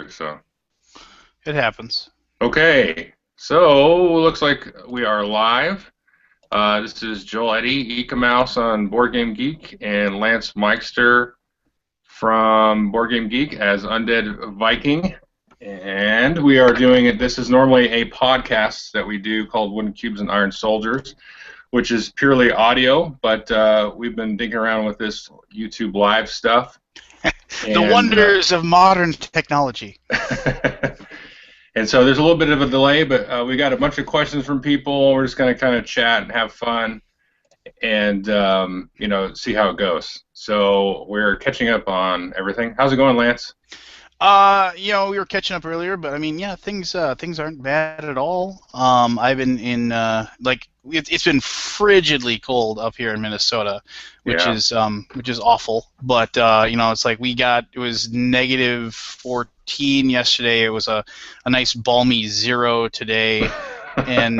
So It happens. okay, so looks like we are live. This is Joel Eddy, Eka Mouse on Board Game Geek, and Lance Meister from Board Game Geek as Undead Viking. And we are doing it. This is normally a podcast that we do called Wooden Cubes and Iron Soldiers, which is purely audio, but we've been digging around with this YouTube live stuff. The wonders of modern technology. And so there's a little bit of a delay, but we got a bunch of questions from people. We're just going to kind of chat and have fun and, see how it goes. So we're catching up on everything. How's it going, Lance? We were catching up earlier, but I mean, yeah, things aren't bad at all. I've been in it's been frigidly cold up here in Minnesota, which is awful. But it's like it was -14 yesterday. It was a nice balmy 0 today, and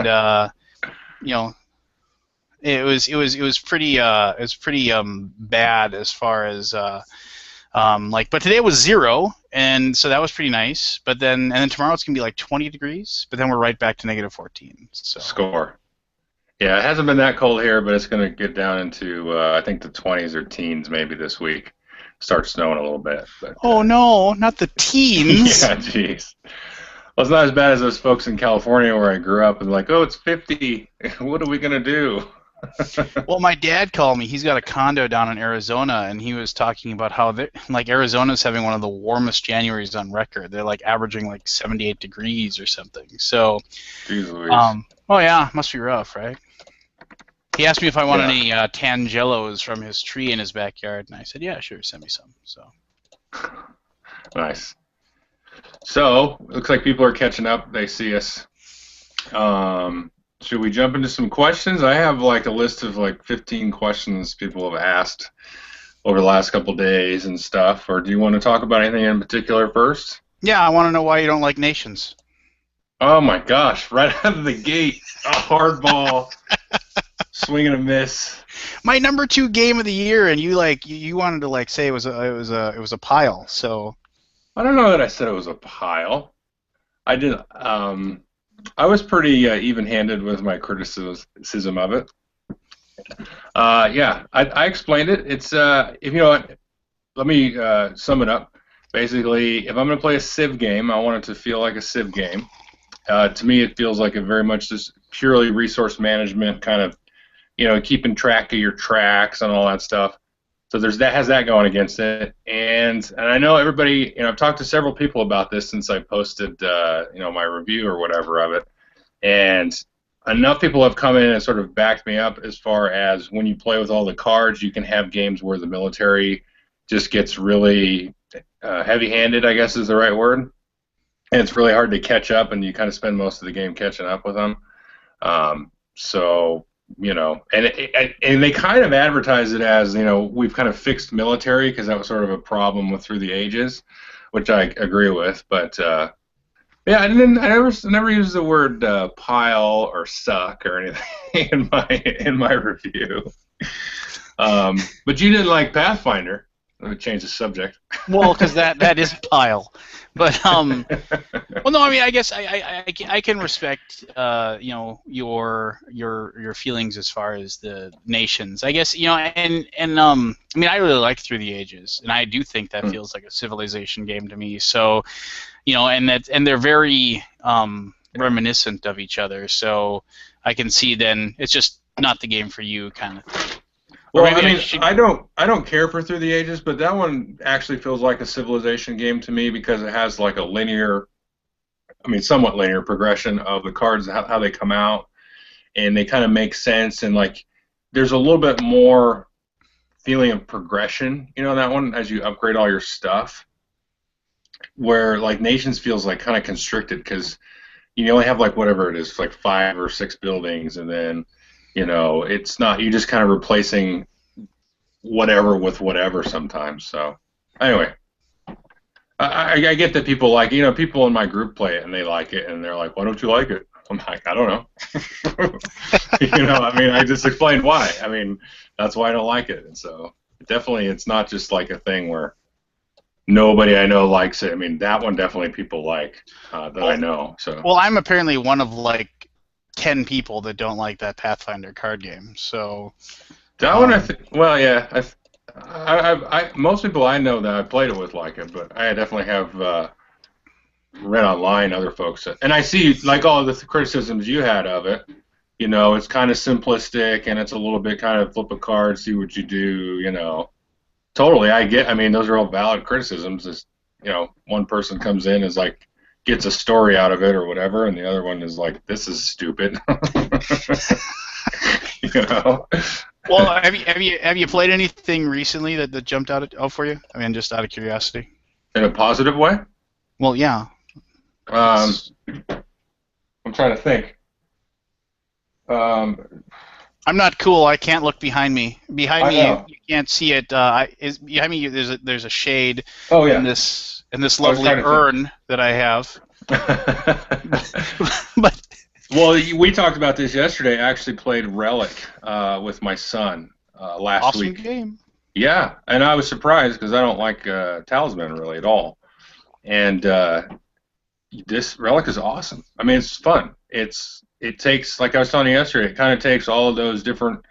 it was pretty bad as far as but today was 0, and so that was pretty nice. But then tomorrow it's gonna be like 20 degrees, but then we're right back to -14. So score. Yeah, it hasn't been that cold here, but it's gonna get down into I think the 20s or teens maybe this week. Start snowing a little bit. But, oh no, not the teens. Yeah, jeez. Well, it's not as bad as those folks in California where I grew up and like, oh, it's 50. What are we gonna do? Well, my dad called me. He's got a condo down in Arizona, and he was talking about how Arizona's having one of the warmest Januaries on record. They're like averaging like 78 degrees or something. So, jeez Louise. Oh yeah, must be rough, right? He asked me if I want any tangelos from his tree in his backyard, and I said, yeah, sure, send me some. So nice. So looks like people are catching up. They see us. Should we jump into some questions? I have like a list of like 15 questions people have asked over the last couple days and stuff. Or do you want to talk about anything in particular first? Yeah, I want to know why you don't like nations. Oh my gosh! Right out of the gate, a hard ball, swing and a miss. My number 2 game of the year, and you wanted to say it was a pile. So I don't know that I said it was a pile. I did. I was pretty even-handed with my criticism of it. I explained it. It's if you know what, let me sum it up. Basically, if I'm going to play a Civ game, I want it to feel like a Civ game. To me, it feels like a very much just purely resource management kind of, keeping track of your tracks and all that stuff. So has that going against it, and I know everybody. I've talked to several people about this since I posted, my review or whatever of it, and enough people have come in and sort of backed me up as far as when you play with all the cards, you can have games where the military just gets really heavy-handed, I guess is the right word, and it's really hard to catch up, and you kind of spend most of the game catching up with them. And they kind of advertise it as, we've kind of fixed military because that was sort of a problem through the ages, which I agree with. But I never used the word pile or suck or anything in my review. But you didn't like Pathfinder. Let me change the subject. Well, because that is a pile. But well, no, I mean, I guess I can respect your feelings as far as the nations. I guess and I mean, I really like Through the Ages, and I do think that feels like a civilization game to me. So, and they're very reminiscent of each other. So I can see then it's just not the game for you, kind of thing. Well, I mean, I don't care for Through the Ages, but that one actually feels like a civilization game to me because it has like a somewhat linear progression of the cards, how they come out, and they kind of make sense, and like there's a little bit more feeling of progression, in that one as you upgrade all your stuff, where like Nations feels like kind of constricted because you only have like whatever it is, like 5 or 6 buildings, and then it's not, you're just kind of replacing whatever with whatever sometimes. So anyway, I get that people like, people in my group play it and they like it and they're like, why don't you like it? I'm like, I don't know. I just explained why. That's why I don't like it. And so definitely it's not just like a thing where nobody I know likes it. I mean, that one definitely people like that I Well, know. So well, I'm apparently one of like 10 people that don't like that Pathfinder card game. So, that one, well, yeah, most people I know that I played it with like it, but I definitely have read online other folks, and I see like all the criticisms you had of it. You know, it's kind of simplistic, and it's a little bit kind of flip a card, see what you do. You know, totally, I get. I mean, those are all valid criticisms. Is one person comes in is like gets a story out of it or whatever, and the other one is like, this is stupid. you know. well, have you played anything recently that jumped out for you? I mean, just out of curiosity. In a positive way. Well, yeah. Um, I'm trying to think. I'm not cool. I can't look behind me. Behind I me, know. you can't see it. Behind me, there's a shade Oh in yeah. this I was lovely trying to urn that I have. think. But Well, we talked about this yesterday. I actually played Relic with my son last awesome week. game. Yeah, and I was surprised because I don't like Talisman really at all. And this Relic is awesome. I mean, it's fun. It takes, like I was telling you yesterday, it kind of takes all of those different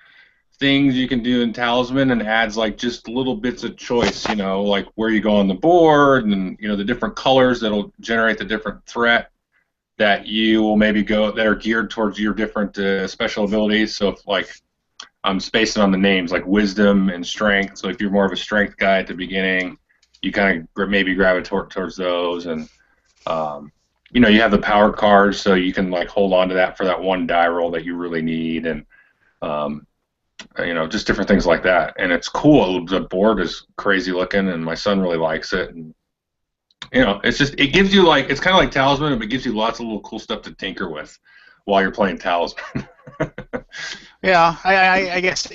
things you can do in Talisman and adds like just little bits of choice. You know, like where you go on the board and the different colors that'll generate the different threat that you will maybe go that are geared towards your different special abilities. So if like I'm spacing on the names like wisdom and strength. So if you're more of a strength guy at the beginning, you kind of maybe gravitate towards those. And you have the power cards, so you can like hold on to that for that one die roll that you really need, and just different things like that. And it's cool. The board is crazy looking, and my son really likes it. And it gives you like it's kind of like Talisman, but it gives you lots of little cool stuff to tinker with while you're playing Talisman. Yeah, I guess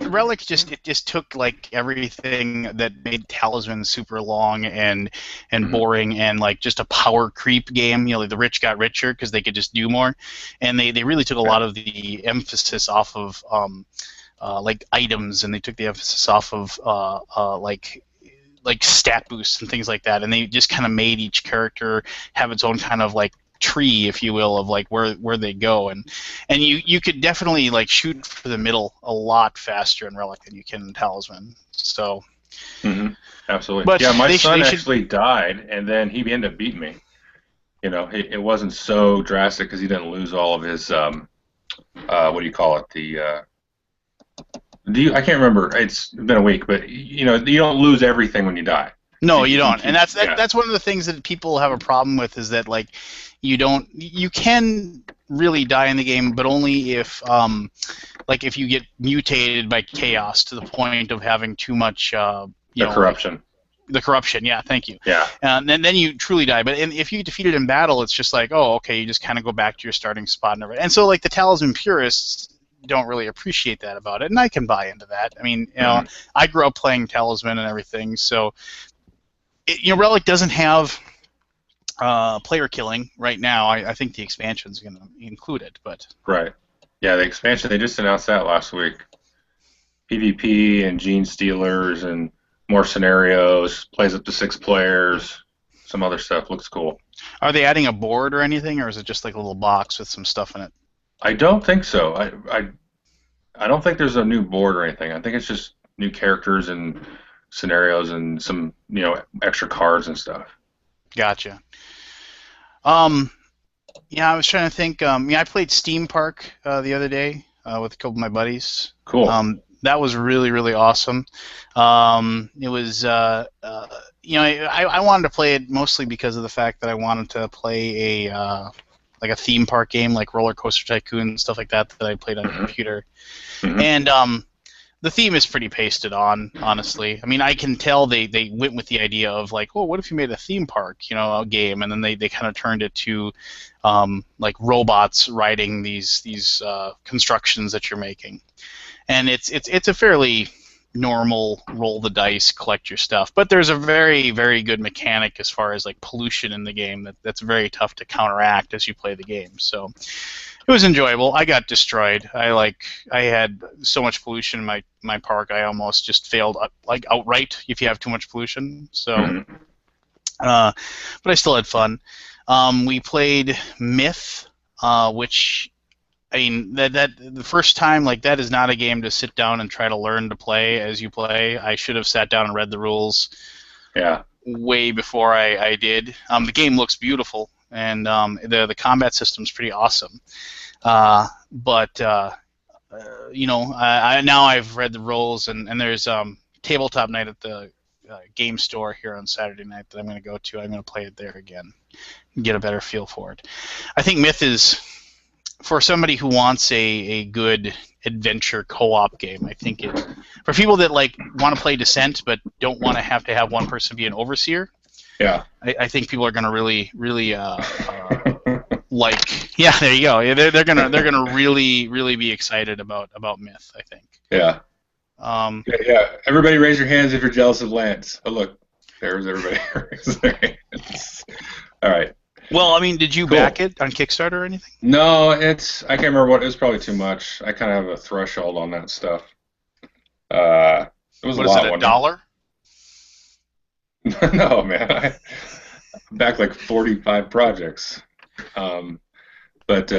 Relic just took like everything that made Talisman super long and Mhm. boring and like just a power creep game. Like the rich got richer because they could just do more, and they really took a lot of the emphasis off of like items, and they took the emphasis off of like stat boosts and things like that, and they just kind of made each character have its own kind of like tree, if you will, of like where they go, and you could definitely like shoot for the middle a lot faster in Relic than you can in Talisman. So, Absolutely. but Yeah, my they son should. actually died, and then he ended up beating me. It wasn't so drastic because he didn't lose all of his what do you call it? I can't remember. It's been a week, but you don't lose everything when you die. No, you You can don't, and keep, yeah. that's one of the things that people have a problem with is that like you can really die in the game, but only if like if you get mutated by chaos to the point of having too much The corruption. the corruption. Yeah, thank you. Yeah. And then you truly die. But if you defeat it in battle, it's just like, oh, okay, you just kind of go back to your starting spot and everything. And so like the Talisman purists don't really appreciate that about it, and I can buy into that. I mean, I grew up playing Talisman and everything, so Relic doesn't have player killing right now. I think the expansion is going to include it, but Right. Yeah, the expansion, they just announced that last week. PvP and Gene Stealers and more scenarios, plays up to 6 players, some other stuff. Looks cool. are they adding a board or anything, or is it just like a little box with some stuff in it? I don't think so. I don't think there's a new board or anything. I think it's just new characters and scenarios and some, extra cards and stuff. Gotcha. Yeah, I was trying to think. I played Steam Park the other day with a couple of my buddies. Cool. That was really, really awesome. It was, I wanted to play it mostly because of the fact that I wanted to play like a theme park game like Roller Coaster Tycoon and stuff like that I played on the computer. And the theme is pretty pasted on, honestly. I mean, I can tell they went with the idea of like, well, what if you made a theme park, a game, and then they kind of turned it to like robots riding these constructions that you're making, and it's a fairly normal roll the dice, collect your stuff. But there's a very, very good mechanic as far as like pollution in the game that's very tough to counteract as you play the game. So it was enjoyable. I got destroyed. I had so much pollution in my park. I almost just failed like outright if you have too much pollution. So, but I still had fun. We played Myth, which I mean that the first time, like, that is not a game to sit down and try to learn to play as you play. I should have sat down and read the rules. Yeah. Way before I did. The game looks beautiful, and the combat system's pretty awesome. But you know, now I've read the rules, and there's tabletop night at the game store here on Saturday night that I'm going to go to. I'm going to play it there again and get a better feel for it. I think Myth is, for somebody who wants a good adventure co-op game, I think it, for people that like want to play Descent but don't want to have one person be an overseer. Yeah. I think people are going to really like. Yeah, there you go. Yeah, they're gonna really be excited about Myth, I think. Yeah. Yeah. Everybody, raise your hands if you're jealous of Lance. Oh, look, there's everybody. All right. Well, I mean, did you back it on Kickstarter or anything? No, I can't remember what. It was probably too much. I kind of have a threshold on that stuff. It was what a lot. Is it, $1? No, man. I backed like 45 projects. But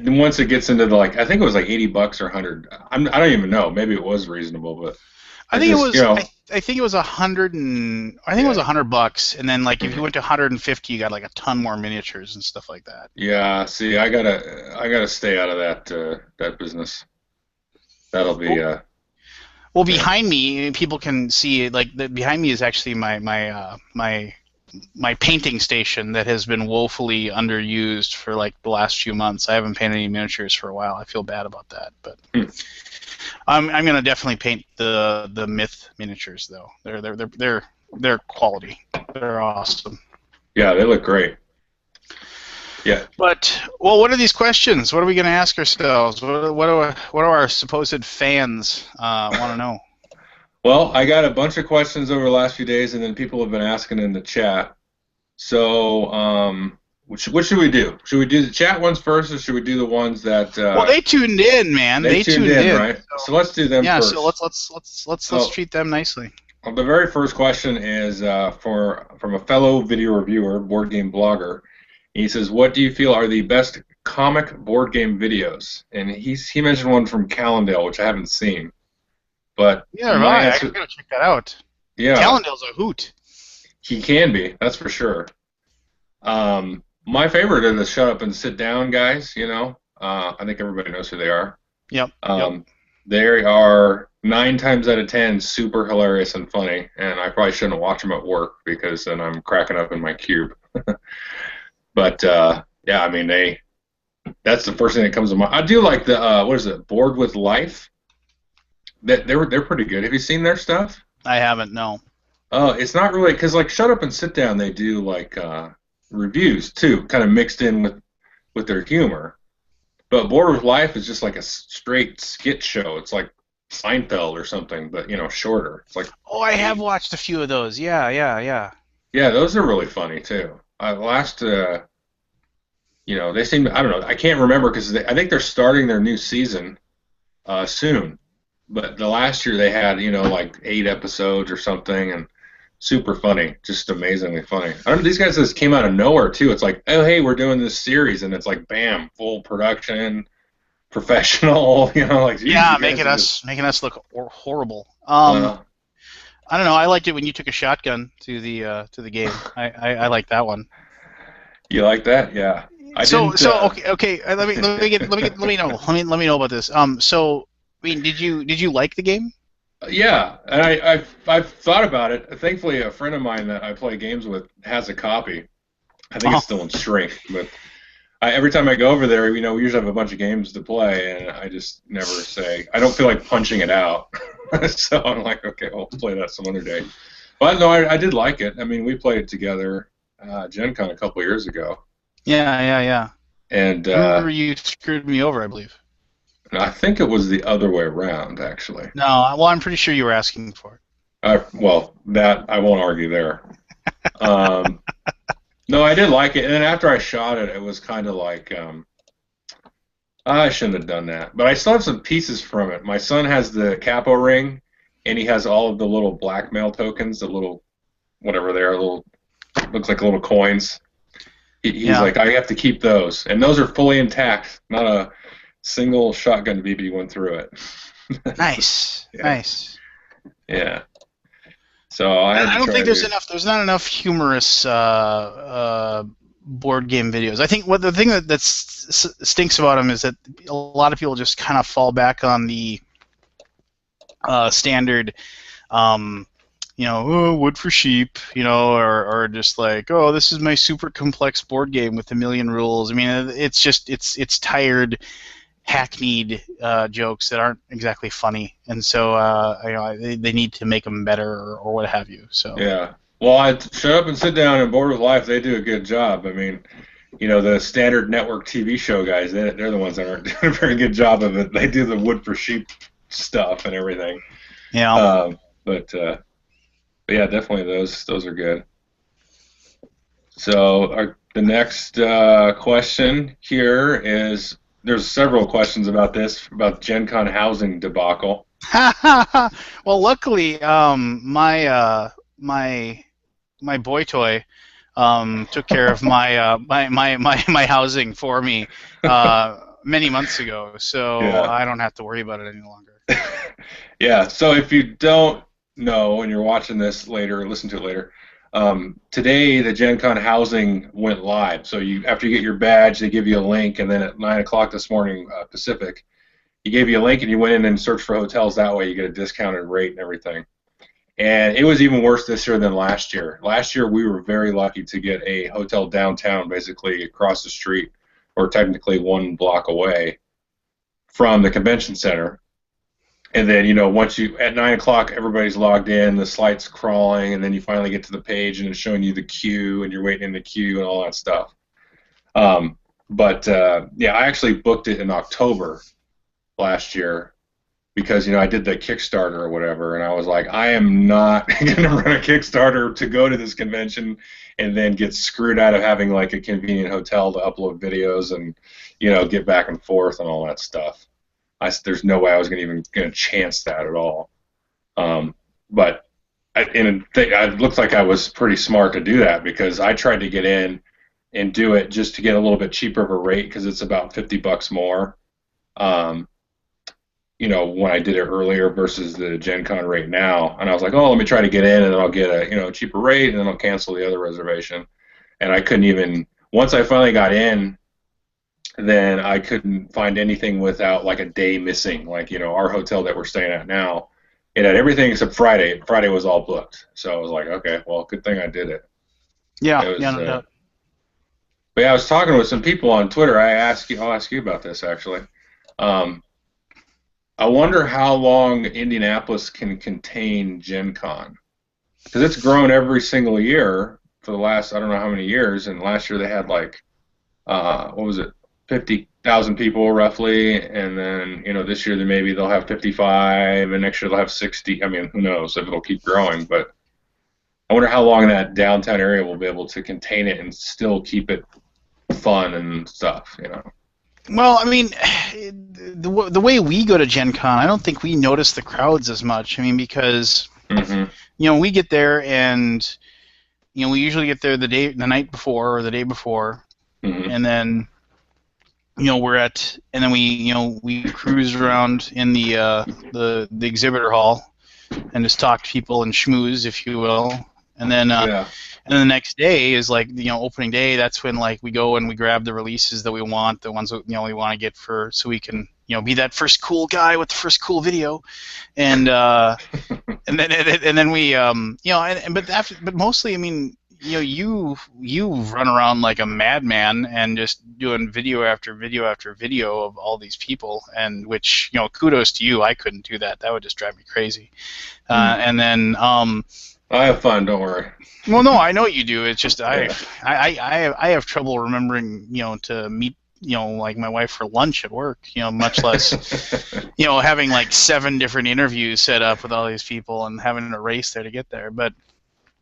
once it gets into the, like, I think it was like $80 or 100. I don't even know. Maybe it was reasonable, but I think it was. You know, I think it was $100, and I think it was $100, and then like if you went to 150, you got like a ton more miniatures and stuff like that. Yeah. See, I gotta stay out of that business. That'll be. Well, behind me, people can see, like, behind me is actually my painting station that has been woefully underused for like the last few months. I haven't painted any miniatures for a while. I feel bad about that, but I'm gonna definitely paint the Myth miniatures though. They're quality. They're awesome. Yeah, they look great. Yeah. But, well, what are these questions? What are we gonna ask ourselves? What do our supposed fans want to know? Well, I got a bunch of questions over the last few days, and then people have been asking in the chat. So, what should we do? Should we do the chat ones first, or should we do the ones that? Well, they tuned in, man. They tuned in, right? So let's do them first. Yeah. So let's treat them nicely. Well, the very first question is from a fellow video reviewer, board game blogger. He says, "What do you feel are the best comic board game videos?" And he mentioned one from Callendale, which I haven't seen. But yeah, right. I gotta check that out. Yeah, Callendale's a hoot. He can be, that's for sure. My favorite are the Shut Up and Sit Down guys. You know, I think everybody knows who they are. Yep. They are 9 times out of 10 super hilarious and funny, and I probably shouldn't watch them at work because then I'm cracking up in my cube. But yeah, I mean, that's the first thing that comes to mind. I do like the what is it, Board with Life? They're pretty good. Have you seen their stuff? I haven't, no. Oh, it's not really, because like Shut Up and Sit Down, they do like reviews too, kind of mixed in with their humor. But Board with Life is just like a straight skit show. It's like Seinfeld or something, but you know, shorter. It's like, oh, I have watched a few of those. Yeah. Yeah, those are really funny too. You know, they seem, I don't know, I can't remember because I think they're starting their new season soon. But the last year they had, you know, like 8 episodes or something, and super funny, just amazingly funny. I don't know, these guys just came out of nowhere too. It's like, oh hey, we're doing this series, and it's like, bam, full production, professional, you know, like, geez, yeah, making us look horrible. I don't know. I liked it when you took a shotgun to the game. I like that one. You like that? Yeah. Okay. Let me know about this. So, I mean, did you like the game? Yeah, and I've thought about it. Thankfully, a friend of mine that I play games with has a copy. I think it's still in shrink, but every time I go over there, you know, we usually have a bunch of games to play, and I just never say. I don't feel like punching it out, so I'm like, okay, I'll play that some other day. But no, I did like it. I mean, we played it together, Gen Con a couple of years ago. Yeah. And remember you screwed me over, I believe. I think it was the other way around, actually. No, well, I'm pretty sure you were asking for it. Well, that I won't argue there. Um, no, I did like it, and then after I shot it, it was kind of like I shouldn't have done that, but I still have some pieces from it. My son has the capo ring, and he has all of the little blackmail tokens, the little whatever they are, little looks like little coins. He's Yeah. like, I have to keep those, and those are fully intact. Not a single shotgun BB went through it. Nice. Yeah, Nice. yeah. So I had I to don't try think to do. there's not enough humorous board game videos. I think the thing that stinks about them is that a lot of people just kind of fall back on the standard, oh, wood for sheep, or just like, oh, this is my super complex board game with a million rules. I mean, it's just it's tired, hackneyed jokes that aren't exactly funny, and so they need to make them better or what have you. So Yeah. Well, I Shut Up and Sit Down and Board with Life, they do a good job. I mean, the standard network TV show guys, they're the ones that aren't doing a very good job of it. They do the wood for sheep stuff and everything. yeah. But yeah, definitely those are good. So the next question here is there's several questions about this about Gen Con housing debacle. Well, luckily, my boy toy took care of my housing for me many months ago, so Yeah. I don't have to worry about it any longer. Yeah. So if you don't know and you're watching this later or listen to it later, today the Gen Con housing went live. So after you get your badge, they give you a link, and then at 9 o'clock this morning Pacific, he gave you a link, and you went in and searched for hotels. That way, you get a discounted rate and everything. And it was even worse this year than last year. Last year, we were very lucky to get a hotel downtown, basically across the street, or technically 1 block away from the convention center. And then, once at 9 o'clock, everybody's logged in, the site's crawling, and then you finally get to the page, and it's showing you the queue, and you're waiting in the queue and all that stuff. Yeah, I actually booked it in October last year because I did the Kickstarter or whatever, and I was like, I am not going to run a Kickstarter to go to this convention and then get screwed out of having like a convenient hotel to upload videos and get back and forth and all that stuff. There's no way I was going to chance that at all. But it looked like I was pretty smart to do that because I tried to get in and do it just to get a little bit cheaper of a rate because it's about $50 more. When I did it earlier versus the Gen Con rate now. And I was like, oh, let me try to get in and then I'll get a cheaper rate and then I'll cancel the other reservation. And I couldn't even, once I finally got in, then I couldn't find anything without like a day missing. Like, our hotel that we're staying at now, it had everything except Friday. Friday was all booked. So I was like, okay, well, good thing I did it. Yeah, It was, no doubt. But yeah, I was talking with some people on Twitter. I'll ask you about this actually. I wonder how long Indianapolis can contain Gen Con. Because it's grown every single year for the last, I don't know how many years, and last year they had like, what was it, 50,000 people roughly, and then, this year maybe they'll have 55, and next year they'll have 60. I mean, who knows if it'll keep growing, but I wonder how long that downtown area will be able to contain it and still keep it fun and stuff, Well, I mean, the way we go to Gen Con, I don't think we notice the crowds as much. I mean, because we get there and we usually get there the night before or the day before, and then and then we cruise around in the exhibitor hall and just talk to people and schmooze, if you will, and then. Yeah. And then the next day is like opening day. That's when like we go and we grab the releases that we want, the ones that we want to get so we can be that first cool guy with the first cool video, and then we but mostly I mean you run around like a madman and just doing video after video after video of all these people, and which kudos to you. I couldn't do that. That would just drive me crazy. And then I have fun, don't worry. Well, no, I know you do. It's just I have trouble remembering, to meet like my wife for lunch at work. Much less having like 7 different interviews set up with all these people and having a race there to get there. But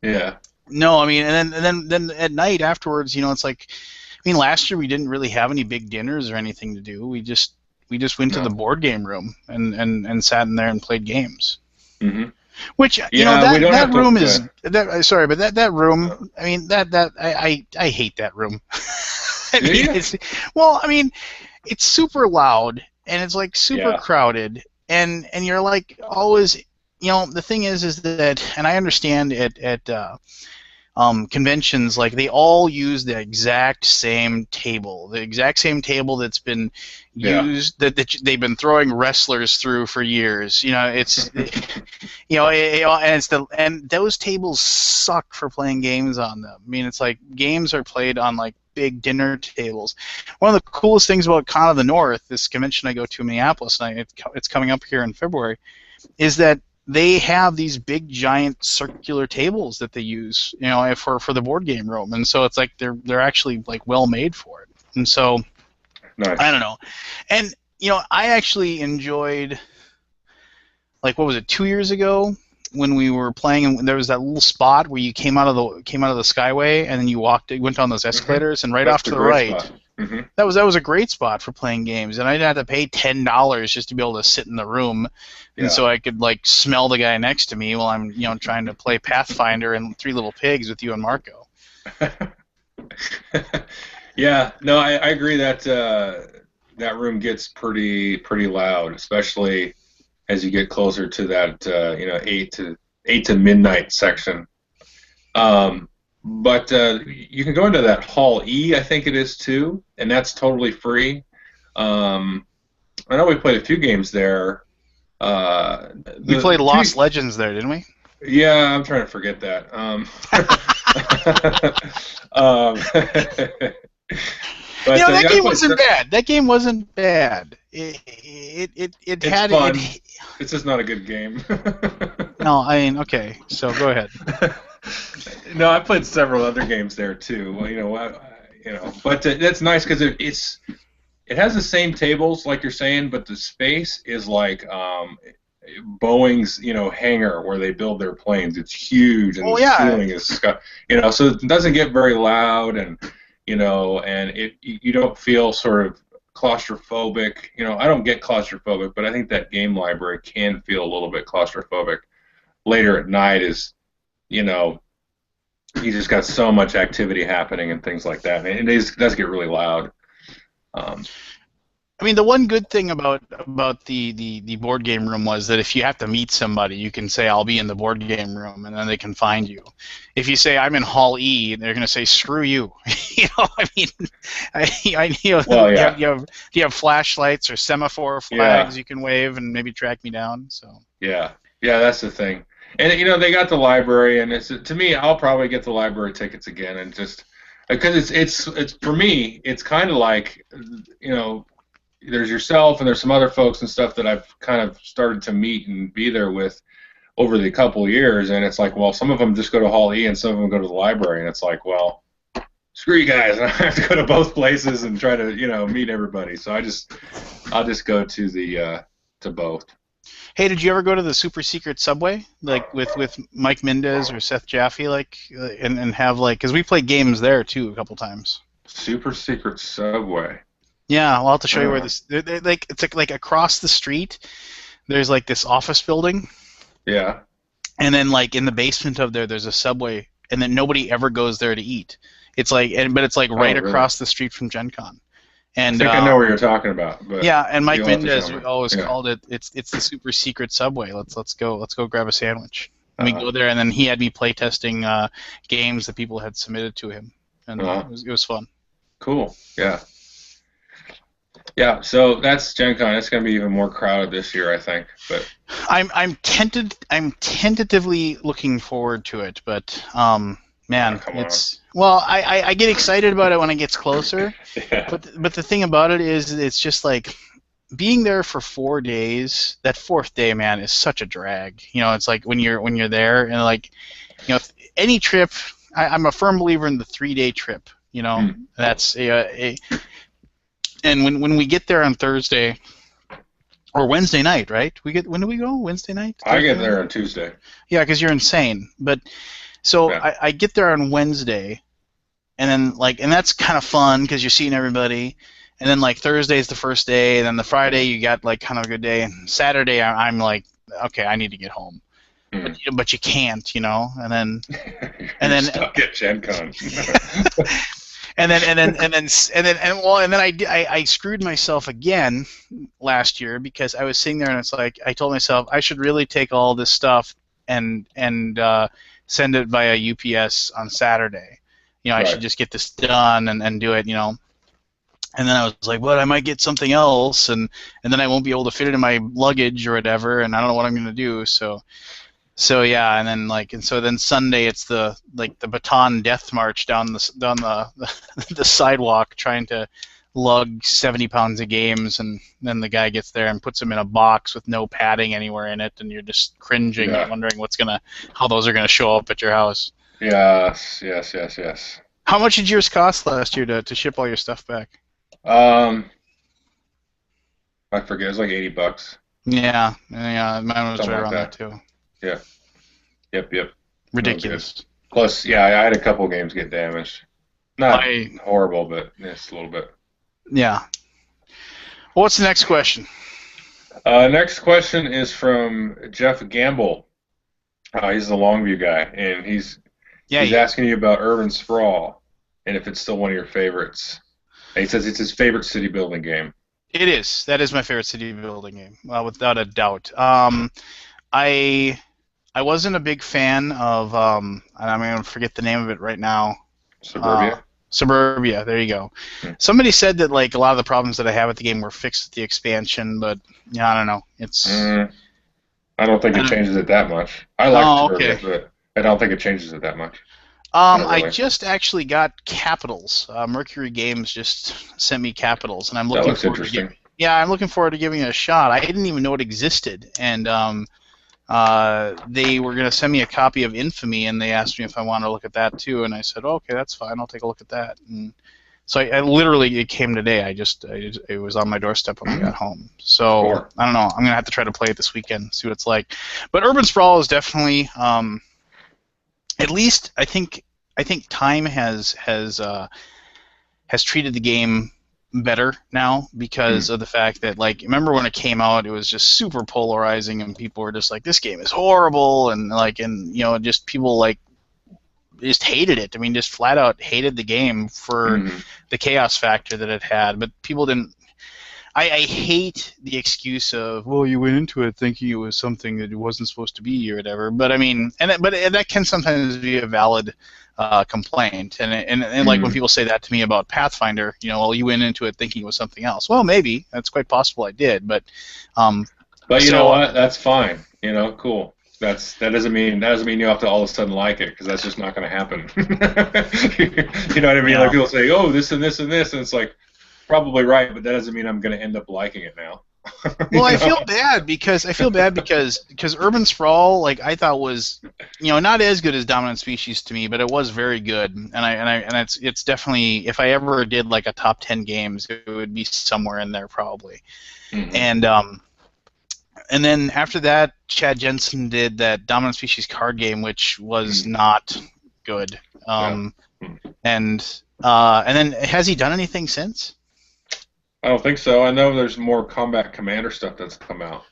yeah. no, I mean, and then at night afterwards, it's like, I mean, last year we didn't really have any big dinners or anything to do. We just went to the board game room and sat in there and played games. Mm-hmm. Which that room is sorry, but that room. I mean I hate that room. I mean, it's super loud and it's like super crowded and you're like always. The thing is that, and I understand at conventions, like they all use the exact same table, that's been used that they've been throwing wrestlers through for years. It's and those tables suck for playing games on them. I mean, it's like games are played on like big dinner tables. One of the coolest things about Con of the North, this convention I go to in Minneapolis, and it's coming up here in February, is that they have these big giant circular tables that they use, for the board game room, and so it's like they're actually like well made for it. And so nice. I don't know. And I actually enjoyed, like, what was it, 2 years ago when we were playing, and there was that little spot where you came out of the skyway and then you went down those escalators, and That's off to the right. Mm-hmm. That was a great spot for playing games, and I didn't have to pay $10 just to be able to sit in the room, and so I could like smell the guy next to me while I'm trying to play Pathfinder and Three Little Pigs with you and Marco. Yeah, no, I agree that that room gets pretty loud, especially as you get closer to that 8 to midnight section. But you can go into that Hall E, I think it is too, and that's totally free. I know we played a few games there. We played Lost Legends there, didn't we? Yeah, I'm trying to forget that. But, that game wasn't bad. That game wasn't bad. It had fun. It's just not a good game. No, I mean, okay. So go ahead. No, I played several other games there too. But that's nice because it has the same tables like you're saying, but the space is like Boeing's hangar where they build their planes. It's huge, and the ceiling is so it doesn't get very loud, and and you don't feel sort of claustrophobic. I don't get claustrophobic, but I think that game library can feel a little bit claustrophobic later at night. You just got so much activity happening and things like that, and it does get really loud. I mean, the one good thing about the board game room was that if you have to meet somebody, you can say, "I'll be in the board game room," and then they can find you. If you say, "I'm in Hall E," they're going to say, "Screw you." I mean, you have flashlights or semaphore flags you can wave and maybe track me down. So yeah, that's the thing. And they got the library, and to me, I'll probably get the library tickets again, and just because it's for me, it's kind of like there's yourself and there's some other folks and stuff that I've kind of started to meet and be there with over the couple of years, and it's like, well, some of them just go to Hall E and some of them go to the library, and it's like, well, screw you guys, and I have to go to both places and try to meet everybody. So I'll just go to the to both. Hey, did you ever go to the super secret subway, like with Mike Mendez or Seth Jaffe, and have because we played games there too a couple times. Super secret subway. Yeah, I'll have to show you where this. It's like across the street. There's like this office building. Yeah. And then in the basement of there's a subway, and then nobody ever goes there to eat. It's but it's right really? across the street from Gen Con. And I think I know what you're talking about. But yeah, and Mike Mendez always called it. It's the super secret subway. Let's go grab a sandwich. And we go there, and then he had me play testing games that people had submitted to him, and it was fun. Cool. Yeah. Yeah, so that's Gen Con. It's going to be even more crowded this year, I think. But I'm tentatively looking forward to it, but man, I get excited about it when it gets closer. Yeah. But the thing about it is, it's just like being there for 4 days. That fourth day, man, is such a drag. It's like when you're there, and any trip. I'm a firm believer in the 3-day trip. That's And when we get there on Thursday or Wednesday night, right? When do we go? Wednesday night? I Thursday get there night? on Tuesday. Yeah, because you're insane. But so Yeah. I get there on Wednesday, and then and that's kind of fun because you're seeing everybody. And then Thursday's the first day, and then the Friday you got kind of a good day, and Saturday I'm like, okay, I need to get home, but you can't, And then You're stuck at Gen Con. and then I screwed myself again last year because I was sitting there and it's like I told myself I should really take all this stuff and send it via UPS on Saturday. I should just get this done and do it. And then I was like, well, I might get something else, and then I won't be able to fit it in my luggage or whatever, and I don't know what I'm gonna do. So yeah, and then Sunday it's the baton death march down the sidewalk trying to lug 70 pounds of games, and then the guy gets there and puts them in a box with no padding anywhere in it, and you're just cringing and wondering how those are gonna show up at your house. Yes. How much did yours cost last year to ship all your stuff back? I forget. It was like $80. Yeah, mine was Something right like around that too. Yeah. Yep. Ridiculous. Plus, yeah, I had a couple games get damaged. Not horrible, but just a little bit. Yeah. Well, what's the next question? Next question is from Jeff Gamble. He's the Longview guy, and he's asking you about Urban Sprawl and if it's still one of your favorites. And he says it's his favorite city building game. It is. That is my favorite city building game, without a doubt. I wasn't a big fan of, and I'm going to forget the name of it right now. Suburbia? Suburbia, there you go. Somebody said that a lot of the problems that I have with the game were fixed with the expansion, but I don't know. I don't think it changes it that much. I like Suburbia, but I don't think it changes it that much. I just actually got Capitals. Mercury Games just sent me Capitals, and I'm looking forward to giving. Yeah, I'm looking forward to giving it a shot. I didn't even know it existed, and they were going to send me a copy of Infamy, and they asked me if I wanted to look at that too, and I said, okay, that's fine. I'll take a look at that. And so I literally, it came today. It was on my doorstep when I got home. So I don't know. I'm going to have to try to play it this weekend, see what it's like. But Urban Sprawl is definitely, at least I think time has treated the game better now because of the fact that remember when it came out, it was just super polarizing and people were just like, this game is horrible, and just people just hated it. I mean, just flat out hated the game for the chaos factor that it had. But people didn't. I hate the excuse of, well, you went into it thinking it was something that it wasn't supposed to be or whatever. But I mean, and that can sometimes be a valid complaint. And when people say that to me about Pathfinder, well, you went into it thinking it was something else. Well, maybe that's quite possible I did, but. But you know what? That's fine. Cool. That doesn't mean you have to all of a sudden like it, because that's just not going to happen. You know what I mean? Like people say, oh, this and this and this, and it's like, probably right, but that doesn't mean I'm going to end up liking it now. Well, I feel bad because Urban Sprawl, I thought was, not as good as Dominant Species to me, but it was very good, and it's definitely, if I ever did a top 10 games, it would be somewhere in there probably. And then after that, Chad Jensen did that Dominant Species card game, which was not good. And then has he done anything since? I don't think so. I know there's more Combat Commander stuff that's come out.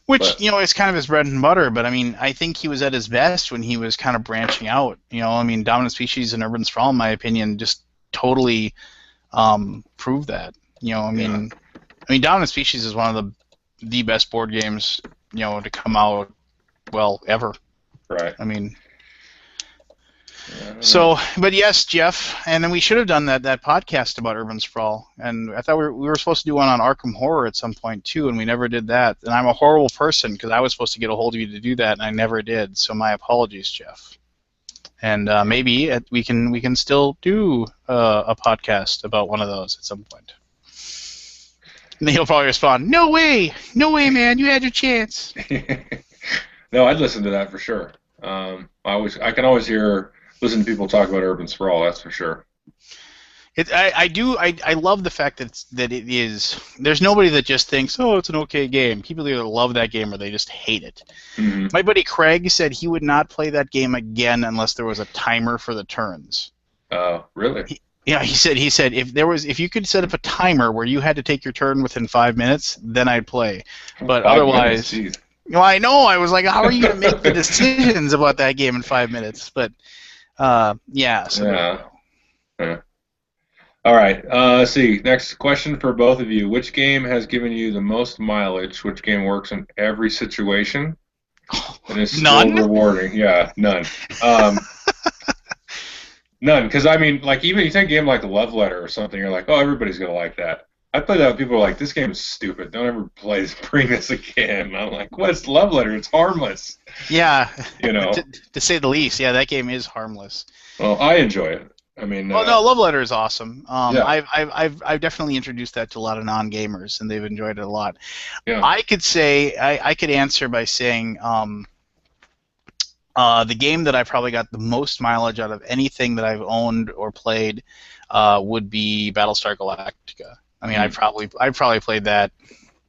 Which, is kind of his bread and butter, but I mean, I think he was at his best when he was kind of branching out. I mean, Dominant Species and Urban Sprawl, in my opinion, just totally prove that. I mean, Dominant Species is one of the best board games, to come out, ever. Right. I mean, so, but yes, Jeff, and then we should have done that podcast about Urban Sprawl, and I thought we were supposed to do one on Arkham Horror at some point too, and we never did that. And I'm a horrible person because I was supposed to get a hold of you to do that, and I never did. So my apologies, Jeff. And maybe we can still do a podcast about one of those at some point. And he'll probably respond, "No way, man, you had your chance." No, I'd listen to that for sure. I can always listen to people talk about Urban Sprawl. That's for sure. I love the fact that it is. There's nobody that just thinks, oh, it's an okay game. People either love that game or they just hate it. Mm-hmm. My buddy Craig said he would not play that game again unless there was a timer for the turns. Really? Yeah, he said if you could set up a timer where you had to take your turn within 5 minutes, then I'd play. But 5 otherwise, minutes, well, I know. I was like, how are you going to make the decisions about that game in 5 minutes? But yeah. So there you go. Yeah. All right. Let's see. Next question for both of you. Which game has given you the most mileage? Which game works in every situation and is still None? rewarding? Yeah, none. None. Because, I mean, like, even you take a game like Love Letter or something, you're like, oh, everybody's going to like that. I play that with people who are like, this game is stupid. Don't ever bring this again. I'm like, what's Love Letter? It's harmless. Yeah. You know. to say the least, yeah, that game is harmless. Well, I enjoy it. I mean, well, no, Love Letter is awesome. Yeah. I've definitely introduced that to a lot of non-gamers, and they've enjoyed it a lot. Yeah. I could answer by saying the game that I probably got the most mileage out of anything that I've owned or played would be Battlestar Galactica. I mean, I probably played that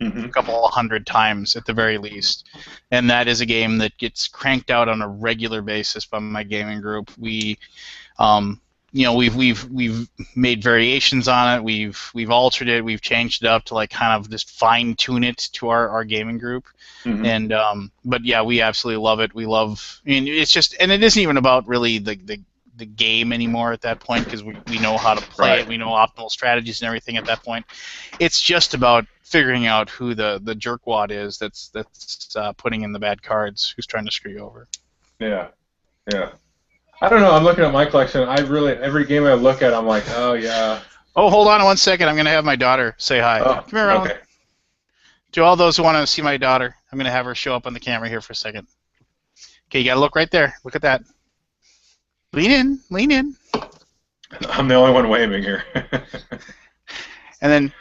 a couple 100 times at the very least, and that is a game that gets cranked out on a regular basis by my gaming group. We've made variations on it. We've altered it. We've changed it up to like kind of just fine tune it to our gaming group. And but yeah, we absolutely love it. We love. I mean, it's just, and it isn't even about really the game anymore at that point because we know how to play it. We know optimal strategies and everything at that point. It's just about figuring out who the jerkwad is that's putting in the bad cards, who's trying to screw you over. Yeah. I don't know. I'm looking at my collection. Every game I look at, I'm like, oh yeah. Oh, hold on 1 second. I'm gonna have my daughter say hi. Oh, Come here, Ellen. okay. To all those who want to see my daughter, I'm gonna have her show up on the camera here for a second. Okay, you gotta look right there. Look at that. Lean in. I'm the only one waving here. And then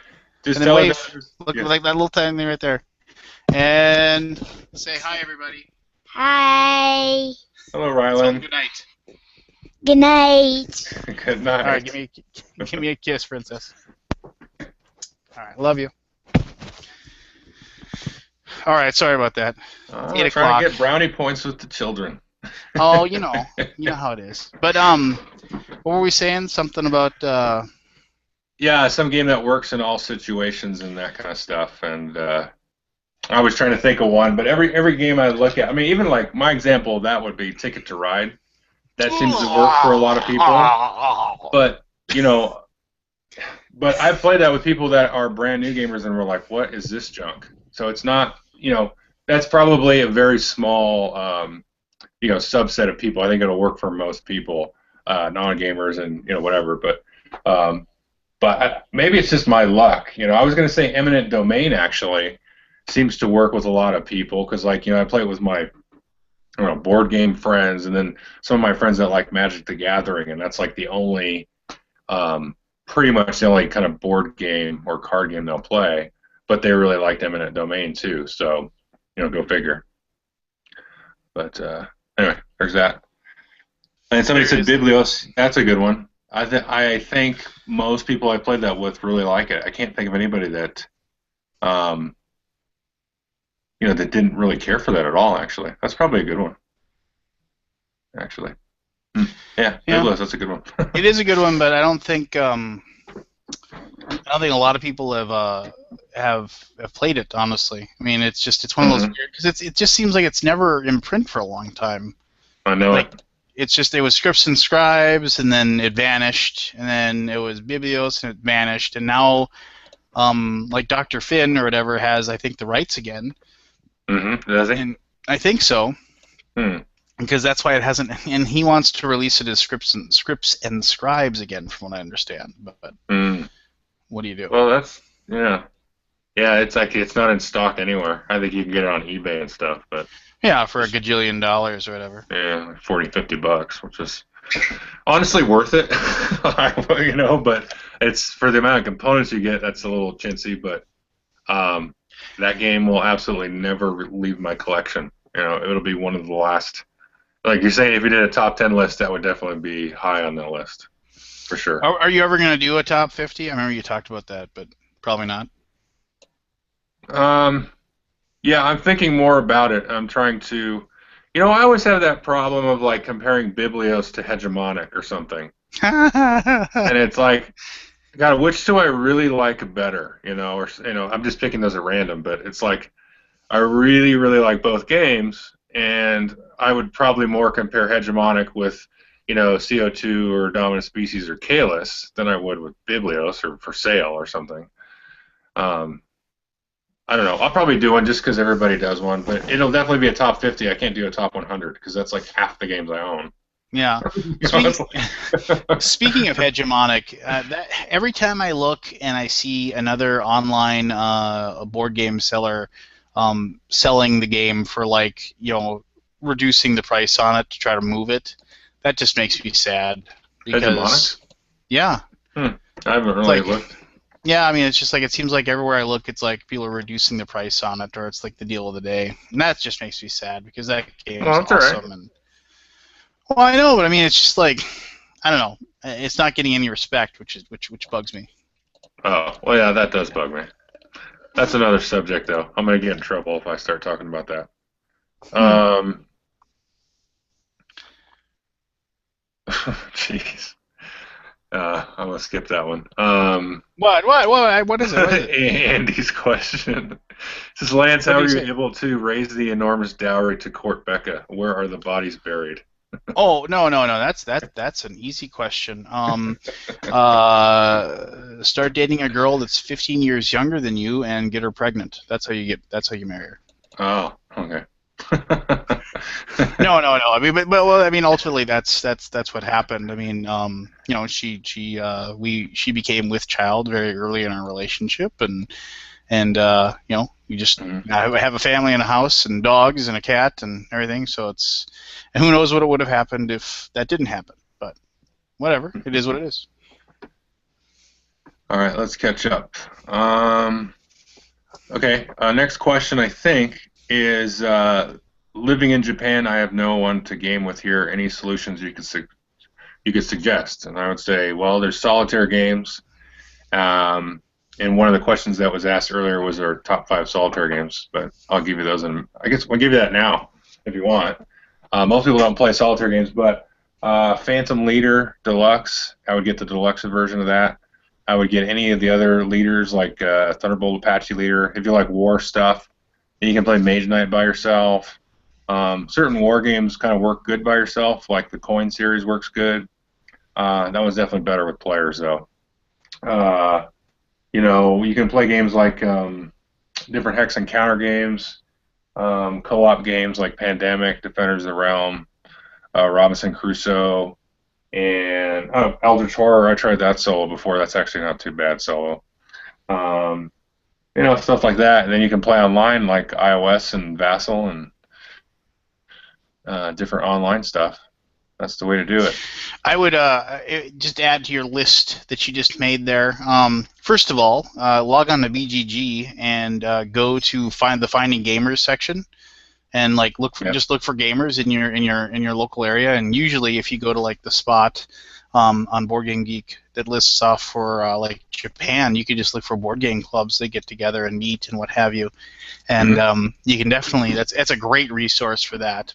Just and then tell wave. her. Look Yeah. like that little tiny thing right there. And say hi, everybody. Hi. Hello, So, Rylan. good night. Good night. Good night. All right, give me a kiss, princess. All right, love you. All right, sorry about that. I'm 8 trying o'clock. to get brownie points with the children. Oh, you know how it is. But what were we saying? Something about Yeah, some game that works in all situations and that kind of stuff. And I was trying to think of one, but every game I look at, I mean, even like my example of that would be Ticket to Ride. That seems to work for a lot of people. But but I've played that with people that are brand new gamers and we're like, what is this junk? So it's not, that's probably a very small, subset of people. I think it'll work for most people, non-gamers and whatever. But maybe it's just my luck. I was going to say Eminent Domain actually seems to work with a lot of people because, like, I play it with my board game friends, and then some of my friends that like Magic the Gathering, and that's like the only, pretty much the only kind of board game or card game they'll play. But they really liked Eminent Domain too, so go figure. But anyway, there's that. And somebody said Biblios. That's a good one. I think most people I played that with really like it. I can't think of anybody that, that didn't really care for that at all. Actually, that's probably a good one. Actually, yeah, Biblios. That's a good one. It is a good one, but I don't think a lot of people have played it. Honestly, I mean, it's one of those weird because it just seems like it's never in print for a long time. I know it. It's just it was Scripts and Scribes, and then it vanished, and then it was Biblios, and it vanished, and now, like Dr. Finn or whatever has, I think, the rights again. Does he? And I think so. Because that's why it hasn't, and he wants to release it as Scripts and Scribes again, from what I understand. But what do you do? Well, that's yeah. It's like it's not in stock anywhere. I think you can get it on eBay and stuff, but. Yeah, for $1 gajillion or whatever. Yeah, like $40-$50, which is honestly worth it. But it's for the amount of components you get. That's a little chintzy, but that game will absolutely never leave my collection. It'll be one of the last. Like you're saying, if you did a top 10 list, that would definitely be high on the list. for sure. Are you ever going to do a top 50? I remember you talked about that, but probably not. Yeah, I'm thinking more about it. I'm trying to, I always have that problem of like comparing Biblios to Hegemonic or something, and it's like, God, which do I really like better? Or I'm just picking those at random, but it's like I really, really like both games, and I would probably more compare Hegemonic with, CO2 or Dominant Species or Kalis than I would with Biblios or For Sale or something. Um, I don't know. I'll probably do one just because everybody does one, but it'll definitely be a top 50. I can't do a top 100 because that's like half the games I own. Yeah. Speaking of Hegemonic, every time I look and I see another online board game seller selling the game for reducing the price on it to try to move it, that just makes me sad. Because, Hegemonic? Yeah. I haven't really looked. Yeah, I mean, it's just like it seems like everywhere I look, it's like people are reducing the price on it, or it's like the deal of the day, and that just makes me sad because that game's awesome. Right. And well, I know, but I mean, it's just like I don't know, it's not getting any respect, which bugs me. Oh, well, yeah, that does bug me. That's another subject, though. I'm gonna get in trouble if I start talking about that. Jeez. I'm gonna skip that one. What is it? Andy's question. Says Lance, how are you able to raise the enormous dowry to court Becca? Where are the bodies buried? Oh no. That's an easy question. Start dating a girl that's 15 years younger than you and get her pregnant. That's how you marry her. Oh, okay. No. I mean, I mean, ultimately, that's what happened. I mean, she became with child very early in our relationship, and you just have a family and a house and dogs and a cat and everything. So and who knows what would have happened if that didn't happen? But whatever, it is what it is. All right, let's catch up. Okay, next question I think is. Living in Japan, I have no one to game with here. Any solutions you could suggest? And I would say, well, there's solitaire games. And one of the questions that was asked earlier was our top 5 solitaire games, but I'll give you those, and I guess I'll give you that now if you want. Most people don't play solitaire games, but Phantom Leader Deluxe, I would get the deluxe version of that. I would get any of the other leaders like Thunderbolt Apache Leader. If you like war stuff, then you can play Mage Knight by yourself. Certain war games kind of work good by yourself, like the Coin series works good. That one's definitely better with players, though. You can play games like different hex and counter games, co-op games like Pandemic, Defenders of the Realm, Robinson Crusoe, and Eldritch Horror. I tried that solo before. That's actually not too bad solo. Stuff like that. And then you can play online like iOS and Vassal and different online stuff. That's the way to do it. I would just add to your list that you just made there. First of all, log on to BGG and go to find the Finding Gamers section, and look for gamers in your local area. And usually, if you go to the spot on Board Game Geek that lists off for Japan, you can just look for board game clubs that get together and meet and what have you. And you can definitely that's a great resource for that.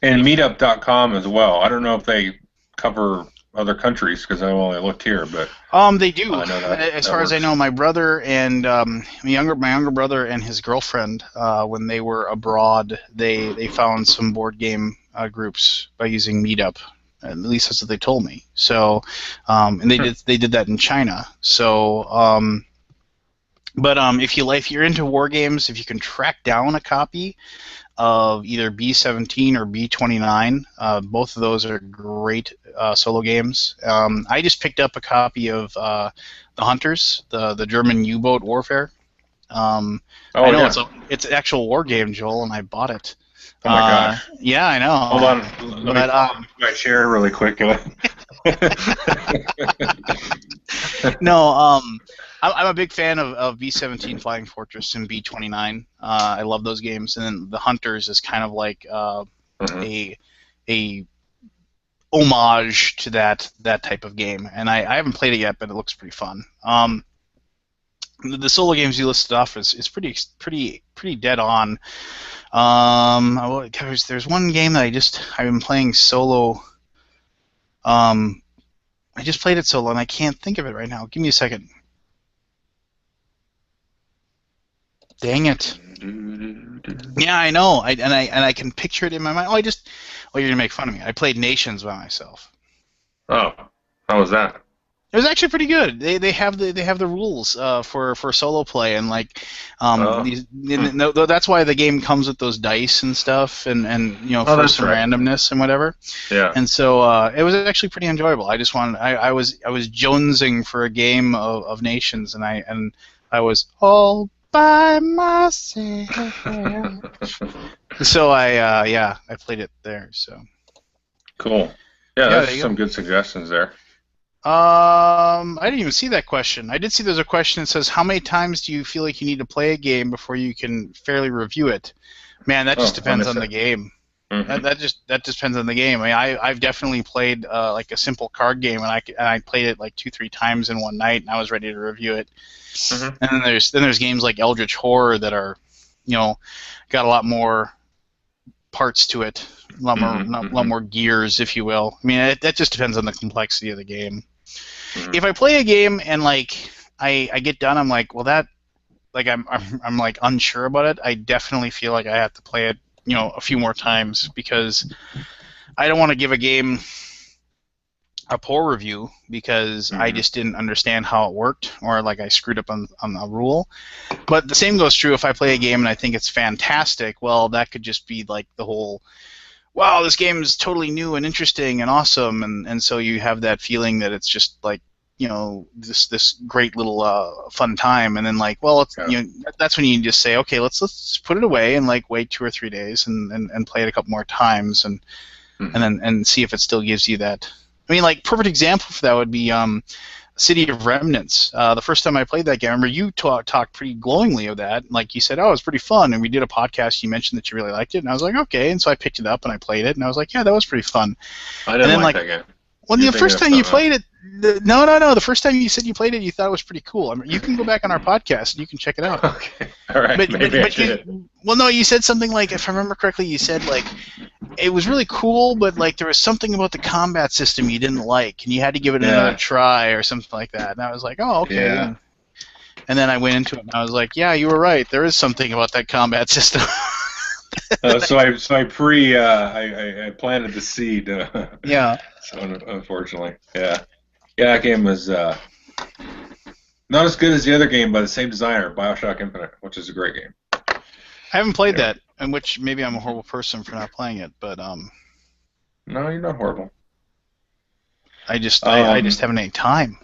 And meetup.com as well. I don't know if they cover other countries because I've only looked here, but they do. As far as I know, my brother and my younger brother and his girlfriend, when they were abroad, they found some board game groups by using Meetup. At least that's what they told me. So, and they did that in China. So, if you're into war games, if you can track down a copy of either B-17 or B-29, both of those are great solo games. I just picked up a copy of The Hunters, the German U-boat warfare. I know it's an actual war game, Joel, and I bought it. Oh my gosh! Yeah, I know. Hold on, let me my chair really quick. No, I'm a big fan of B-17 Flying Fortress and B-29. I love those games, and then The Hunters is kind of like a homage to that type of game. And I haven't played it yet, but it looks pretty fun. The solo games you listed off is pretty dead on. There's one game that I've been playing solo. I just played it solo and I can't think of it right now. Give me a second. Dang it. Yeah, I know. I can picture it in my mind. You're gonna make fun of me. I played Nations by myself. Oh, how was that? It was actually pretty good. They have the rules for solo play, and that's why the game comes with those dice and stuff, and for some randomness and whatever. Yeah. And so it was actually pretty enjoyable. I was jonesing for a game of Nations, and I was all by myself. So I played it there. So cool. Yeah, there's some good suggestions there. I didn't even see that question. I did see there's a question that says, how many times do you feel like you need to play a game before you can fairly review it? Man, that just depends on the game. Mm-hmm. That just depends on the game. I mean, I've definitely played like a simple card game, and I played it like 2-3 times in one night, and I was ready to review it. Mm-hmm. And then there's games like Eldritch Horror that are, got a lot more parts to it, a lot more gears, if you will. I mean, that just depends on the complexity of the game. Mm-hmm. If I play a game and like I get done, I'm like, well, that like I'm like unsure about it. I definitely feel like I have to play it, a few more times, because I don't want to give a game a poor review because I just didn't understand how it worked, or like I screwed up on a rule. But the same goes true if I play a game and I think it's fantastic. Well, that could just be like the whole, wow, this game is totally new and interesting and awesome, and so you have that feeling that it's just like, this great little fun time, and then like, well, it's, that's when you just say, okay, let's put it away and like wait 2 or 3 days and play it a couple more times and then see if it still gives you that. I mean, like, perfect example for that would be City of Remnants. The first time I played that game, I remember you talked pretty glowingly of that. Like, you said, oh, it was pretty fun, and we did a podcast. You mentioned that you really liked it, and I was like, okay. And so I picked it up and I played it, and I was like, yeah, that was pretty fun. I didn't like that game. Well, the first time you played it, no. The first time you said you played it, you thought it was pretty cool. I mean, you can go back on our podcast and you can check it out. Okay, all right. Well, you said something like, if I remember correctly, you said like it was really cool, but like there was something about the combat system you didn't like, and you had to give it another try or something like that. And I was like, oh, okay. Yeah. And then I went into it and I was like, yeah, you were right. There is something about that combat system. So I planted the seed. Yeah. So unfortunately, yeah, that game was not as good as the other game by the same designer, BioShock Infinite, which is a great game. I haven't played that, in which maybe I'm a horrible person for not playing it, but No, you're not horrible. I just haven't any time.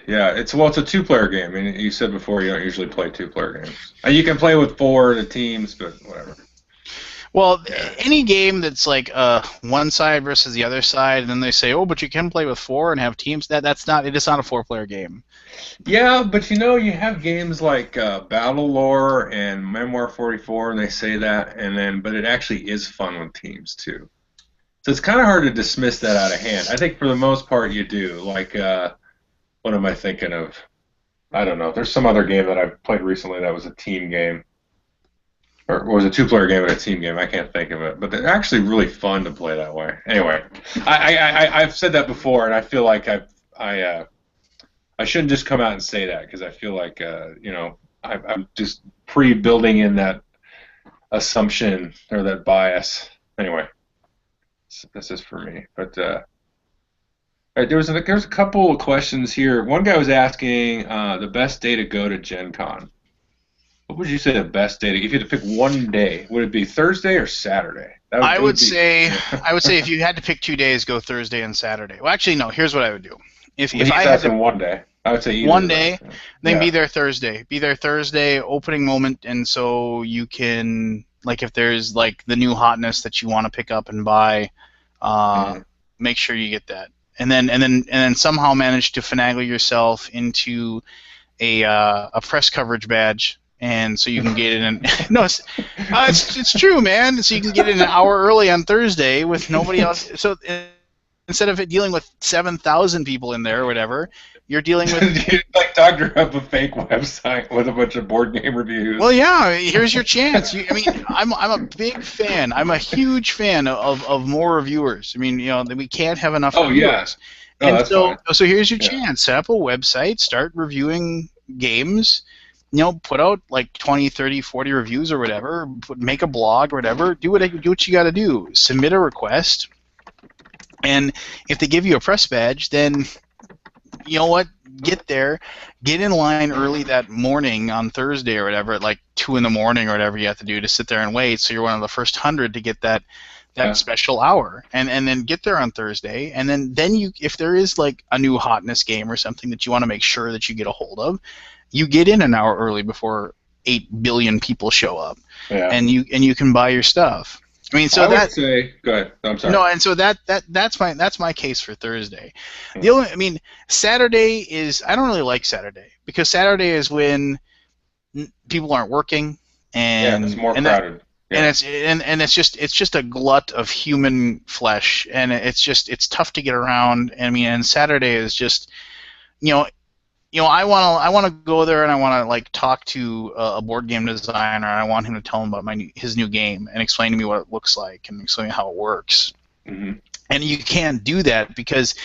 Yeah, it's a 2-player game. I mean, you said before you don't usually play 2-player games. You can play with 4 the teams, but whatever. Well, any game that's like one side versus the other side, and then they say, oh, but you can play with 4 and have teams. It is not a 4-player game. Yeah, but you have games like Battle Lore and Memoir 44, and they say that, but it actually is fun with teams too. So it's kind of hard to dismiss that out of hand. I think for the most part you do. Like, what am I thinking of? I don't know. There's some other game that I've played recently that was a team game. Or was a 2-player game and a team game. I can't think of it. But they're actually really fun to play that way. Anyway, I've said that before, and I feel like I shouldn't just come out and say that, because I feel like, I'm just pre-building in that assumption or that bias. Anyway, this is for me. But there's a couple of questions here. One guy was asking the best day to go to Gen Con. What would you say the best day? If you had to pick one day, would it be Thursday or Saturday? I would say if you had to pick 2 days, go Thursday and Saturday. Well, actually, no. Here's what I would do. If I had to one day, I would say either one day, then be there Thursday. Be there Thursday, opening moment, and so you can, like, if there's like the new hotness that you want to pick up and buy, make sure you get that, and then somehow manage to finagle yourself into a press coverage badge. And so you can get it in. No, it's true, man. So you can get it an hour early on Thursday with nobody else. So instead of it dealing with 7,000 people in there or whatever, you're dealing with You like doctor up a fake website with a bunch of board game reviews. Well, yeah, here's your chance. I mean, I'm a big fan. I'm a huge fan of more reviewers. I mean, we can't have enough Oh, yeah. reviewers. Oh, And that's so fine. so here's your Yeah. chance. Set up a website, start reviewing games, put out like 20, 30, 40 reviews or whatever, make a blog or whatever, do what you got to do. Submit a request. And if they give you a press badge, then you know what? Get there, get in line early that morning on Thursday or whatever, at like 2 in the morning or whatever you have to do to sit there and wait. So you're one of the first 100 to get that Yeah. special hour, and then get there on Thursday, and then you, if there is like a new hotness game or something that you want to make sure that you get a hold of, you get in an hour early before 8 billion people show up, Yeah. and you can buy your stuff. I mean, so I would that say, go ahead. I'm sorry. no, and so that's my case for Thursday. Hmm. The only, I mean, Saturday is, I don't really like Saturday because Saturday is when people aren't working, and it's more and crowded. and it's just a glut of human flesh, and it's tough to get around. I mean, and Saturday is just, I want to go there, and I want to like talk to a board game designer, and I want him to tell him about his new game and explain to me what it looks like and explain how it works. Mm-hmm. And you can't do that because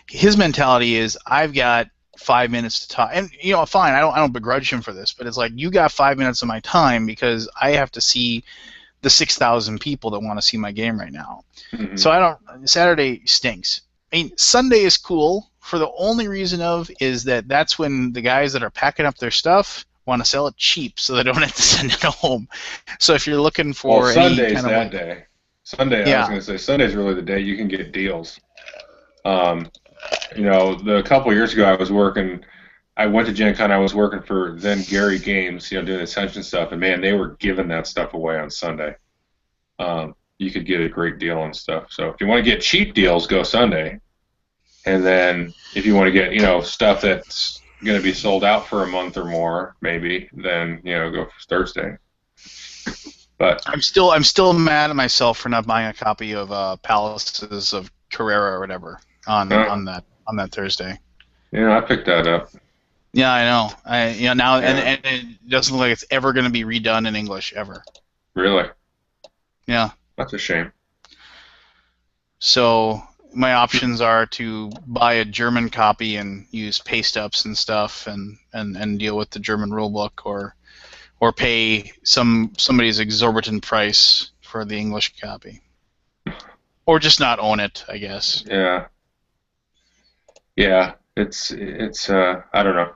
his mentality is, I've got 5 minutes to talk, and fine, I don't begrudge him for this, but it's like, you got 5 minutes of my time because I have to see the 6,000 people that want to see my game right now. Mm-hmm. So Saturday stinks. I mean, Sunday is cool for the only reason is that that's when the guys that are packing up their stuff want to sell it cheap so they don't have to send it home. So if you're looking for Sunday's kind of that day. Sunday, Yeah. I was going to say, Sunday's really the day you can get deals. A couple years ago, I went to Gen Con, I was working for then Gary Games, doing Ascension stuff, and man, they were giving that stuff away on Sunday. You could get a great deal on stuff. So if you want to get cheap deals, go Sunday. And then if you want to get, stuff that's going to be sold out for a month or more, maybe, then, go for Thursday. But I'm still mad at myself for not buying a copy of Palaces of Carrera or whatever on that Thursday. yeah, I picked that up. Yeah, I know. Now Yeah. and it doesn't look like it's ever going to be redone in English ever. Really? Yeah. That's a shame. So my options are to buy a German copy and use paste ups and stuff and deal with the German rulebook, or pay somebody's exorbitant price for the English copy, or just not own it, I guess. Yeah. Yeah. It's I don't know.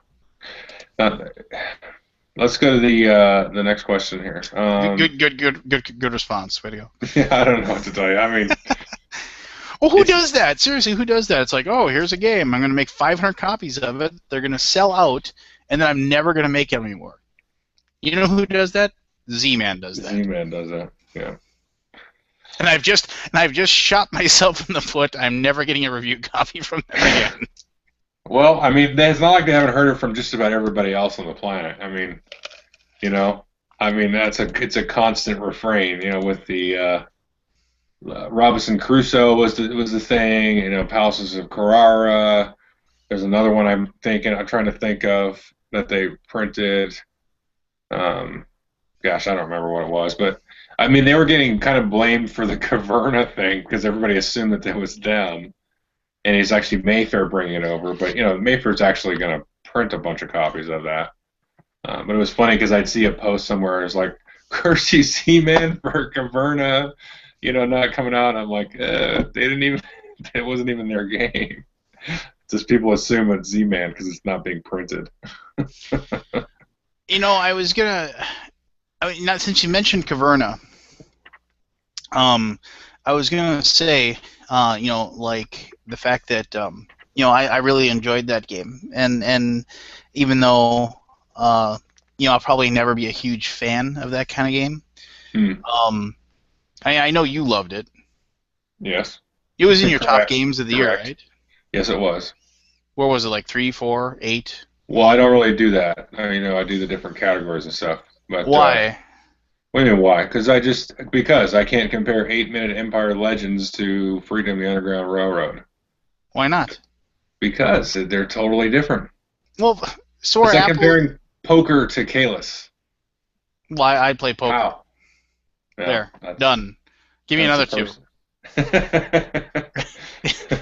Let's go to the next question here. Good response. Way to go. Yeah, I don't know what to tell you. I mean, Well, who does that? Seriously, who does that? It's like, oh, here's a game. I'm going to make 500 copies of it. They're going to sell out, and then I'm never going to make it anymore. You know who does that? Z-Man does that. Z-Man does that. Yeah. And I've just shot myself in the foot. I'm never getting a review copy from them again. Well, I mean, it's not like they haven't heard it from just about everybody else on the planet. I mean, it's a constant refrain. With the Robinson Crusoe was the thing. Palaces of Carrara. There's another one I'm trying to think of that they printed. Gosh, I don't remember what it was, but I mean, they were getting kind of blamed for the Caverna thing because everybody assumed that it was them, and it's actually Mayfair bringing it over. But Mayfair's actually going to print a bunch of copies of that. But it was funny because I'd see a post somewhere. It's like, "Cursey Z-Man for Caverna," not coming out. And I'm like, they didn't even. It wasn't even their game. Just people assume it's Z-Man because it's not being printed. Not since you mentioned Caverna, I was gonna say, like the fact that, I really enjoyed that game, and even though, I'll probably never be a huge fan of that kind of game. I know you loved it. Yes. It was in your top Correct. games of the year, right? Yes, it was. What was it, like 3, 4, 8? Well, I don't really do that. I do the different categories and stuff. But Why? what do you mean why? Because I can't compare 8-Minute Empire Legends to Freedom of the Underground Railroad. Why not? Because they're totally different. Well, so are It's like Apple. comparing poker to Kalis. Why I play poker. Wow. Yeah, There, done. Give me that's another a two.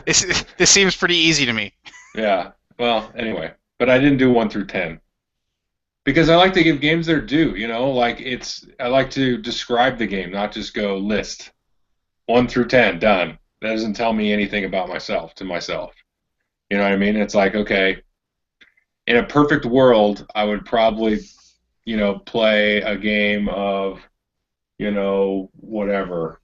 person. This seems pretty easy to me. Yeah. Well, anyway, but I didn't do 1 through 10 because I like to give games their due. Like I like to describe the game, not just go list 1 through 10 done. That doesn't tell me anything about myself to myself. You know what I mean? It's like, okay, in a perfect world, I would probably, play a game of, whatever,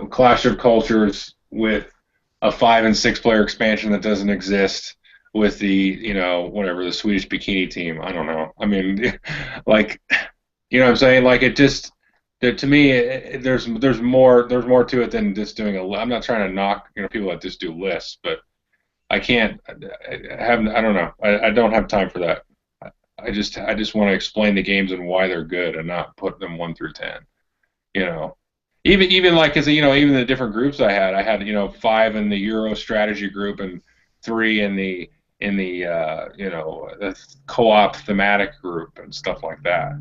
Clash of Cultures with a 5 and 6 player expansion that doesn't exist with the, whatever, the Swedish bikini team. I don't know. I mean, like, you know what I'm saying? Like, it just, to me, there's more to it than just doing I'm not trying to knock, people that just do lists, but I can't. I don't know. I don't have time for that. I just want to explain the games and why they're good, and not put them 1 through 10. You know, even like as even the different groups I had 5 in the Euro strategy group and 3 in the co-op thematic group and stuff like that.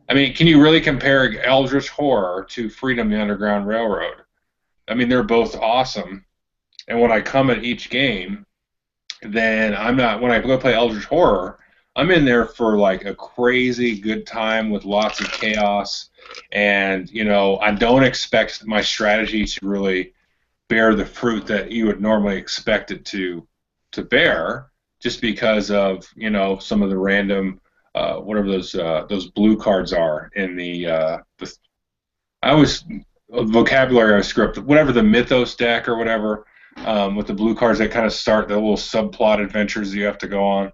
I mean, can you really compare Eldritch Horror to Freedom: The Underground Railroad? I mean, they're both awesome, and when I come at each game, then I'm not. When I go play Eldritch Horror, I'm in there for like a crazy good time with lots of chaos, and I don't expect my strategy to really bear the fruit that you would normally expect it to bear, just because of some of the random whatever those blue cards are in the I always vocabulary I script whatever the Mythos deck or whatever, with the blue cards that kind of start the little subplot adventures you have to go on.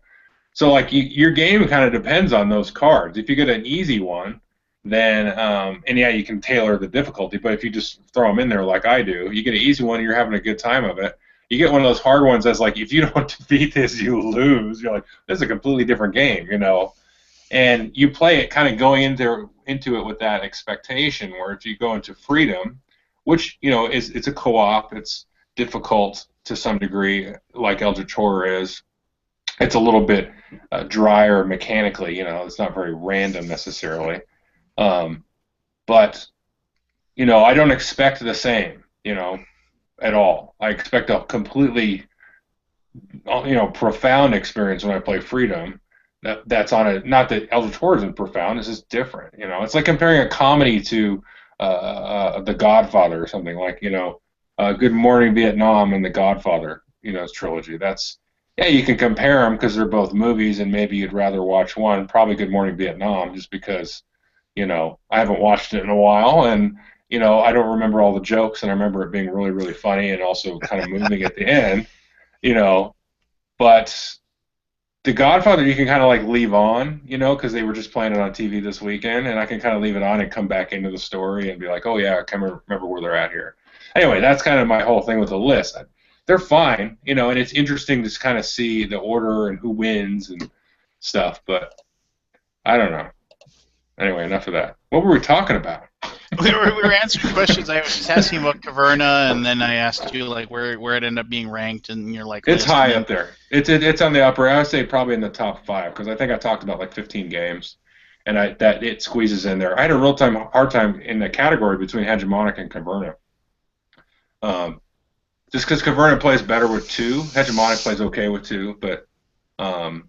So like your game kind of depends on those cards. If you get an easy one, then and yeah, you can tailor the difficulty. But if you just throw them in there like I do, you get an easy one, you're having a good time of it. You get one of those hard ones that's like, if you don't defeat this, you lose. You're like, this is a completely different game. And you play it kind of going into it with that expectation. Where if you go into Freedom, which it's a co-op, it's difficult to some degree, like Eldritch Horror is. It's a little bit drier mechanically. It's not very random necessarily. But I don't expect the same. At all. I expect a completely profound experience when I play Freedom. That's on it. Not that Eldritch Horror isn't profound. It's just different. It's like comparing a comedy to The Godfather or something like Good Morning Vietnam and The Godfather. Trilogy. That's you can compare them because they're both movies, and maybe you'd rather watch one. Probably Good Morning Vietnam, just because I haven't watched it in a while, and I don't remember all the jokes, and I remember it being really, really funny and also kind of moving at the end. But The Godfather you can kind of like leave on, because they were just playing it on TV this weekend, and I can kind of leave it on and come back into the story and be like, oh yeah, I can remember where they're at here. Anyway, that's kind of my whole thing with the list. They're fine, and it's interesting to kind of see the order and who wins and stuff, but I don't know. Anyway, enough of that. What were we talking about? We were answering questions. I was just asking about Caverna, and then I asked you like where it ended up being ranked, and you're like, it's high up there. It's on the upper. I would say probably in the top 5 because I think I talked about like 15 games, and that it squeezes in there. I had a hard time in the category between Hegemonic and Caverna. Just because Caverna plays better with 2, Hegemonic plays okay with 2, but and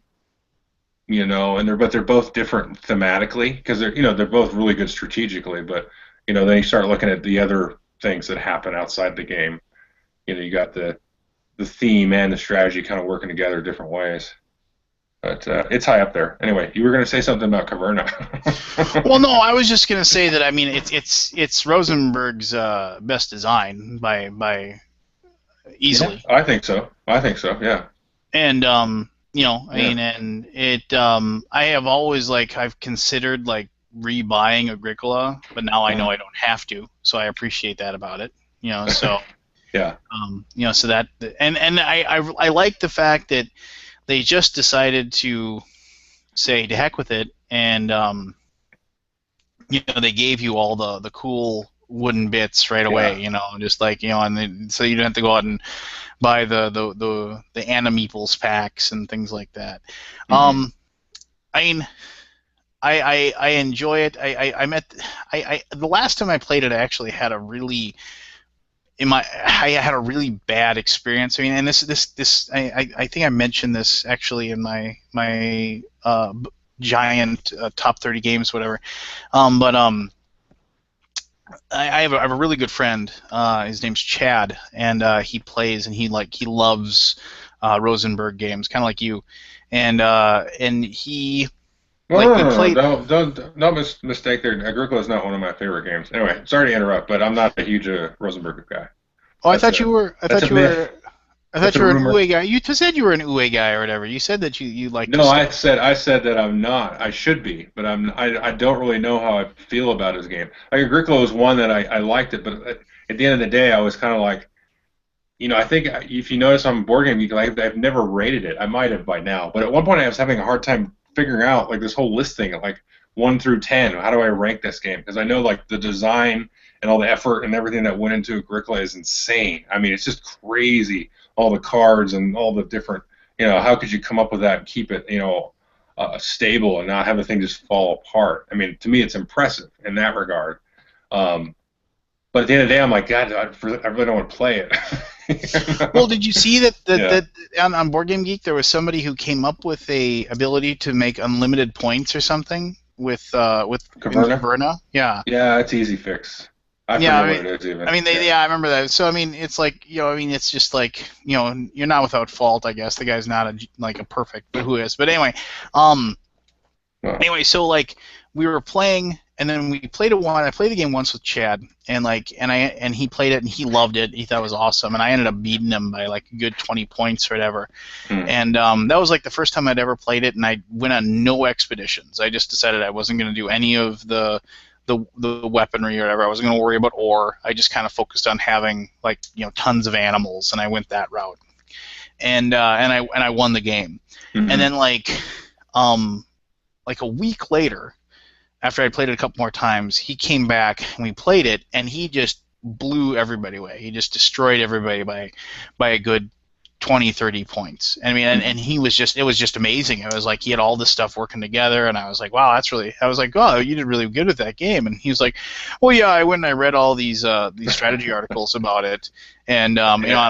they're both different thematically because they're both really good strategically, but then you start looking at the other things that happen outside the game. You got the theme and the strategy kind of working together different ways. But it's high up there. Anyway, you were going to say something about Caverna. Well, no, I was just going to say that I mean it's Rosenberg's best design by easily. Yeah, I think so. Yeah. And I mean, and it I have always I've considered rebuying Agricola, but now I know I don't have to, so I appreciate that about it. So yeah. So that and I like the fact that they just decided to say to heck with it, and they gave you all the cool wooden bits right away, you know, just like, you know, and then, so you don't have to go out and buy the Animeeples packs and things like that. Mhm. I mean, I enjoy it. The last time I played it, I actually had a really I had a really bad experience. I mean, and this I think I mentioned this actually in my giant top 30 games, whatever. But I have a really good friend. His name's Chad, and he plays and he loves Rosenberg games, kind of like you, and he No, like no, we no, no, played. don't mistake there. Agricola is not one of my favorite games. Anyway, sorry to interrupt, but I'm not a huge Rosenberg guy. Oh, I That's thought you a were. I that's thought a you were. myth. I That's thought a you were an rumor. Uwe guy. You said you were an Uwe guy or whatever. You said that you liked No, his I stuff. said I said that I'm not. I should be, but I don't really know how I feel about his game. Like Agricola was one that I liked it, but at the end of the day, I was kind of like, I think if you notice on Board Game Geek, like, I've never rated it. I might have by now, but at one point I was having a hard time figuring out like this whole listing, like 1 through 10. How do I rank this game? Because I know like the design and all the effort and everything that went into Agricola is insane. I mean, it's just crazy. All the cards and all the different, how could you come up with that and keep it, stable and not have the thing just fall apart? I mean, to me, it's impressive in that regard. Um, but at the end of the day, I'm like, God, I really don't want to play it. Well, did you see that Yeah. on Board Game Geek there was somebody who came up with a ability to make unlimited points or something with in Caverna? Caverna? Yeah. Yeah, it's easy fix. I Yeah, forget what it is I even. mean, Yeah. yeah, I remember that. So, I mean, it's like, I mean, it's just like, you're not without fault, I guess. The guy's not like a perfect, but who is? But um, Well, anyway, so like we were playing, and then we played it one. I played the game once with Chad, and he played it and he loved it. He thought it was awesome, and I ended up beating him by like a good 20 points or whatever. hmm. And that was like the first time I'd ever played it, and I went on no expeditions. I just decided I wasn't going to do any of the weaponry or whatever. I wasn't going to worry about ore. I just kind of focused on having like tons of animals, and I went that route. And I won the game. And Hmm. then like a week later, after I played it a couple more times, he came back and we played it, and he just blew everybody away. He just destroyed everybody by a good 20, 30 points. I mean, and Hmm. he was just, it was just amazing. It was like he had all this stuff working together, and I was like, wow, I was like, oh, you did really good with that game. And he was like, well, yeah, I went and I read all these strategy articles about it, and Yeah.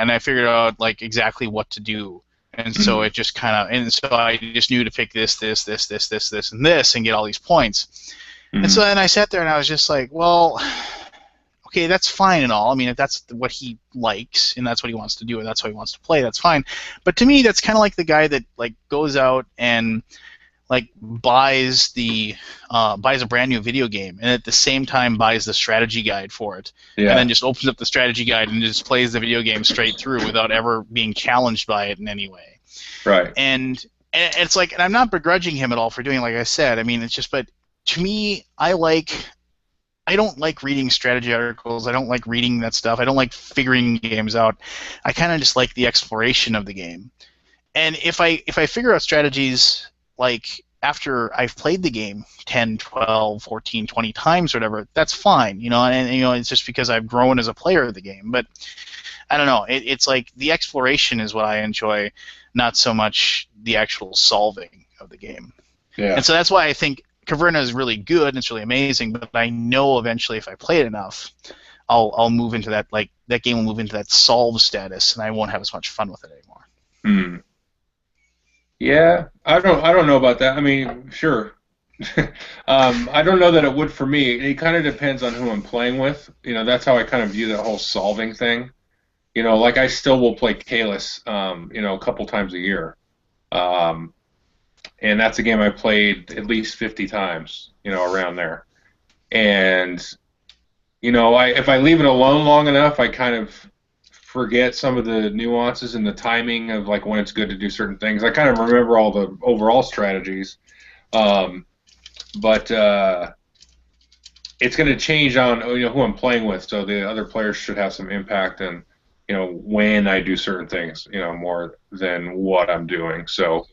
and I figured out like exactly what to do. And so Hmm. it just kind of, and so I just knew to pick this, and this, and get all these points. And so Hmm. then I sat there and I was just like, well, okay, that's fine and all. I mean, if that's what he likes and that's what he wants to do and that's what he wants to play, that's fine. But to me, that's kind of like the guy that like goes out and like buys a brand new video game and at the same time buys the strategy guide for it, and then Yeah. just opens up the strategy guide and just plays the video game straight through without ever being challenged by it in any way. Right. And it's like, and I'm not begrudging him at all for doing it, like I said. I mean, it's just, but to me, I don't like reading strategy articles. I don't like reading that stuff. I don't like figuring games out. I kind of just like the exploration of the game. And if I figure out strategies like after I've played the game 10, 12, 14, 20 times or whatever, that's fine, and it's just because I've grown as a player of the game. But I don't know. It's like the exploration is what I enjoy, not so much the actual solving of the game. And Yeah. so that's why I think Caverna is really good and it's really amazing. But I know eventually, if I play it enough, I'll move into that, like that game will move into that solve status, and I won't have as much fun with it anymore. Hmm. Yeah. I don't know about that. I mean, sure. I don't know that it would for me. It kind of depends on who I'm playing with. That's how I kind of view that whole solving thing. Like I still will play Kalis, a couple times a year. Um, and that's a game I played at least 50 times, around there. And if I leave it alone long enough, I kind of forget some of the nuances and the timing of like when it's good to do certain things. I kind of remember all the overall strategies, um, but it's going to change on who I'm playing with. So the other players should have some impact, and when I do certain things, more than what I'm doing. So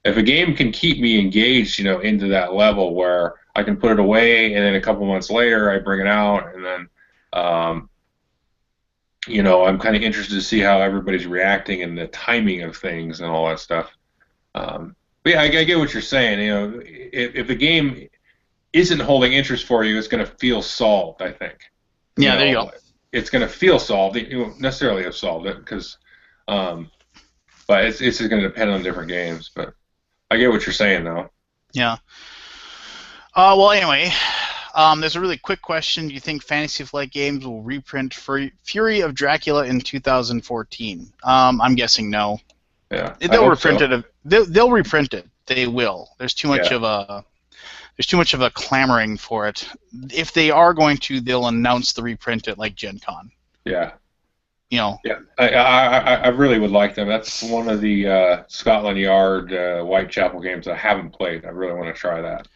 if a game can keep me engaged, into that level where I can put it away, and then a couple months later I bring it out, and then I'm kind of interested to see how everybody's reacting and the timing of things and all that stuff. But yeah, I get what you're saying. If the game isn't holding interest for you, it's going to feel solved, I think. Yeah, there you go. It's going to feel solved. You won't necessarily have solved it because, but it's going to depend on different games. But I get what you're saying, though. Yeah. Well, anyway, there's a really quick question. Do you think Fantasy Flight Games will reprint Fury of Dracula in 2014? I'm guessing no. Yeah. They'll reprint it. They'll reprint it. They will. There's too much of a clamoring for it. If they are going to, they'll announce the reprint at like Gen Con. Yeah. Yeah. I really would like them. That's one of the Scotland Yard Whitechapel games I haven't played. I really want to try that.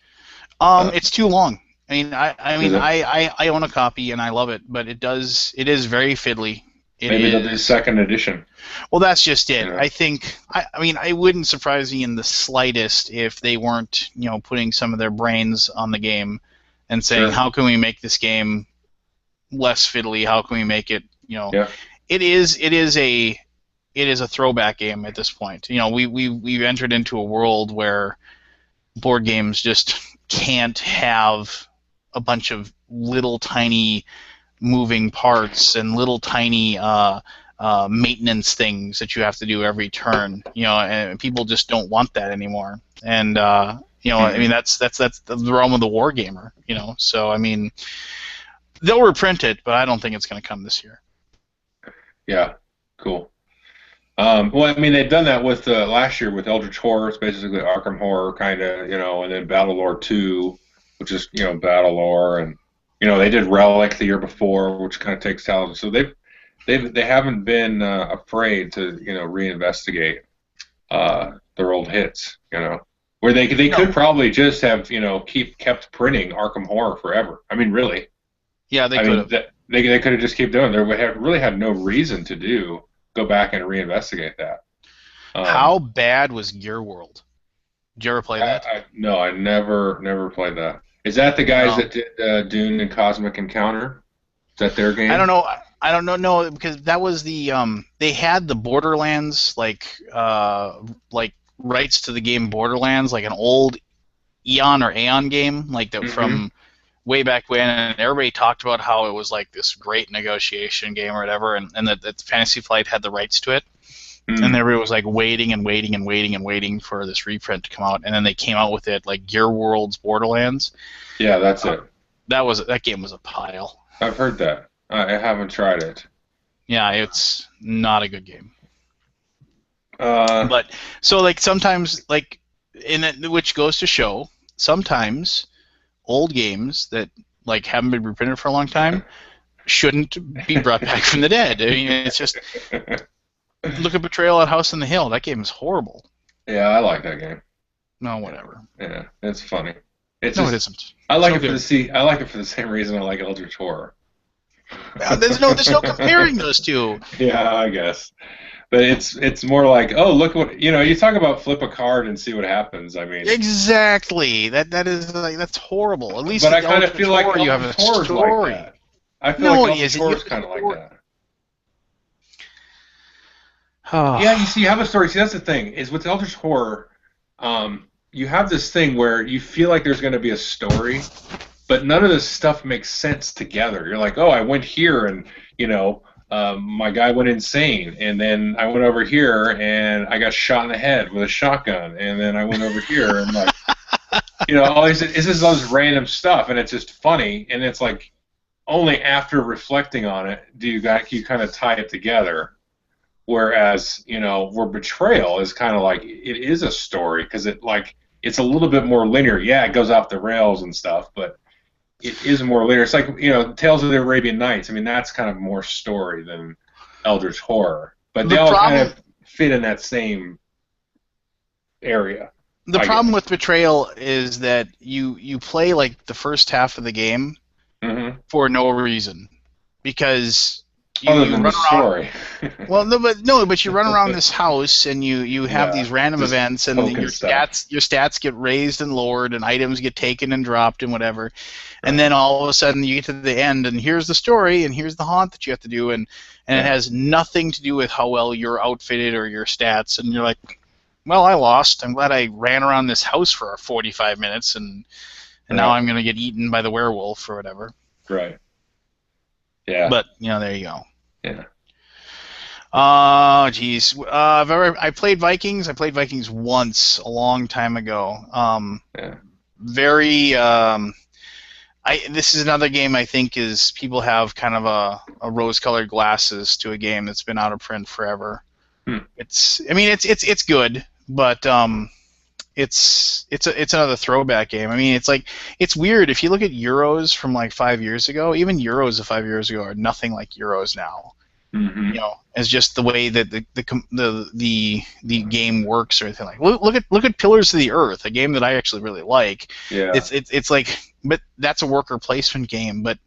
It's too long. I own a copy and I love it, but it is very fiddly. Maybe they'll do second edition. Well, that's just it. Yeah. I think. I wouldn't surprise me in the slightest if they weren't, putting some of their brains on the game and saying, Sure. how can we make this game less fiddly? How can we make it, Yeah. It is a throwback game at this point. We've entered into a world where board games just can't have a bunch of little tiny moving parts and little tiny maintenance things that you have to do every turn. And people just don't want that anymore. And that's the realm of the wargamer. So they'll reprint it, but I don't think it's going to come this year. Yeah. Cool. Well, they've done that with last year with Eldritch Horror. It's basically Arkham Horror, kind of, and then Battle Lore 2, which is, Battle Lore, and they did Relic the year before, which kind of takes talent. So they haven't been afraid to reinvestigate their old hits. Where they could probably just have kept printing Arkham Horror forever. Really. Yeah, they could have. They could have just kept doing. They really had no reason to go back and reinvestigate that. How bad was Gear World? Did you ever play that? No, I never played that. Is that the guys that did Dune and Cosmic Encounter? Is that their game? I don't know. No, because that was the they had the Borderlands like rights to the game Borderlands, like an old Eon or Aeon game, like that from way back when, and everybody talked about how it was like this great negotiation game or whatever, and that Fantasy Flight had the rights to it. And everybody was like waiting and waiting and waiting and waiting for this reprint to come out, and then they came out with it, like Gear World's Borderlands. Yeah, that's it. That game was a pile. I've heard that. I haven't tried it. Yeah, it's not a good game. But so like sometimes like which goes to show sometimes old games that like haven't been reprinted for a long time shouldn't be brought back from the dead. It's just. Look at Betrayal at House on the Hill. That game is horrible. Yeah, I like that game. No, whatever. Yeah, it's funny. It isn't. I like it for the same reason I like Eldritch Horror. There's no comparing those two. Yeah, I guess. But it's more like, oh, look what you talk about flip a card and see what happens. Exactly. That's horrible. At least but I kind of feel like you have a story. Like that. I feel like Eldritch Horror is kind of like that. Yeah, you have a story. See, that's the thing, is with Eldritch Horror, you have this thing where you feel like there's going to be a story, but none of this stuff makes sense together. You're like, oh, I went here, and, my guy went insane, and then I went over here, and I got shot in the head with a shotgun, and then I went over here, and, like, all these, it's just all this random stuff, and it's just funny, and it's like, only after reflecting on it do you kind of tie it together. Whereas, where Betrayal is kind of like, it is a story, because it's a little bit more linear. Yeah, it goes off the rails and stuff, but it is more linear. It's like, Tales of the Arabian Nights. That's kind of more story than Eldritch Horror. But they all kind of fit in that same area. The problem with Betrayal is that you play, like, the first half of the game for no reason. Because Other you than run the around. story. Well, no, but you run around this house and you have Yeah, these random just events, and poking your stuff. stats get raised and lowered, and items get taken and dropped and whatever. And Right. then all of a sudden you get to the end, and here's the story, and here's the haunt that you have to do, and it Yeah. has nothing to do with how well you're outfitted or your stats, and you're like, well, I lost. I'm glad I ran around this house for 45 minutes, and now Right. I'm gonna get eaten by the werewolf or whatever. Right. Yeah. But there you go. Yeah. Oh, geez. I played Vikings. I played Vikings once a long time ago. Yeah. Very. This is another game I think is people have kind of a rose-colored glasses to a game that's been out of print forever. It's good, but it's another throwback game. I mean, it's weird if you look at Euros from like 5 years ago. Even Euros of 5 years ago are nothing like Euros now. Mm-hmm. As just the way that the game works or anything like. Look at Pillars of the Earth, a game that I actually really like. Yeah. It's like, but that's a worker placement game. But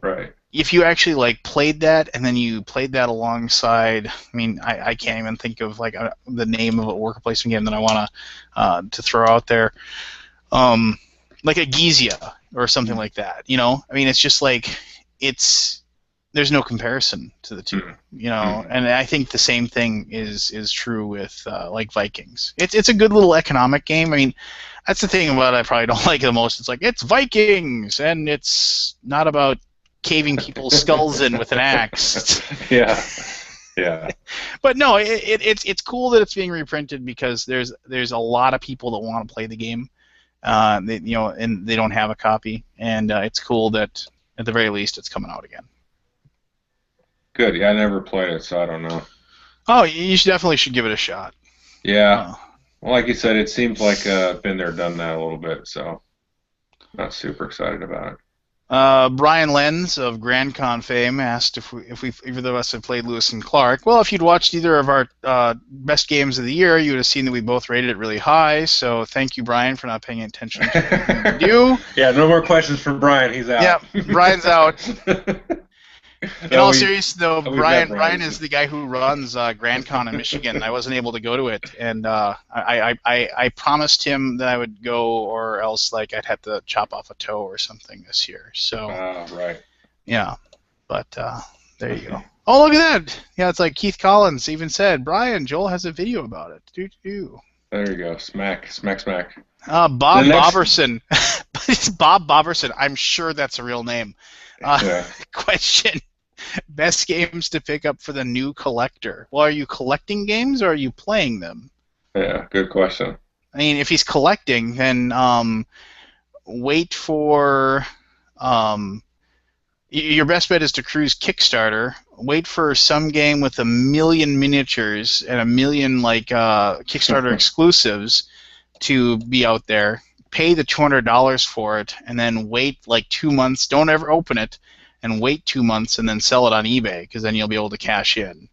Right. if you actually like played that and then you played that alongside, I mean, I can't even think of like the name of a worker placement game that I want to throw out there, like a Gizia or something like that. I mean, it's just like there's no comparison to the two, and I think the same thing is true with like Vikings. It's a good little economic game. I mean, that's the thing about it I probably don't like the most. It's like, it's Vikings, and it's not about caving people's skulls in with an axe. Yeah. Yeah. But no, it's cool that it's being reprinted because there's a lot of people that want to play the game, and they don't have a copy, and it's cool that at the very least it's coming out again. Good. Yeah, I never played it, so I don't know. Oh, you definitely should give it a shot. Yeah. Well, like you said, it seems like been there, done that a little bit, so not super excited about it. Brian Lenz of Grand Con fame asked if either of us had played Lewis and Clark. Well, if you'd watched either of our best games of the year, you would have seen that we both rated it really high. So thank you, Brian, for not paying attention to what we do. Yeah, no more questions for Brian. He's out. Yeah, Brian's out. In all seriousness, though, Brian Brian is the guy who runs Grand Con in Michigan. I wasn't able to go to it, and I promised him that I would go, or else like I'd have to chop off a toe or something this year. So right. Yeah, but there you go. Oh, look at that! Yeah, it's like Keith Collins even said, Brian, Joel has a video about it. There you go. Smack. Bob Boberson. It's Bob Boberson. I'm sure that's a real name. Question. Best games to pick up for the new collector. Well, are you collecting games or are you playing them? Yeah, good question. I mean, if he's collecting, then wait for... your best bet is to cruise Kickstarter. Wait for some game with 1 million miniatures and 1 million Kickstarter exclusives to be out there. Pay the $200 for it, and then wait like 2 months. Don't ever open it, and wait 2 months, and then sell it on eBay, because then you'll be able to cash in.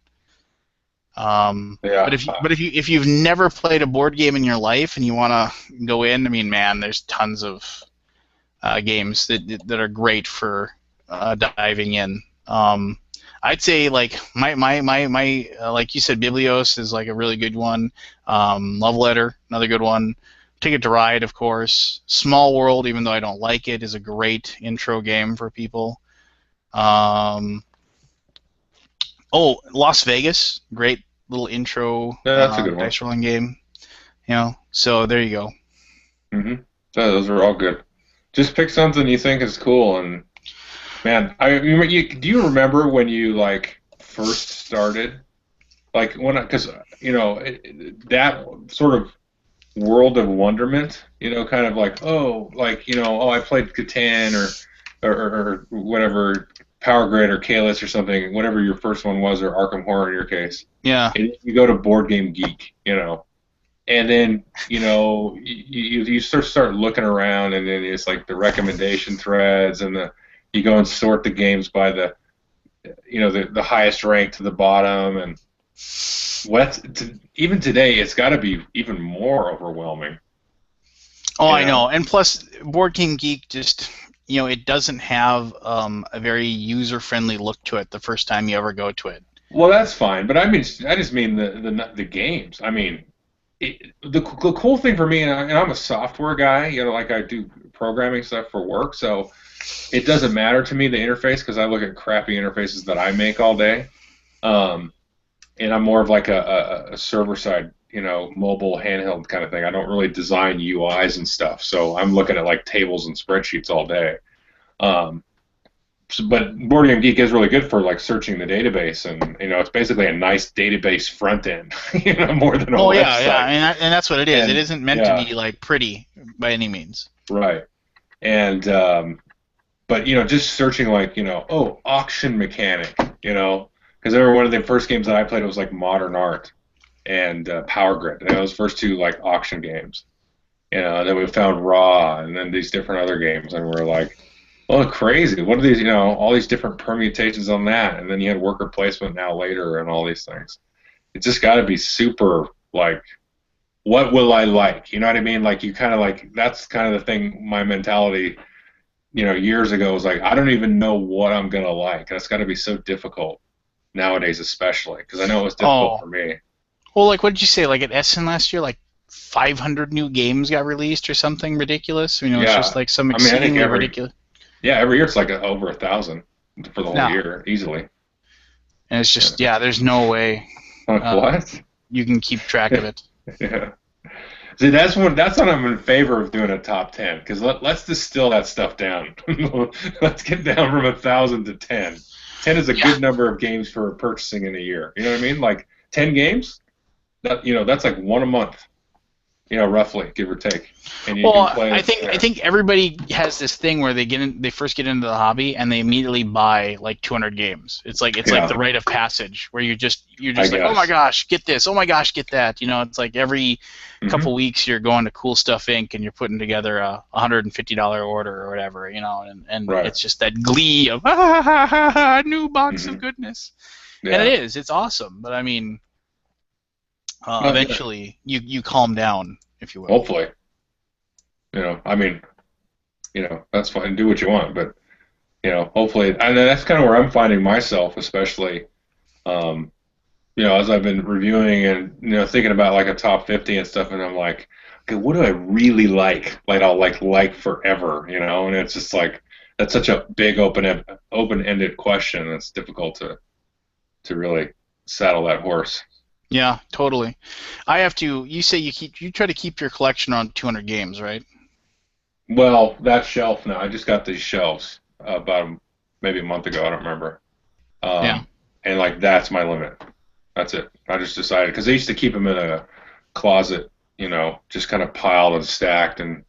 But if you've never played a board game in your life and you want to go in, I mean, man, there's tons of games that are great for diving in. I'd say like my like you said, Biblios is like a really good one. Love Letter, another good one. Ticket to Ride, of course. Small World, even though I don't like it, is a great intro game for people. Las Vegas, great little intro that's a good one. dice rolling game. So there you go. Mm-hmm. So those are all good. Just pick something you think is cool, and man, do you remember when you like first started? Like because that sort of world of wonderment, kind of like I played Catan or whatever, Power Grid or Kalis or something, whatever your first one was, or Arkham Horror in your case. Yeah. And you go to Board Game Geek, and then you start looking around, and then it's like the recommendation threads, and you go and sort the games by the highest rank to the bottom, and even today it's got to be even more overwhelming. I know, and plus Board Game Geek just it doesn't have a very user-friendly look to it the first time you ever go to it. Well, that's fine, but I just mean the games. I mean, the cool thing for me, and I'm a software guy, like I do programming stuff for work, so it doesn't matter to me the interface because I look at crappy interfaces that I make all day, and I'm more of like a server side, mobile handheld kind of thing. I don't really design UIs and stuff, so I'm looking at like tables and spreadsheets all day. But Board Game Geek is really good for like searching the database, and it's basically a nice database front end, more than a website. Yeah, and that's what it is. And, it isn't meant to be like pretty by any means. Right, and but just searching like auction mechanic, because one of the first games that I played was like Modern Art and Power Grid, and those first two like auction games, and then we found Raw, and then these different other games, and we're like, oh, crazy! What are these? All these different permutations on that, and then you had worker placement now later, and all these things. It's just got to be super like, what will I like? You know what I mean? Like you kind of like that's kind of the thing. My mentality, years ago was like, I don't even know what I'm gonna like. That's got to be so difficult nowadays, especially because I know it was difficult for me. Well, like what did you say? Like at Essen last year, like 500 new games got released or something ridiculous. It's just like some exceedingly ridiculous. Yeah, every year it's like over 1,000 for the whole year, easily. And it's just, there's no way what? You can keep track of it. Yeah. See, that's what I'm in favor of doing a top 10, because let's distill that stuff down. Let's get down from 1,000 to 10. 10 is a good number of games for purchasing in a year. You know what I mean? Like 10 games, that's like one a month. Roughly, give or take. And you can play I think everybody has this thing where they first get into the hobby and they immediately buy like 200 games. It's like the rite of passage where you're just like, oh my gosh, get this, oh my gosh, get that. It's like every couple weeks you're going to Cool Stuff Inc. and you're putting together a $150 order or whatever, and it's just that glee of new box of goodness. Yeah. And it's awesome, but I mean, eventually you calm down, if you will. Hopefully. That's fine. Do what you want, but hopefully, and that's kind of where I'm finding myself, especially, as I've been reviewing and thinking about like a top 50 and stuff, and I'm like, okay, what do I really like? Like I'll like forever, and it's just like that's such a big open-ended question. It's difficult to really saddle that horse. Yeah, totally. I have to. You say you try to keep your collection on 200 games, right? Well, that shelf now. I just got these shelves about maybe a month ago. I don't remember. And like that's my limit. That's it. I just decided because I used to keep them in a closet, just kind of piled and stacked, and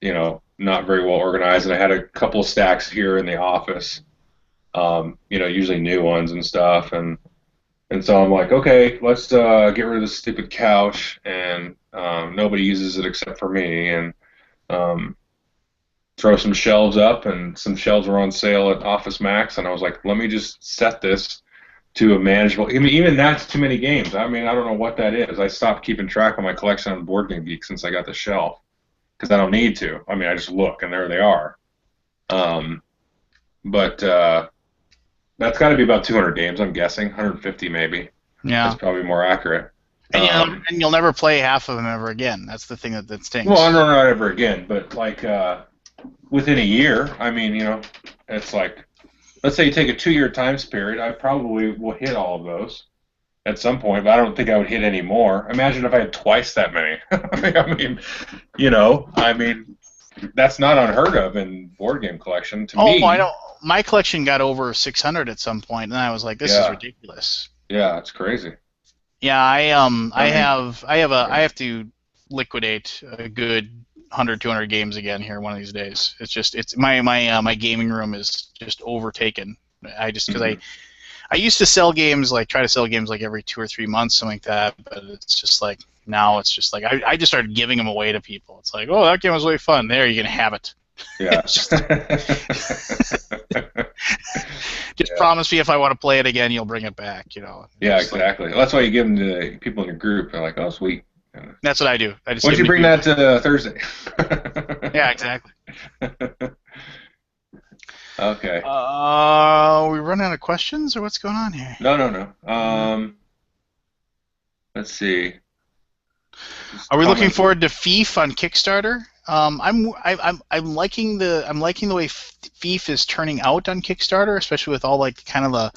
not very well organized. And I had a couple of stacks here in the office. Usually new ones and stuff, and so I'm like, okay, let's get rid of this stupid couch, and nobody uses it except for me, and throw some shelves up, and some shelves were on sale at Office Max, and I was like, let me just set this to a manageable. I mean, even that's too many games. I mean, I don't know what that is. I stopped keeping track of my collection on Board Game Geek since I got the shelf, because I don't need to. I mean, I just look, and there they are. But that's got to be about 200 games, I'm guessing. 150 maybe. Yeah. That's probably more accurate. And you'll never play half of them ever again. That's the thing that stinks. Well, not ever again, but like within a year, I mean, it's like, let's say you take a 2-year time period, I probably will hit all of those at some point, but I don't think I would hit any more. Imagine if I had twice that many. I mean, that's not unheard of in board game collection to me. Oh, I know. My collection got over 600 at some point, and I was like, "This is ridiculous." Yeah, it's crazy. Yeah, I have to liquidate a good 100, 200 games again here one of these days. It's my gaming room is just overtaken. Because I used to sell games try to sell games like every 2 or 3 months, something like that. But it's just like now it's just like I just started giving them away to people. It's like, oh, that game was really fun. There, you can have it. Yeah. Just promise me if I want to play it again, you'll bring it back. Yeah, exactly. That's why you give them to people in your group. They're like, oh, sweet. That's what I do. I just why don't you bring that to Thursday? Yeah, exactly. Okay. We run out of questions, or what's going on here? No. Let's see. Just Are we looking comment. forward to Thief on Kickstarter? I'm liking the way Thief is turning out on Kickstarter, especially with all like kind of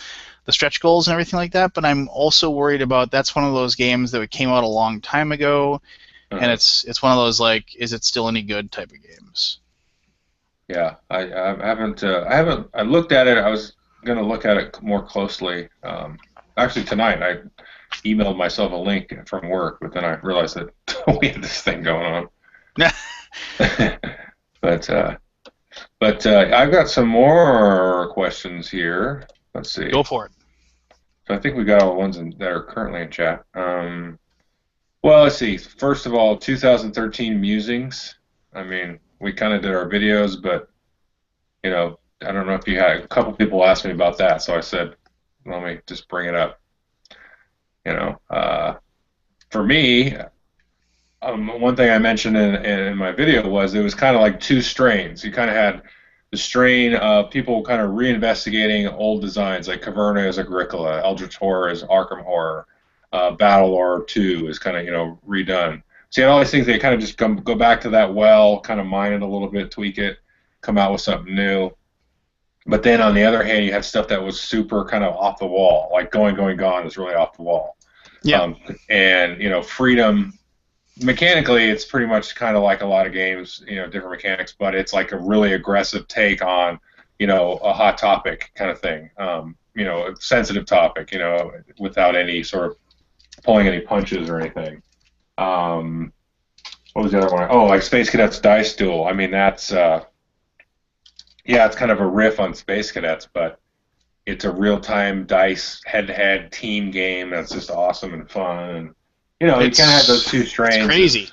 the stretch goals and everything like that. But I'm also worried about that's one of those games that came out a long time ago, and Uh-huh. it's one of those like, is it still any good type of games? Yeah, I looked at it. I was going to look at it more closely. Actually, tonight I emailed myself a link from work, but then I realized that we had this thing going on. But I've got some more questions here. Let's see. Go for it. So I think we got all the ones that are currently in chat. Well, let's see. First of all, 2013 musings. I mean, we kind of did our videos, but I don't know if you had a couple people asked me about that, so I said, let me just bring it up. For me, one thing I mentioned in my video was it was kind of like two strains. You kind of had the strain of people kind of reinvestigating old designs, like Caverna is Agricola, Eldritch Horror is Arkham Horror, Battlelore 2 is kind of redone. So you had all these things. They kind of just go back to that well, kind of mine it a little bit, tweak it, come out with something new. But then on the other hand, you had stuff that was super kind of off the wall, like Gone is really off the wall. Yeah. And Freedom, mechanically, it's pretty much kind of like a lot of games, different mechanics, but it's like a really aggressive take on, a hot topic kind of thing, a sensitive topic, without any sort of pulling any punches or anything. What was the other one? Oh, like Space Cadets Dice Duel. I mean, that's yeah, it's kind of a riff on Space Cadets, but it's a real-time dice head-to-head team game that's just awesome and fun. And you kind of have those two strains. It's crazy.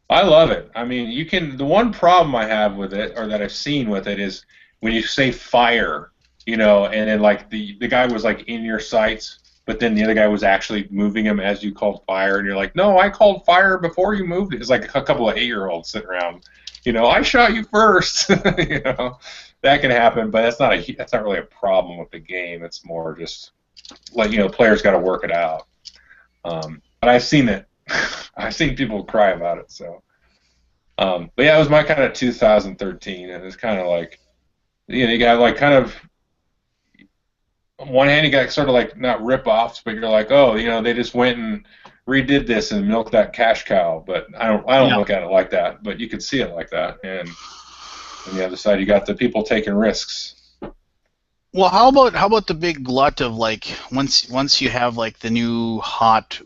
I love it. I mean, you can. The one problem I have with it, or that I've seen with it, is when you say fire, and then like the guy was like in your sights, but then the other guy was actually moving him as you called fire, and you're like, no, I called fire before you moved it. It's like a couple of 8-year-olds sitting around. I shot you first. That can happen, but that's not really a problem with the game. It's more just like players got to work it out. But I've seen it. I've seen people cry about it. So, but yeah, it was my kind of 2013, and it's kind of like you got like kind of on one hand you got sort of like not rip-offs, but you're like, oh, they just went and redid this and milked that cash cow. But I don't look at it like that. But you could see it like that, and on the other side, you got the people taking risks. Well, how about the big glut of like once you have like the new hot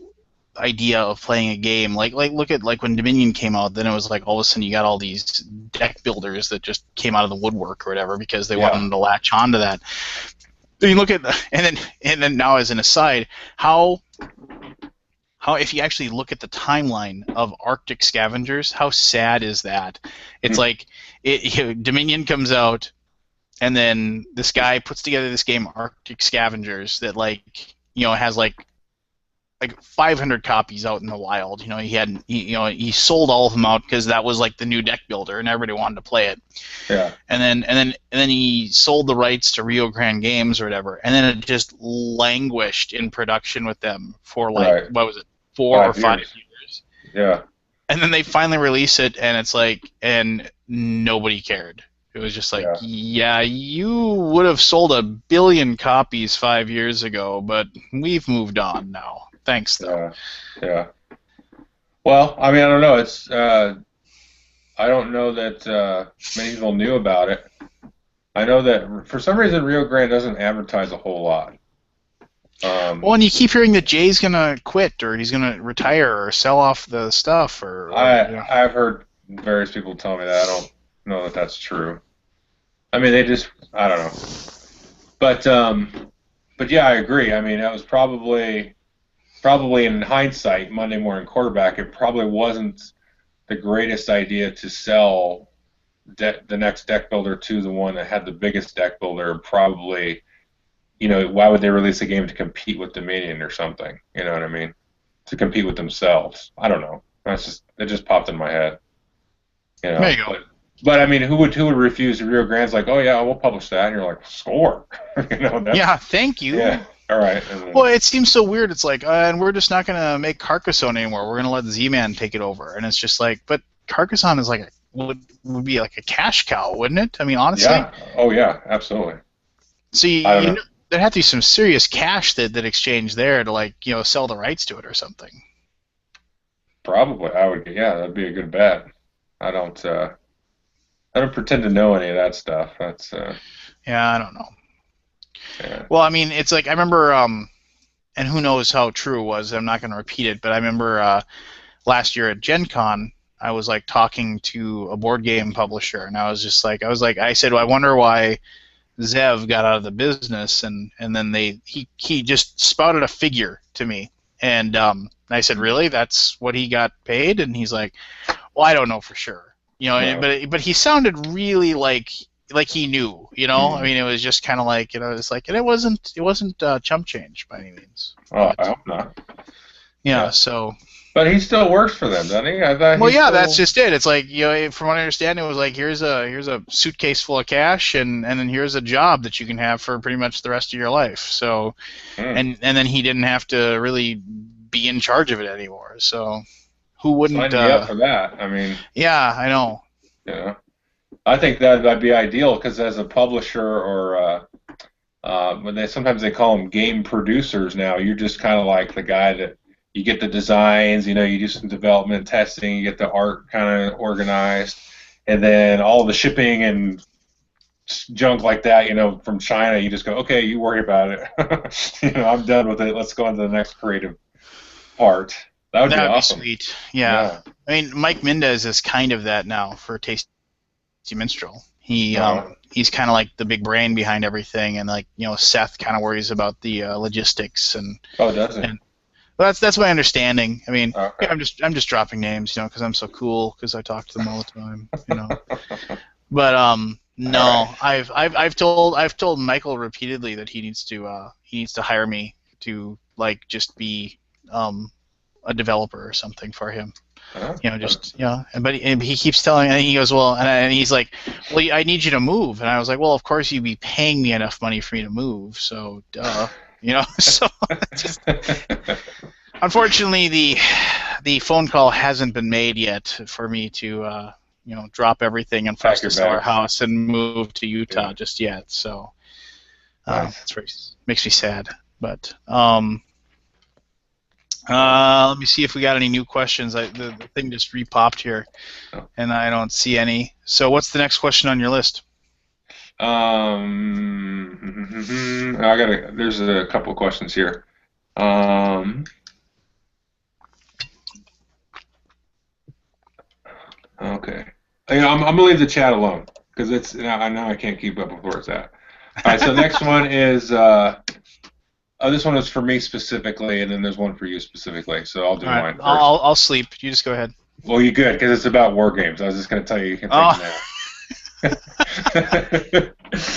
idea of playing a game, like look at like when Dominion came out, then it was like all of a sudden you got all these deck builders that just came out of the woodwork or whatever because they wanted to latch onto that. Then you look at and then now as an aside, how if you actually look at the timeline of Arctic Scavengers, how sad is that? It's like Dominion comes out, and then this guy puts together this game Arctic Scavengers that has like 500 copies out in the wild. He sold all of them out because that was like the new deck builder and everybody wanted to play it. Yeah. And then he sold the rights to Rio Grande Games or whatever, and then it just languished in production with them for what was it, 4 or 5 years. Yeah. And then they finally release it, and it's like, and nobody cared. It was just like, yeah, you would have sold 1 billion copies 5 years ago, but we've moved on now. Thanks, though. Yeah. Well, I mean, I don't know. It's I don't know that many people knew about it. I know that for some reason Rio Grande doesn't advertise a whole lot. Well, and you keep hearing that Jay's gonna quit, or he's gonna retire, or sell off the stuff, or I've heard various people tell me that. I don't know that that's true. I mean, I don't know. But yeah, I agree. I mean, that was probably in hindsight, Monday Morning Quarterback, it probably wasn't the greatest idea to sell the next deck builder to the one that had the biggest deck builder. Probably, why would they release a game to compete with Dominion or something? You know what I mean? To compete with themselves. I don't know. It just popped in my head. There you go. But I mean, who would refuse? Rio Grande's like, oh yeah, we'll publish that, and you're like, score. That's Yeah, thank you. yeah. All right. And then, Well, it seems so weird. It's like, and we're just not gonna make Carcassonne anymore. We're gonna let Z-Man take it over, and it's just like, but Carcassonne is like would be like a cash cow, wouldn't it? I mean, honestly. yeah. Oh yeah, absolutely. So I don't you know. know, there'd have to be some serious cash that exchanged there to like sell the rights to it or something. Probably, I would. Yeah, that'd be a good bet. I don't. I don't pretend to know any of that stuff. That's. Yeah, I don't know. Yeah. Well, I mean, it's like I remember, and who knows how true it was. I'm not going to repeat it, but I remember last year at Gen Con, I was like talking to a board game publisher, and I was just like, I said, well, I wonder why Zev got out of the business, and then he just spouted a figure to me, and I said, really, that's what he got paid? And he's like, well, I don't know for sure, but he sounded really like he knew, I mean, it was just kind of like, it's like, and it wasn't chump change by any means. Oh, But, I hope not. yeah, so. But he still works for them, doesn't he? I thought Well, he yeah, still... that's just it. It's like, from what I understand, it was like here's a suitcase full of cash, and then here's a job that you can have for pretty much the rest of your life. So, and then he didn't have to really be in charge of it anymore. So, who wouldn't? Sign me up for that. I mean, yeah, I know. I think that'd be ideal because as a publisher or sometimes they call them game producers now. You're just kind of like the guy that you get the designs, you do some development testing, you get the art kind of organized, and then all the shipping and junk like that, from China, you just go, okay, you worry about it. I'm done with it. Let's go on to the next creative part. That would be awesome. Sweet. Yeah. I mean, Mike Mendez is kind of that now for Tasty Minstrel. He's kind of like the big brain behind everything, and like Seth kind of worries about the logistics and. Oh, does he? Well, that's my understanding. I mean, okay. I'm just dropping names, because I'm so cool, because I talk to them all the time, But no, right. I've told Michael repeatedly that he needs to hire me to like just be a developer or something for him. But he keeps telling, and he goes, well, and he's like, well, I need you to move, and I was like, well, of course you'd be paying me enough money for me to move, so duh. So just, unfortunately, the phone call hasn't been made yet for me to drop everything and for us to sell our house and move to Utah just yet. So that's very, makes me sad. But let me see if we got any new questions. The thing just repopped here, and I don't see any. So what's the next question on your list? There's a couple of questions here. Okay. I'm gonna leave the chat alone because it's now I can't keep up with where it's at. All right. So the next one is this one is for me specifically, and then there's one for you specifically. So I'll do mine first. I'll sleep. You just go ahead. Well, you good because it's about war games. I was just gonna tell you can take a nap.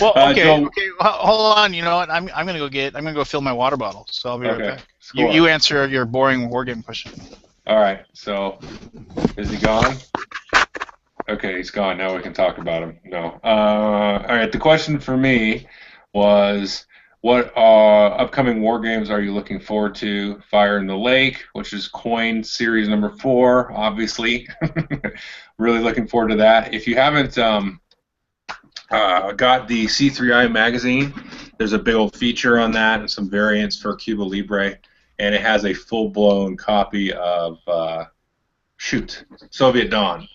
Well, okay. Hold on. You know what? I'm gonna go fill my water bottle. So I'll be right back. You answer your boring war game question. All right. So, is he gone? Okay, he's gone. Now we can talk about him. No. All right. The question for me was, what upcoming war games are you looking forward to? Fire in the Lake, which is Coin Series number 4, obviously. Really looking forward to that. If you haven't got the C3I magazine, there's a big old feature on that and some variants for Cuba Libre, and it has a full-blown copy of Soviet Dawn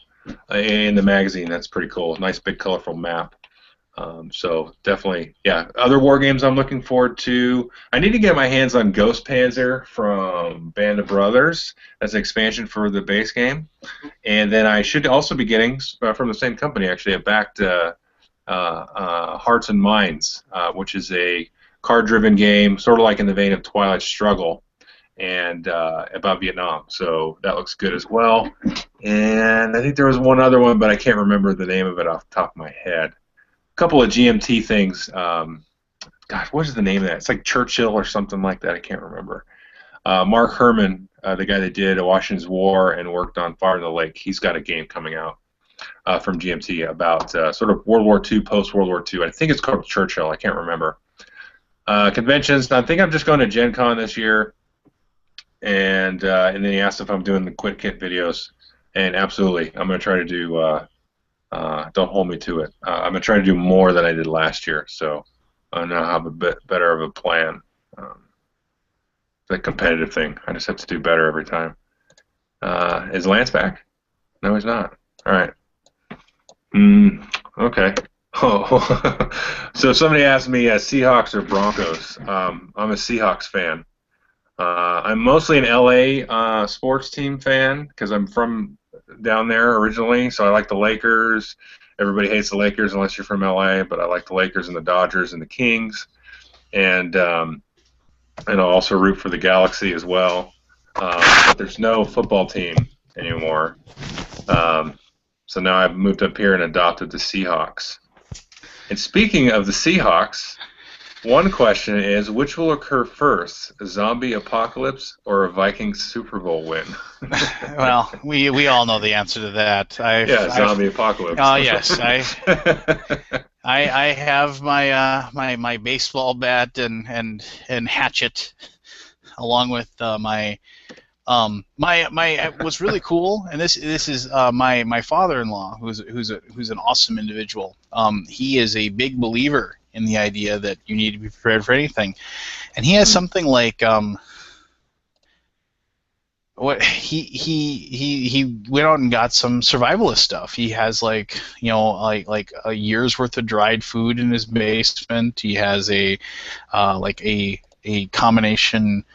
in the magazine. That's pretty cool. Nice big colorful map. So definitely, yeah. Other war games I'm looking forward to. I need to get my hands on Ghost Panzer from Band of Brothers. That's an expansion for the base game. And then I should also be getting from the same company actually a backed Hearts and Minds, which is a card-driven game, sort of like in the vein of Twilight Struggle, and about Vietnam. So that looks good as well. And I think there was one other one, but I can't remember the name of it off the top of my head. A couple of GMT things. Gosh, what is the name of that? It's like Churchill or something like that. I can't remember. Mark Herman, the guy that did Washington's War and worked on Fire in the Lake, he's got a game coming out. from GMT about sort of World War II, post-World War II. I think it's called Churchill. I can't remember. Conventions. I think I'm just going to Gen Con this year. And then he asked if I'm doing the Quit Kit videos. And absolutely, I'm going to try to do, don't hold me to it. I'm going to try to do more than I did last year. So I now have a bit better of a plan. It's a competitive thing. I just have to do better every time. Is Lance back? No, he's not. All right. Okay. Oh. So somebody asked me Seahawks or Broncos. I'm a Seahawks fan. I'm mostly an LA sports team fan because I'm from down there originally, so I like the Lakers. Everybody hates the Lakers unless you're from LA, but I like the Lakers and the Dodgers and the Kings. And I'll also root for the Galaxy as well. But there's no football team anymore. So now I've moved up here and adopted the Seahawks. And speaking of the Seahawks, one question is, which will occur first, a zombie apocalypse or a Vikings Super Bowl win? Well, we all know the answer to that. Zombie apocalypse. Oh yes, I have my baseball bat and hatchet, along with my what's really cool, and this is my father-in-law, who's an awesome individual. He is a big believer in the idea that you need to be prepared for anything, and he has something like what he went out and got some survivalist stuff. He has like a year's worth of dried food in his basement. He has a combination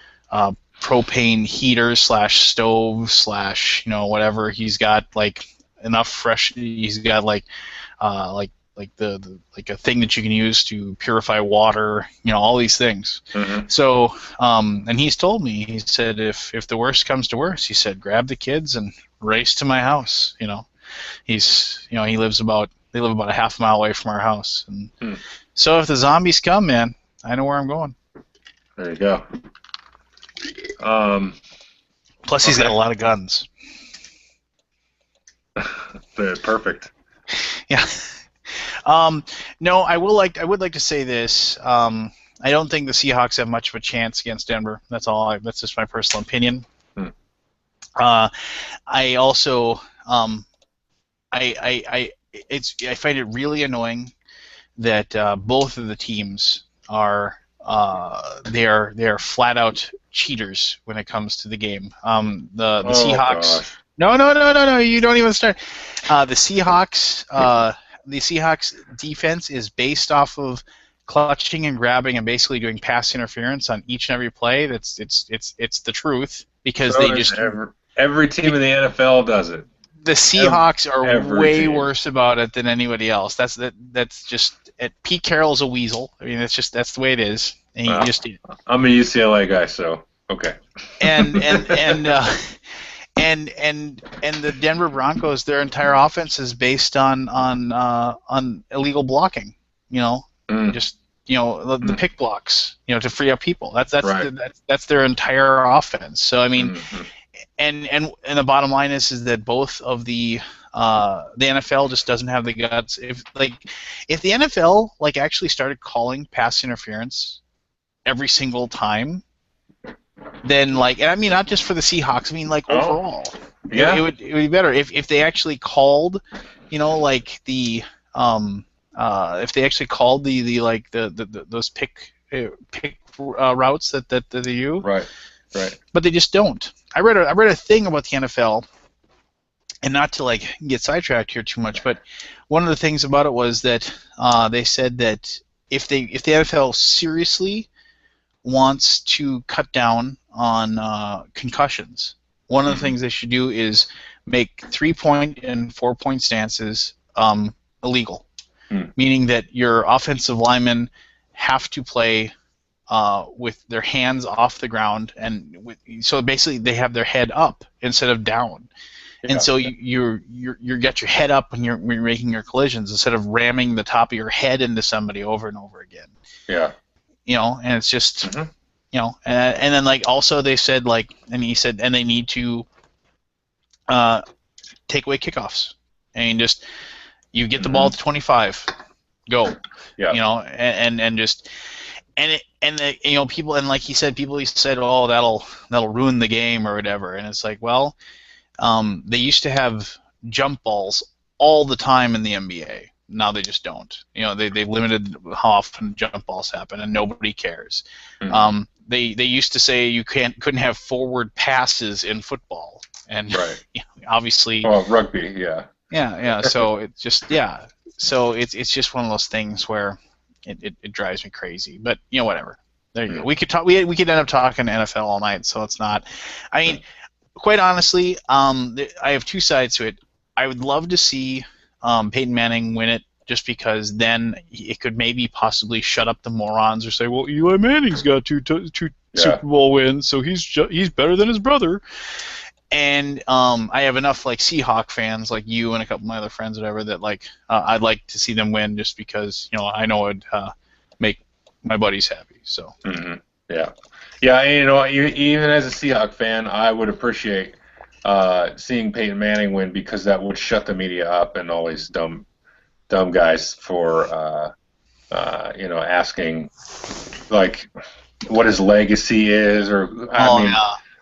propane heater / stove / whatever. He's got like enough fresh. He's got like a thing that you can use to purify water, all these things. Mm-hmm. So, and he's told me, he said, if the worst comes to worst, he said, grab the kids and race to my house. They live about a half mile away from our house. And so if the zombies come, man, I know where I'm going. There you go. Plus, he's got a lot of guns. Perfect. Yeah. No, I would like to say this. I don't think the Seahawks have much of a chance against Denver. That's all. That's just my personal opinion. I also I find it really annoying that both of the teams are they are flat out cheaters when it comes to the game. The Seahawks. Gosh. No! You don't even start. The Seahawks defense is based off of clutching and grabbing and basically doing pass interference on each and every play. It's the truth, because they just every team in the NFL does it. The Seahawks are way worse about it than anybody else. That's just Pete Carroll's a weasel. I mean, that's the way it is. And I'm a UCLA guy, so okay. And the Denver Broncos, their entire offense is based on illegal blocking. The pick blocks. To free up people. That's their entire offense. So I mean, and the bottom line is that both of the NFL just doesn't have the guts. If the NFL actually started calling pass interference every single time, then and I mean not just for the Seahawks, I mean overall. Yeah. It would be better if they actually called, if they actually called the those pick routes that they do. Right. But they just don't. I read a thing about the NFL, and not to get sidetracked here too much, but one of the things about it was that they said that if the NFL seriously wants to cut down on concussions, one of the things they should do is make 3-point and 4-point stances illegal, meaning that your offensive linemen have to play with their hands off the ground, and so basically they have their head up instead of down. Yeah. And so you got your head up when you're making your collisions instead of ramming the top of your head into somebody over and over again. Yeah. And it's just and then also they said and he said, and they need to take away kickoffs. and just you get the ball at the 25, go. Yeah. You know, and just people, and like he said, people said, oh, that'll ruin the game or whatever, and it's like, well, they used to have jump balls all the time in the NBA. Now they just don't. You know, they limited how often jump balls happen, and nobody cares. Mhm. They used to say you couldn't have forward passes in football, and Right. obviously, Oh, rugby, yeah. yeah. So it's just So it's just one of those things where it drives me crazy. But whatever. There you go. We could talk. We could end up talking NFL all night. So it's not. I mean, quite honestly, I have two sides to it. I would love to see Peyton Manning win it, just because then it could maybe possibly shut up the morons or say, well, Eli Manning's got two Super Bowl wins, so he's better than his brother. And I have enough like Seahawk fans like you and a couple of my other friends, whatever, that like I'd like to see them win, just because I know it'd make my buddies happy. So. Mm-hmm. Yeah. Yeah, and even as a Seahawk fan, I would appreciate seeing Peyton Manning win, because that would shut the media up and all these dumb guys for asking like what his legacy is, or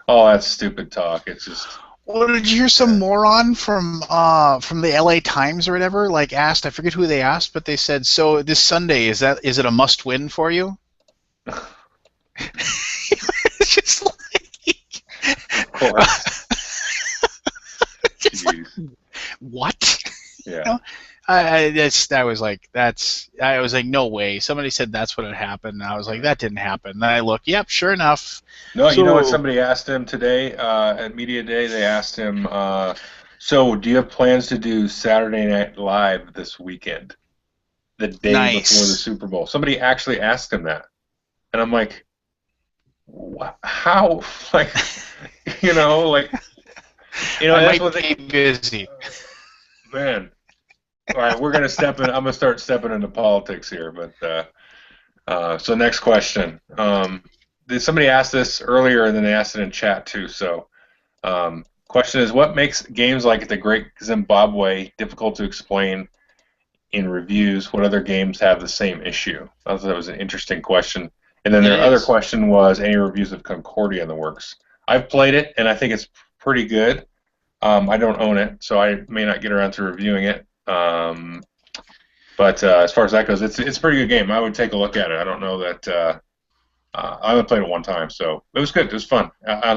all that stupid talk. It's just. Well, did you hear some moron from the LA Times or whatever asked? I forget who they asked, but they said, "So this Sunday is it a must win for you?" It's just like. Of course. What? Yeah. I was like, no way. Somebody said that's what had happened, and I was like, that didn't happen. And I look, yep, sure enough. No, you know what somebody asked him today at Media Day? They asked him, so do you have plans to do Saturday Night Live this weekend, the day before the Super Bowl? Somebody actually asked him that. And I'm like, how? I might be busy. Man. All right, we're gonna step in. I'm gonna start stepping into politics here, but so next question. Somebody asked this earlier, and then they asked it in chat too. So, question is, what makes games like The Great Zimbabwe difficult to explain in reviews? What other games have the same issue? I thought that was an interesting question. And then their other question was, any reviews of Concordia in the works? I've played it, and I think it's pretty good. I don't own it, so I may not get around to reviewing it. But as far as that goes, it's a pretty good game. I would take a look at it. I don't know that I only played it one time, so it was good. It was fun. I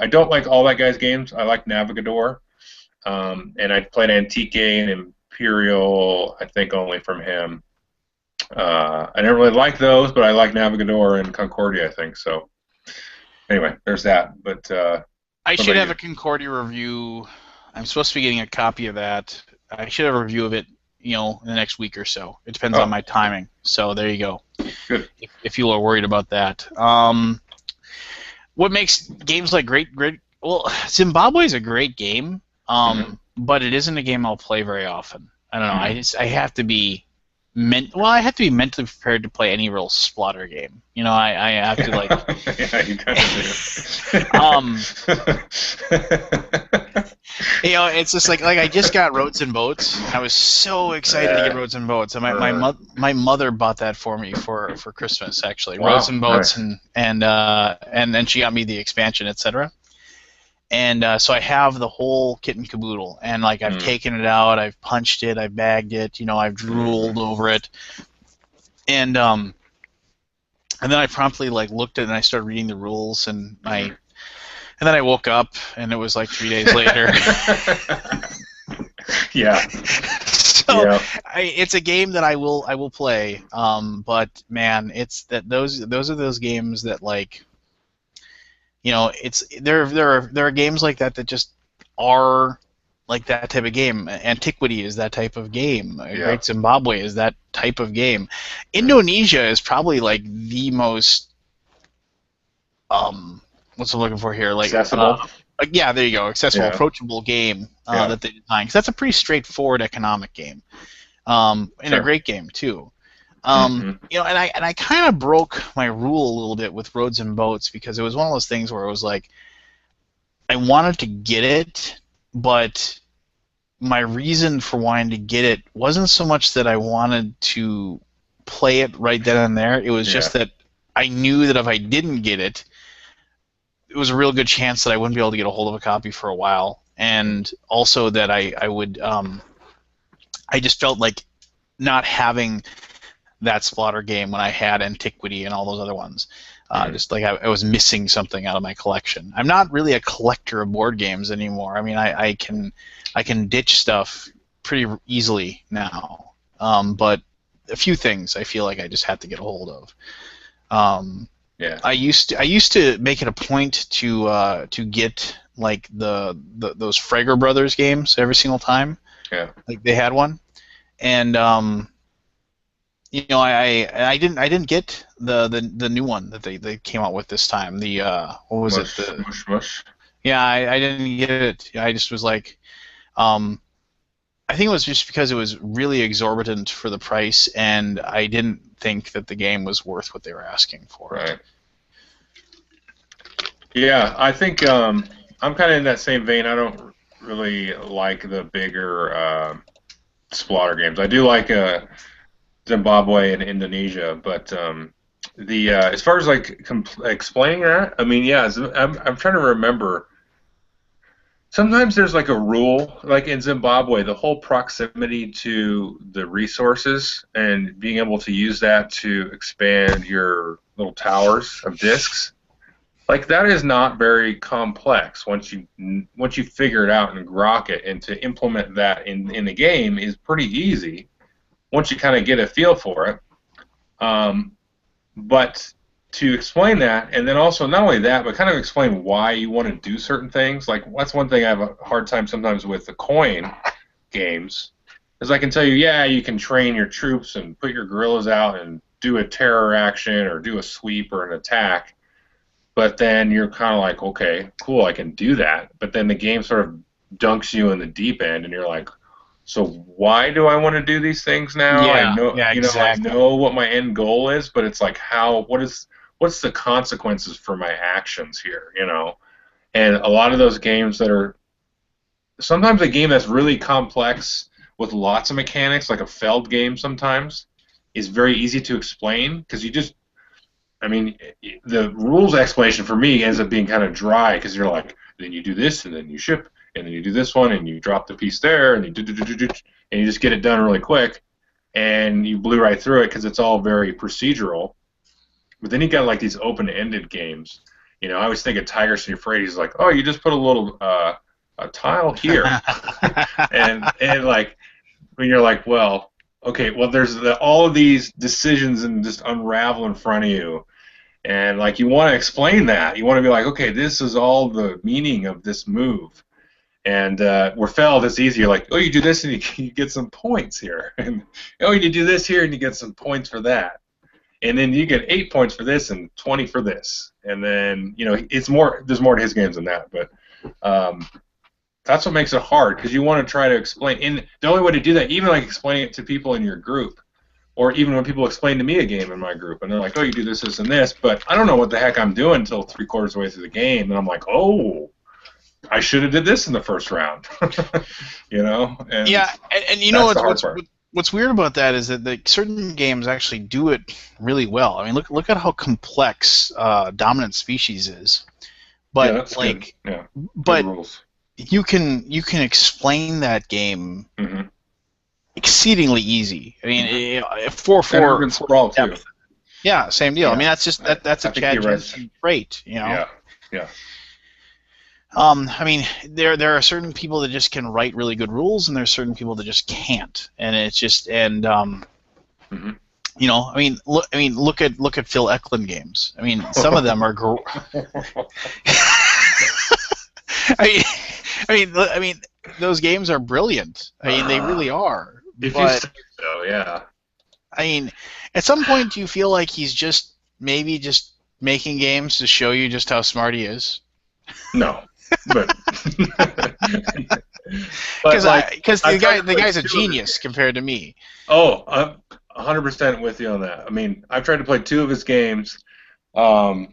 don't like all that guy's games. I like Navigador, and I played Antique and Imperial. I think only from him. I never really liked those, but I like Navigador and Concordia, I think. So anyway, there's that. But I should have a Concordia review. I'm supposed to be getting a copy of that. I should have a review of it, in the next week or so. It depends on my timing. So there you go. Good. If you are worried about that. What makes games like great? Well, Zimbabwe is a great game, but it isn't a game I'll play very often. I don't know. I have to be I have to be mentally prepared to play any real splatter game. I have to like. Yeah, you kind of do. It's just like I just got Roads and Boats. I was so excited to get Roads and Boats. And my mother bought that for me for Christmas, actually. Wow, Roads and Boats, nice. and then she got me the expansion, etc. And so I have the whole kit and caboodle, and I've taken it out, I've punched it, I've bagged it, I've drooled over it, and then I promptly looked at it and I started reading the rules, and then I woke up and it was 3 days later. Yeah. So it's a game that I will play, but man, it's those are those games that there are games like that just are like that type of game. Antiquity is that type of game. Great Zimbabwe is that type of game. Indonesia is probably the most what's I'm looking for here? Accessible. Yeah, there you go. Accessible, approachable game that they designed. 'Cause that's a pretty straightforward economic game, and a great game too. And I kind of broke my rule a little bit with Roads and Boats, because it was one of those things where it was I wanted to get it, but my reason for wanting to get it wasn't so much that I wanted to play it right then and there. It was just that I knew that if I didn't get it, it was a real good chance that I wouldn't be able to get a hold of a copy for a while, and also that I would I just felt like not having that Splotter game when I had Antiquity and all those other ones. Just like I was missing something out of my collection. I'm not really a collector of board games anymore. I mean, I can ditch stuff pretty easily now, but a few things I feel like I just had to get a hold of. I used to make it a point to get like those Frager Brothers games every single time. Yeah. Like they had one, and I didn't get the new one that they came out with this time. The what was it? The Mush. Yeah, I didn't get it. I just was like, I think it was just because it was really exorbitant for the price, and I didn't think that the game was worth what they were asking for. Right. Yeah, I think I'm kind of in that same vein. I don't really like the bigger Splotter games. I do like Zimbabwe and Indonesia, but the as far as like explaining that, I mean, yeah, I'm trying to remember. Sometimes there's like a rule, like in Zimbabwe, the whole proximity to the resources and being able to use that to expand your little towers of discs. Like that is not very complex once you figure it out and grok it, and to implement that in the game is pretty easy once you kind of get a feel for it. But to explain that, and then also not only that, but kind of explain why you want to do certain things. Like that's one thing I have a hard time sometimes with the coin games, is I can tell you, yeah, you can train your troops and put your guerrillas out and do a terror action or do a sweep or an attack, but then you're kind of like, okay, cool, I can do that. But then the game sort of dunks you in the deep end, and you're like, so why do I want to do these things now? Yeah, I know, exactly. I know what my end goal is, but it's like, what's the consequences for my actions here, And a lot of those games that are sometimes a game that's really complex with lots of mechanics, like a Feld game sometimes, is very easy to explain because the rules explanation for me ends up being kind of dry because you're like, then you do this and then you ship and then you do this one and you drop the piece there and you just get it done really quick and you blew right through it because it's all very procedural. But then you got like these open-ended games. I always think of Tigers and Euphrates like, oh, you just put a little a tile here, and like when you're like, well, okay, well there's all of these decisions and just unravel in front of you, and like you want to explain that, you want to be like, okay, this is all the meaning of this move, and where Feld it's easier, like, oh, you do this and you get some points here, and oh, you do this here and you get some points for that. And then you get 8 points for this and 20 for this, and then it's more. There's more to his games than that, but that's what makes it hard because you want to try to explain. And the only way to do that, even like explaining it to people in your group, or even when people explain to me a game in my group, and they're like, "Oh, you do this, this, and this," but I don't know what the heck I'm doing until 3/4 of the way through the game, and I'm like, "Oh, I should have did this in the first round," And yeah, and what's weird about that is that certain games actually do it really well. I mean, look at how complex Dominant Species is. But that's like, good. Yeah, but good rules. you can explain that game exceedingly easy. I mean, 4/4 sprawl too. Yeah, same deal. Yeah. I mean, that's just that's a Chad Jensen trait, Yeah. I mean, there are certain people that just can write really good rules, and there's certain people that just can't, and it's just I mean, look at Phil Eklund games. I mean, some of them are. I mean, those games are brilliant. I mean, they really are. If you say so, yeah. I mean, at some point, do you feel like he's just making games to show you just how smart he is? No. But because the guy's a genius compared to me. Oh, I'm 100% with you on that. I mean, I've tried to play 2 of his games. High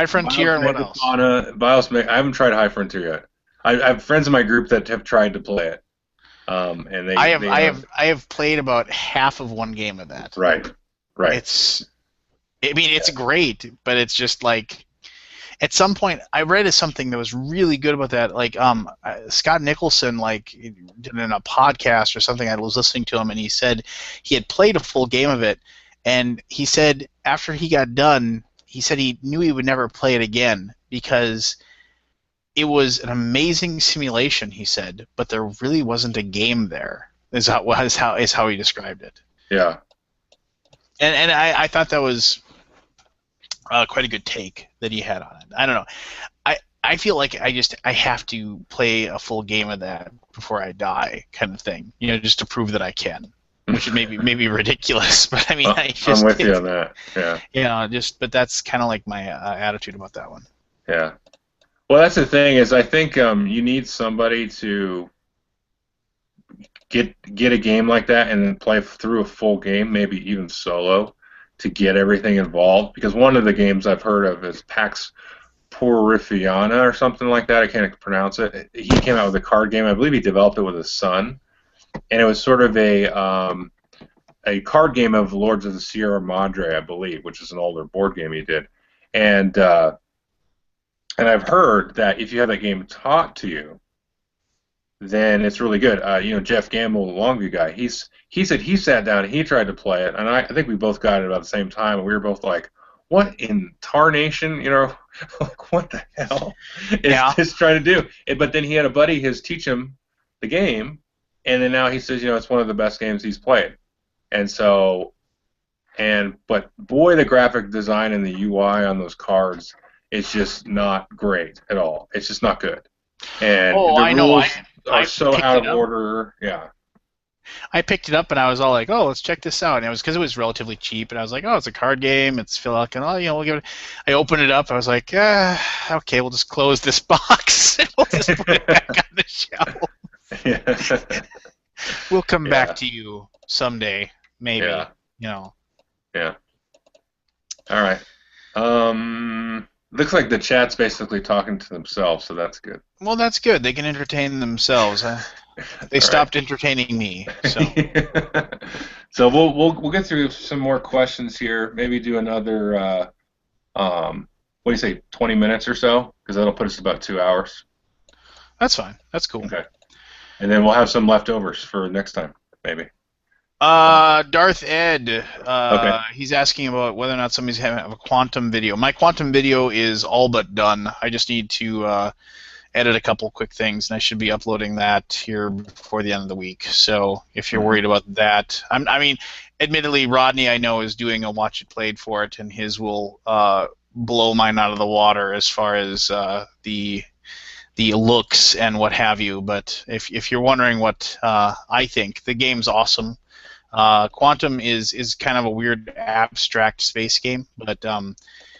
Frontier and what else? I haven't tried High Frontier yet. I have friends in my group that have tried to play it, and I have played about half of one game of that. Right. It's great, but it's just like at some point I read something that was really good about that. Like Scott Nicholson did in a podcast or something. I was listening to him, and he said he had played a full game of it, and he said after he got done, he said he knew he would never play it again because it was an amazing simulation. He said, but there really wasn't a game there. Is how he described it. Yeah. And I thought that was quite a good take that he had on it. I don't know. I feel like I have to play a full game of that before I die, kind of thing. Just to prove that I can, which is maybe ridiculous, but I mean, I'm with you on that. Yeah. But that's kind of like my attitude about that one. Yeah. Well, that's the thing is I think you need somebody to get a game like that and then play through a full game, maybe even solo, to get everything involved. Because one of the games I've heard of is Pax Porfiana or something like that. I can't pronounce it. He came out with a card game. I believe he developed it with his son, and it was sort of a card game of Lords of the Sierra Madre, I believe, which is an older board game he did. And I've heard that if you have that game taught to you, then it's really good. Jeff Gamble, the Longview guy, he said he sat down and he tried to play it, and I think we both got it about the same time, and we were both like, what in tarnation, like what the hell is this trying to do? But then he had a buddy teach him the game, and then now he says, it's one of the best games he's played. And so, but boy, the graphic design and the UI on those cards is just not great at all. It's just not good. And the rules are so out of order. Yeah. I picked it up and I was all like, "Oh, let's check this out." And it was because it was relatively cheap, and I was like, "Oh, it's a card game. It's Phil Elkin. Oh, we'll give it." I opened it up. I was like, "Okay, we'll just close this box and we'll just put it back on the shelf." Yeah. We'll come back to you someday, maybe. Yeah. Yeah. All right. Looks like the chat's basically talking to themselves, so that's good. Well, that's good. They can entertain themselves. They stopped entertaining me. So, so we'll get through some more questions here. Maybe do another what do you say, 20 minutes or so, because that'll put us about 2 hours. That's fine. That's cool. Okay. And then we'll have some leftovers for next time, maybe. Darth Ed, okay. He's asking about whether or not somebody's having a quantum video. My quantum video is all but done. I just need to edit a couple quick things, and I should be uploading that here before the end of the week. So if you're worried about that, I mean, admittedly, Rodney, I know, is doing a watch it played for it, and his will blow mine out of the water as far as the looks and what have you. But if you're wondering what I think, the game's awesome. Quantum is kind of a weird abstract space game, but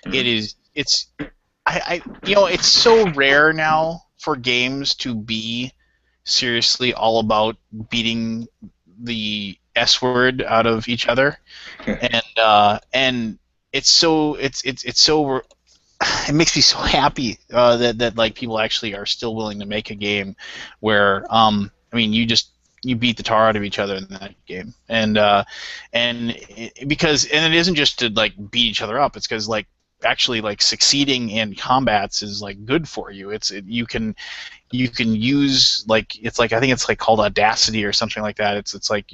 it's so rare now for games to be seriously all about beating the S word out of each other, and it makes me so happy that like people actually are still willing to make a game where you beat the tar out of each other in that game, and it isn't just to like beat each other up. It's because like actually like succeeding in combats is like good for you. You can use like I think it's like called Audacity or something like that. It's like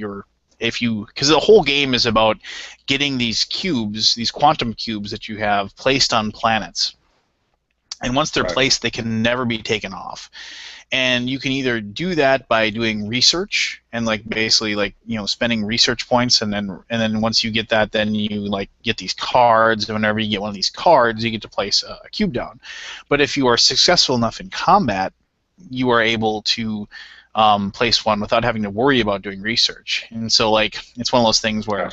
because the whole game is about getting these cubes, these quantum cubes that you have placed on planets, and once they're placed, they can never be taken off. And you can either do that by doing research and like basically like spending research points, and then once you get that, then you like get these cards, and whenever you get one of these cards, you get to place a cube down. But if you are successful enough in combat, you are able to place one without having to worry about doing research. And so like it's one of those things where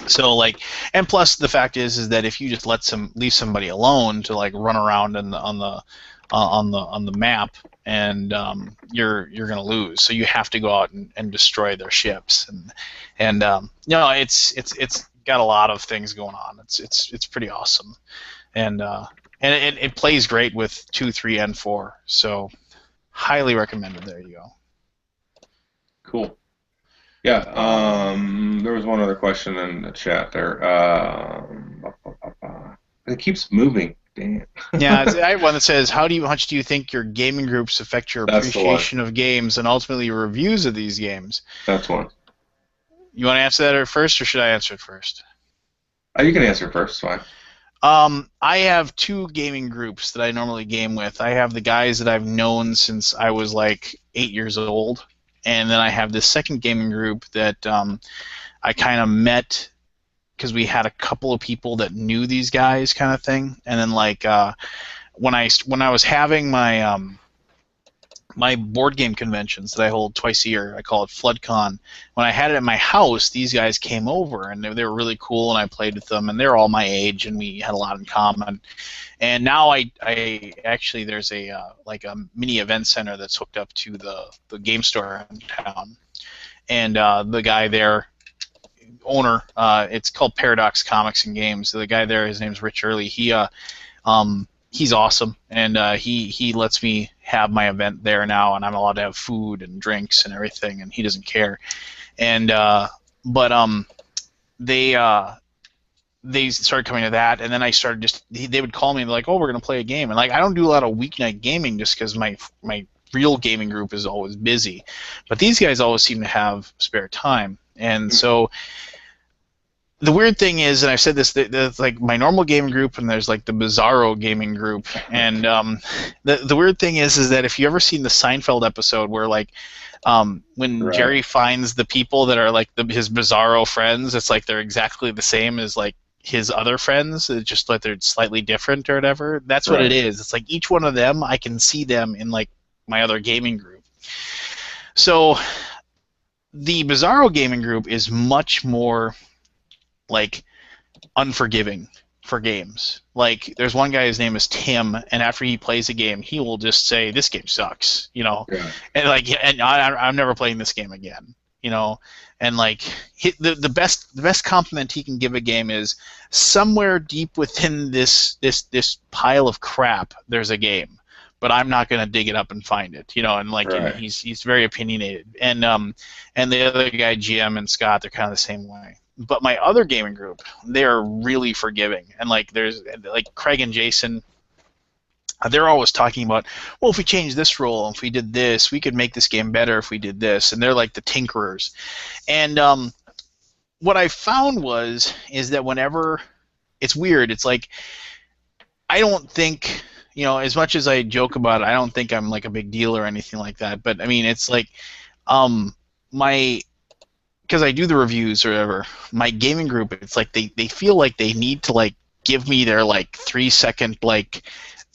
so like, and plus the fact is that if you just leave somebody alone to like run around on the map, and you're gonna lose. So you have to go out and destroy their ships, and it's got a lot of things going on. It's pretty awesome, and it plays great with 2, 3, and 4. So Highly recommended. There you go. Cool. Yeah. There was one other question in the chat there. It keeps moving. Damn. Yeah, I have one that says, how much do you think your gaming groups affect your That's the one. appreciation of games and ultimately your reviews of these games? That's one. You want to answer that first, or should I answer it first? You can answer first. Fine. I have two gaming groups that I normally game with. I have the guys that I've known since I was like 8 years old, and then I have this second gaming group that I kind of met because we had a couple of people that knew these guys, kind of thing. And then like when I was having my my board game conventions that I hold twice a year, I call it FloodCon. When I had it at my house, these guys came over and they were really cool, and I played with them, and they're all my age, and we had a lot in common. And now I actually there's a like a mini event center that's hooked up to the game store in town, and the guy there, owner, it's called Paradox Comics and Games. So the guy there, his name's Rich Early. He's awesome, and he lets me have my event there now, and I'm allowed to have food and drinks and everything, and he doesn't care. And they started coming to that, and then I started they would call me and be like, oh, we're gonna play a game, and like I don't do a lot of weeknight gaming just because my real gaming group is always busy, but these guys always seem to have spare time, and so. The weird thing is, and I've said this, there's like my normal gaming group, and there's like the Bizarro gaming group. And the weird thing is that if you ever seen the Seinfeld episode where like when Right. Jerry finds the people that are like his Bizarro friends, it's like they're exactly the same as like his other friends. It's just like they're slightly different or whatever. That's what Right. it is. It's like each one of them, I can see them in like my other gaming group. So the Bizarro gaming group is much more like unforgiving for games. Like there's one guy, his name is Tim, and after he plays a game, he will just say, "This game sucks," you know, Yeah. and like, and I'm never playing this game again, you know, and like the best compliment he can give a game is somewhere deep within this pile of crap, there's a game. But I'm not gonna dig it up and find it, you know. And like Right. he's very opinionated, and the other guy, GM and Scott, they're kind of the same way. But my other gaming group, they're really forgiving, and like there's like Craig and Jason, they're always talking about, well, if we change this rule, if we did this, we could make this game better if we did this, and they're like the tinkerers. And what I found is that whenever it's weird, it's like I don't think, you know, as much as I joke about it, I don't think I'm like a big deal or anything like that. But I mean, it's like because I do the reviews or whatever, my gaming group, it's like they feel like they need to like give me their like 3-second like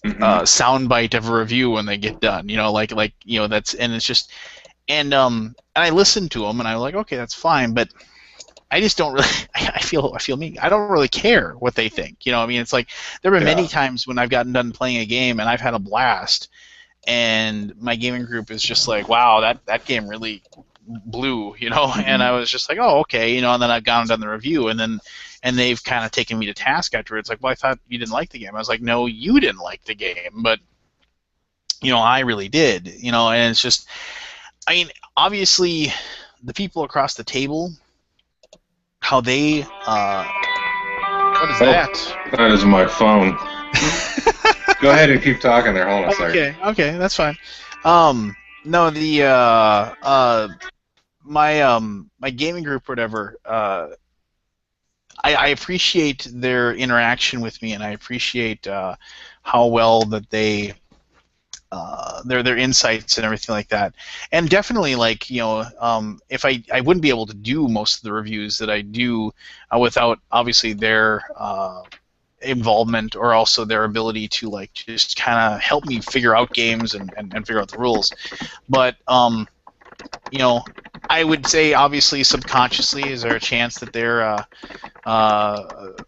soundbite of a review when they get done, you know, like you know, that's, and it's just, and I listen to them and I'm like, okay, that's fine, but I just don't really. I feel me. I don't really care what they think. You know, I mean, it's like there have been many times when I've gotten done playing a game and I've had a blast, and my gaming group is just like, wow, that game really blew, you know. And I was just like, oh, okay, you know. And then I've gone and done the review, and they've kind of taken me to task afterwards. Like, well, I thought you didn't like the game. I was like, no, you didn't like the game, but you know, I really did. You know, and it's just, I mean, obviously, the people across the table, how they what is that? That is my phone. Go ahead and keep talking there. Hold on a second. Okay, that's fine. No, the my gaming group, or whatever. I appreciate their interaction with me, and I appreciate how well that they their insights and everything like that. And definitely, like, you know, if I wouldn't be able to do most of the reviews that I do without obviously their involvement, or also their ability to like just kind of help me figure out games and figure out the rules. But you know, I would say obviously subconsciously, is there a chance that they're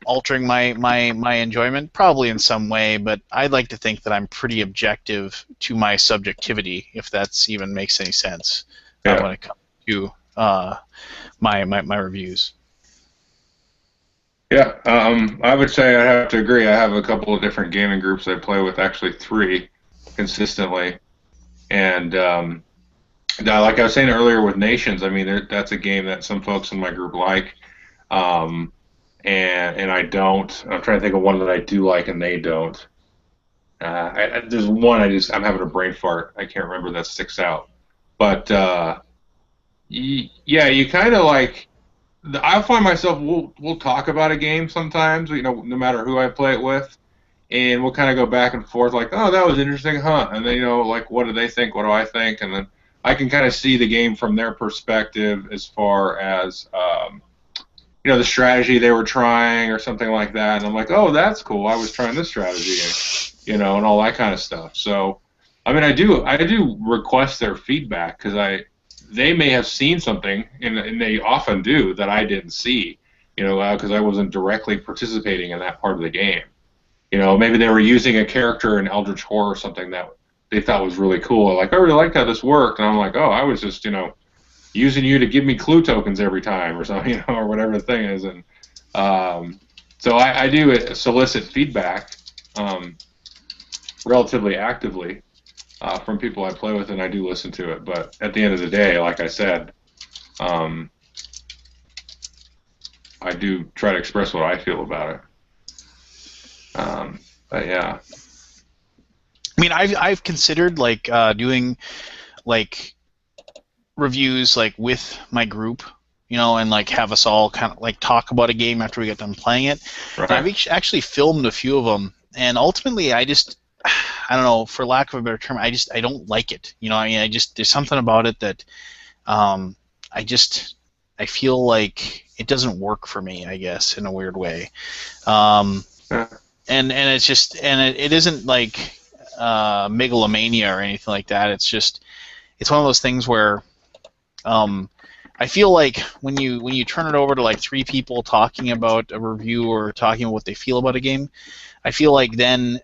altering my enjoyment? Probably in some way, but I'd like to think that I'm pretty objective to my subjectivity, if that's even makes any sense when it comes to my reviews. Yeah, I would say I have to agree. I have a couple of different gaming groups I play with, actually 3, consistently. And now, like I was saying earlier with Nations, I mean that's a game that some folks in my group like, um, and I don't. I'm trying to think of one that I do like and they don't. There's one I'm having a brain fart. I can't remember that sticks out. But yeah, you kind of like. I find myself we'll talk about a game sometimes. No matter who I play it with, and we'll kind of go back and forth like, oh, that was interesting, huh? And then like, what do they think? What do I think? And then I can kind of see the game from their perspective as far as the strategy they were trying or something like that. And I'm like, oh, that's cool. I was trying this strategy, and all that kind of stuff. So, I mean, I do request their feedback because they may have seen something, and they often do that I didn't see, because I wasn't directly participating in that part of the game. Maybe they were using a character in Eldritch Horror or something that they thought was really cool. Like, I really liked how this worked, and I'm like, oh, I was just, using you to give me clue tokens every time or something, or whatever the thing is. And so I do solicit feedback relatively actively from people I play with, and I do listen to it. But at the end of the day, like I said, I do try to express what I feel about it. But yeah. I mean, I've considered like doing like reviews like with my group, and like have us all kind of like talk about a game after we get done playing it. Right. And I've actually filmed a few of them, and ultimately I don't know, for lack of a better term, I don't like it. I mean, there's something about it that I feel like it doesn't work for me, I guess, in a weird way. Yeah. And it's just, and it isn't like megalomania or anything like that. It's just, it's one of those things where I feel like when you turn it over to like three people talking about a review or talking about what they feel about a game, I feel like then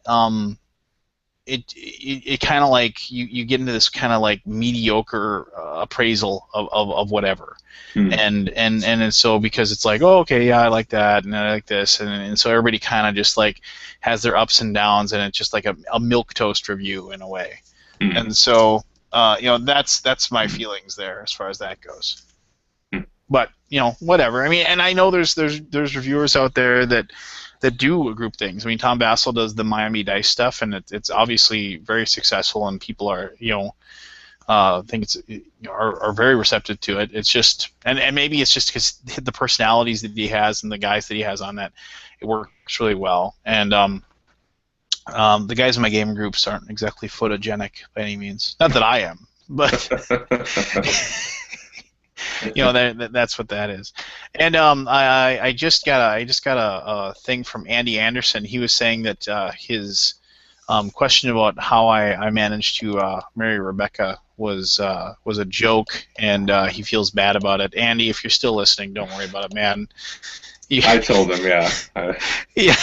it kind of like you get into this kind of like mediocre appraisal of whatever. And so because it's like, oh, okay, yeah, I like that and I like this, and so everybody kind of just like has their ups and downs, and it's just like a milquetoast review in a way. And so that's my feelings there as far as that goes. But whatever. I mean, and I know there's reviewers out there that do group things. I mean, Tom Bassel does the Miami Dice stuff, and it's obviously very successful, and people are think are very receptive to it. It's just, and maybe it's just because the personalities that he has and the guys that he has on that, it works really well. And the guys in my game groups aren't exactly photogenic by any means. Not that I am, but that's what that is. And I just got a thing from Andy Anderson. He was saying that his question about how I managed to marry Rebecca was a joke, and he feels bad about it. Andy, if you're still listening, don't worry about it, man. I told him, yeah. Yeah.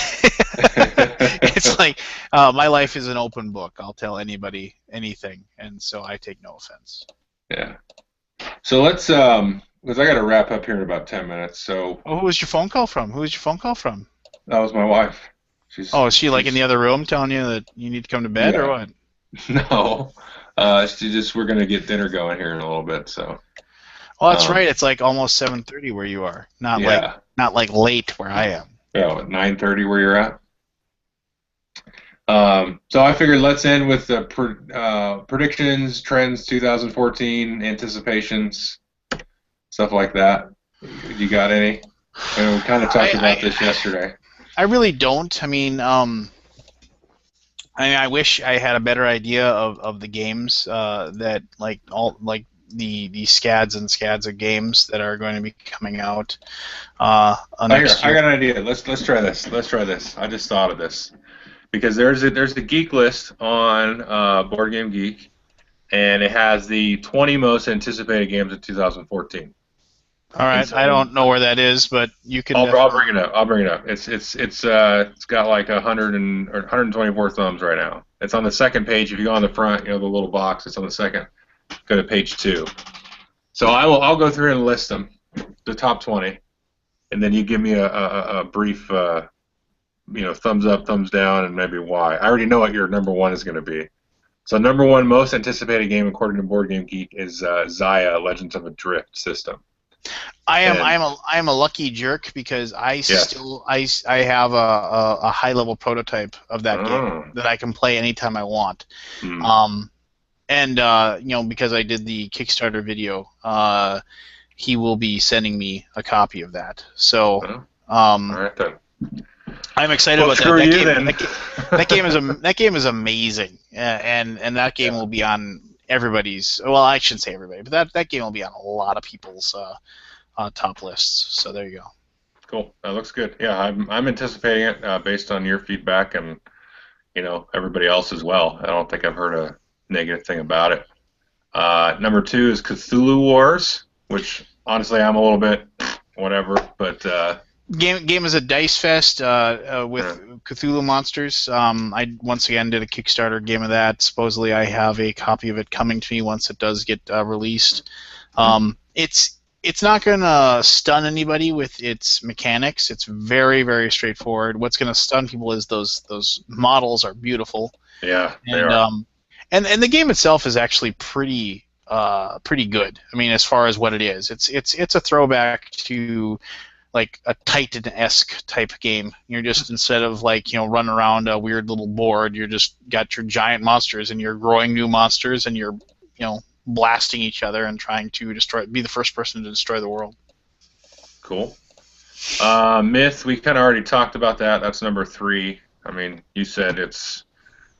It's like my life is an open book. I'll tell anybody anything, and so I take no offense. Yeah. So let's, because I got to wrap up here in about 10 minutes. So. Oh, who was your phone call from? Who was your phone call from? That was my wife. Is she like in the other room telling you that you need to come to bed, or what? No. We're gonna get dinner going here in a little bit. So. Well, that's right. It's like almost 7:30 where you are. Not like late where I am. Yeah, at 9:30 where you're at. So I figured let's end with the predictions, trends, 2014, anticipations, stuff like that. You got any? We kind of talked about this yesterday. I really don't. I mean, I wish I had a better idea of the games that the scads and scads of games that are going to be coming out next year. I got an idea. Let's try this. I just thought of this. Because there's a geek list on Board Game Geek, and it has the 20 most anticipated games of 2014 All right, so, I don't know where that is, but you can. I'll bring it up. It's got like 124 thumbs right now. It's on the second page. If you go on the front, the little box. It's on the second. Go to page 2. So I'll go through and list them, the top 20, and then you give me a brief. Thumbs up, thumbs down, and maybe why. I already know what your number one is going to be. So number one most anticipated game according to Board Game Geek is Xia: Legends of a Drift system. I'm a lucky jerk because Yes. I have a high level prototype of that Oh. game that I can play anytime I want. Hmm. And because I did the Kickstarter video, he will be sending me a copy of that. So Oh. All right then. I'm excited Well, about screw that. you then. That game is amazing, and that game will be on everybody's. Well, I shouldn't say everybody, but that game will be on a lot of people's top lists. So there you go. Cool. That looks good. Yeah, I'm anticipating it based on your feedback and everybody else as well. I don't think I've heard a negative thing about it. Number two is Cthulhu Wars, which honestly I'm a little bit whatever, but Game is a dice fest with Cthulhu monsters. I once again did a Kickstarter game of that. Supposedly, I have a copy of it coming to me once it does get released. It's not going to stun anybody with its mechanics. It's very, very straightforward. What's going to stun people is those models are beautiful. Yeah, they are. And the game itself is actually pretty good. I mean, as far as what it is, it's a throwback to like a Titan-esque type game. You're just instead of running around a weird little board, you're just got your giant monsters and you're growing new monsters and you're blasting each other and trying to be the first person to destroy the world. Cool. Myth, we kind of already talked about that. That's number 3. I mean, you said it's,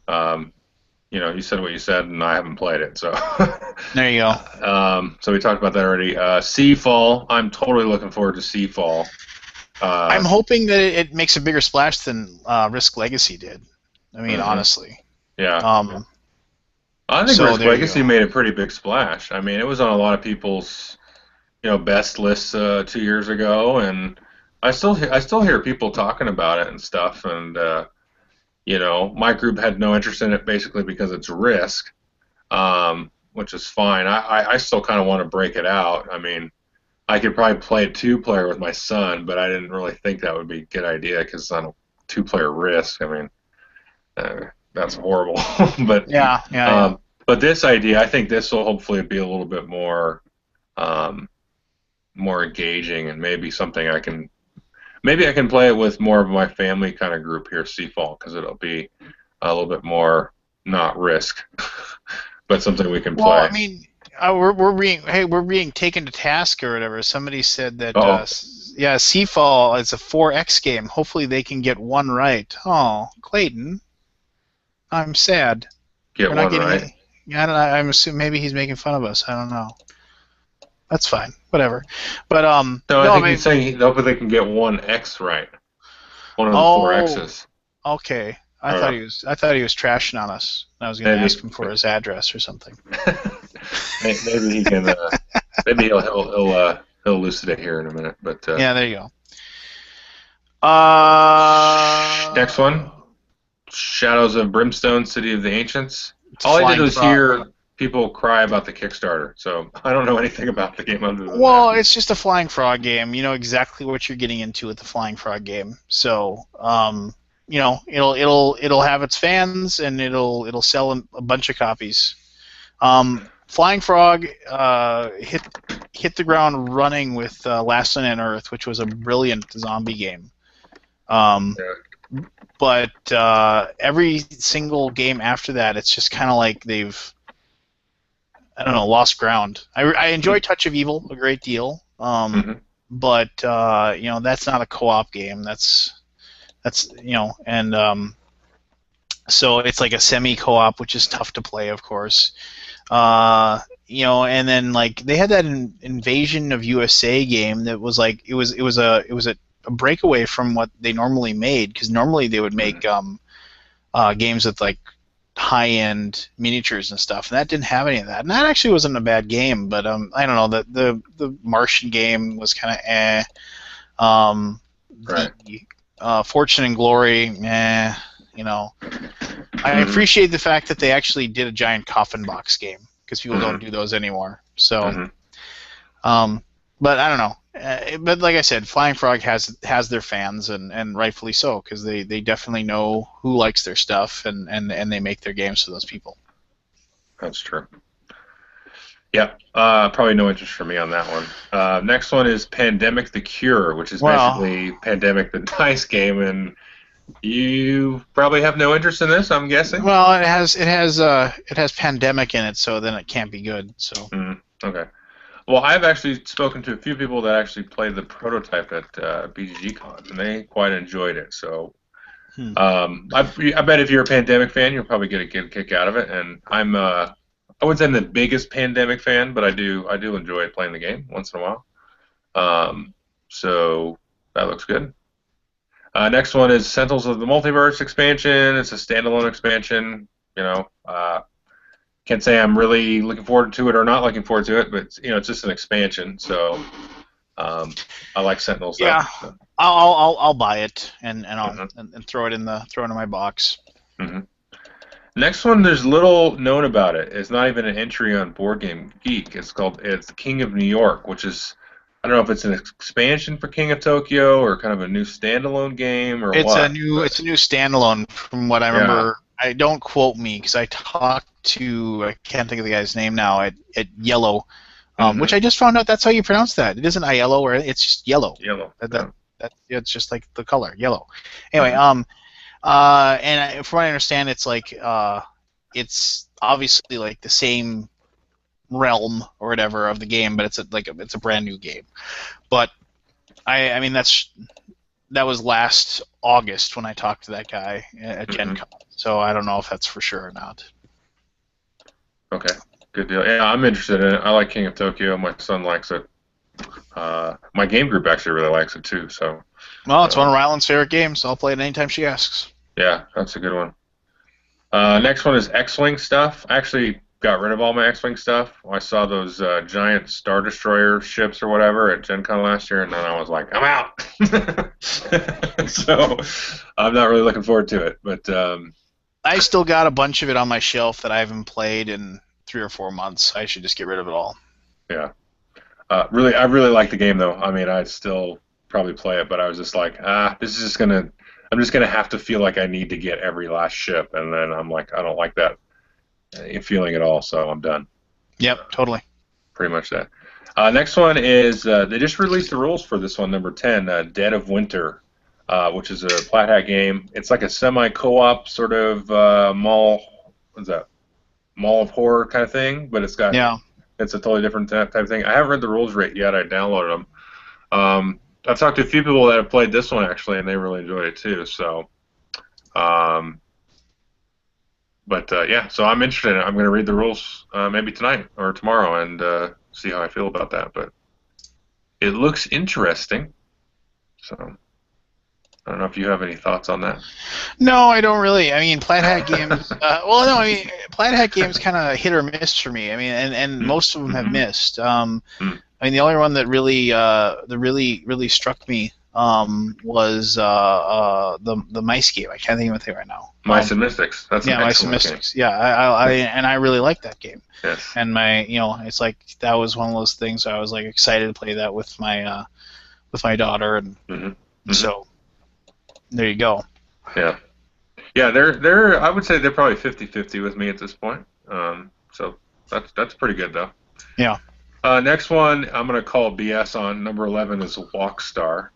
you said what you said, and I haven't played it, so. There you go. So we talked about that already. Seafall, I'm totally looking forward to Seafall. I'm hoping that it makes a bigger splash than Risk Legacy did. I mean, honestly. Yeah. I think Risk Legacy made a pretty big splash. I mean, it was on a lot of people's, best lists 2 years ago, and I still hear people talking about it and stuff. And my group had no interest in it basically because it's Risk, which is fine. I still kind of want to break it out. I mean, I could probably play a 2-player with my son, but I didn't really think that would be a good idea because on a 2-player Risk, I mean. That's horrible. But yeah. But this idea, I think this will hopefully be a little bit more more engaging, and maybe something I can play it with more of my family kind of group here, Seafall, because it'll be a little bit more not Risk, but something we can play. Well, I mean, we're being taken to task or whatever. Somebody said that Seafall is a 4X game. Hopefully they can get one right. Oh, Clayton, I'm sad. Get one right. Yeah, I don't know. I'm assuming maybe he's making fun of us. I don't know. That's fine. Whatever. But no, I think he's saying hopefully they can get 1X right. One of the 4X's. Okay. I thought he was trashing on us. I was going to ask him for his address or something. Maybe he can. Maybe he'll elucidate here in a minute. But yeah, there you go. Next one, Shadows of Brimstone: City of the Ancients. All I did was hear people cry about the Kickstarter, so I don't know anything about the game other than that. It's just a Flying Frog game. You know exactly what you're getting into with the Flying Frog game. So, it'll have its fans and it'll sell a bunch of copies. Flying Frog hit the ground running with Last Night on Earth, which was a brilliant zombie game. But every single game after that, it's just kind of like they've, I don't know, lost ground. I enjoy Touch of Evil a great deal, but that's not a co-op game. That's so it's like a semi-co-op, which is tough to play, of course. And then like they had that Invasion of USA game that was like it was a breakaway from what they normally made, because normally they would make games with like high-end miniatures and stuff, and that didn't have any of that. And that actually wasn't a bad game, but I don't know, the Martian game was kind of Right. Fortune and Glory, I appreciate the fact that they actually did a giant coffin box game, because people don't do those anymore. So, but I don't know. But like I said, Flying Frog has their fans, and rightfully so, because they definitely know who likes their stuff, and they make their games for those people. That's true. Yeah, probably no interest for me on that one. Next one is Pandemic: The Cure, which is Well, basically Pandemic the dice game, and you probably have no interest in this, I'm guessing. well, it has pandemic in it, so then it can't be good. So Okay. Well, I've actually spoken to a few people that actually played the prototype at BGG-Con, and they quite enjoyed it. So I bet if you're a Pandemic fan, you'll probably get a good kick out of it. And I wouldn't say I'm the biggest Pandemic fan, but I do enjoy playing the game once in a while. So that looks good. Next one is Sentinels of the Multiverse expansion. It's a standalone expansion. Can't say I'm really looking forward to it or not looking forward to it, but it's just an expansion. So I like Sentinels. yeah, So. I'll buy it and Mhm. and throw it in my box. Mhm. Next one, there's little known about it. It's not even an entry on Board Game Geek. It's King of New York, which is I don't know if it's an expansion for King of Tokyo or kind of a new standalone game or It's a what. new it's a new standalone from what I Yeah. remember. I don't quote me because I talked to I can't think of the guy's name now at Yellow, which Hmm. I just found out that's how you pronounce that. It isn't Yellow or it's just yellow. Yellow. That Yeah. it's just like the color yellow. Anyway, Hmm. from what I understand, it's obviously like the same realm or whatever of the game, but it's a brand new game. But I mean that was last August when I talked to that guy at Gen Hmm. Con, so I don't know if that's for sure or not. Okay. Good deal. Yeah, I'm interested in it. I like King of Tokyo. My son likes it. My game group actually really likes it too. So Well, it's one of um, Ryland's favorite games, so I'll play it anytime she asks. yeah, that's a good one. Next one is X-Wing stuff. I actually got rid of all my X-Wing stuff. I saw those giant Star Destroyer ships or whatever at Gen Con last year, and then I was like, I'm out. So I'm not really looking forward to it. But I still got a bunch of it on my shelf that I haven't played in 3 or 4 months. I should just get rid of it all. yeah, I really like the game though. I mean, I'd still probably play it, but I was just like, this is just gonna. I'm just gonna have to feel like I need to get every last ship, and then I'm like, I don't like that feeling at all, so I'm done. Yep, totally. Pretty much that. Next one is they just released the rules for this one, number 10, Dead of Winter, which is a Flat Hat game. It's like a semi-co-op sort of what's that? Mall of Horror kind of thing, but Yeah. it's a totally different type of thing. I haven't read the rules yet. I downloaded them. I've talked to a few people that have played this one actually, and they really enjoyed it too. So, um, yeah, so I'm interested in it. I'm going to read the rules maybe tonight or tomorrow and see how I feel about that. But it looks interesting. So I don't know if you have any thoughts on that. No, I don't really. I mean, Plaid Hat games. Well, no, I mean, Plaid Hat games kind of hit or miss for me. I mean, and most of them have Mm-hmm. missed. Mm. I mean, the only one that really struck me was the mice game. I can't think of anything right now. Mice and Mystics. That's an Yeah, Mice and excellent game. Mystics. Yeah, I really like that game. Yes. And it's like that was one of those things I was like excited to play that with my daughter, and Mm-hmm. Mm-hmm. so there you go. Yeah. Yeah, they're I would say they're probably 50-50 with me at this point. So that's pretty good though. Yeah. Next one I'm gonna call BS on. Number 11 is Walkstar.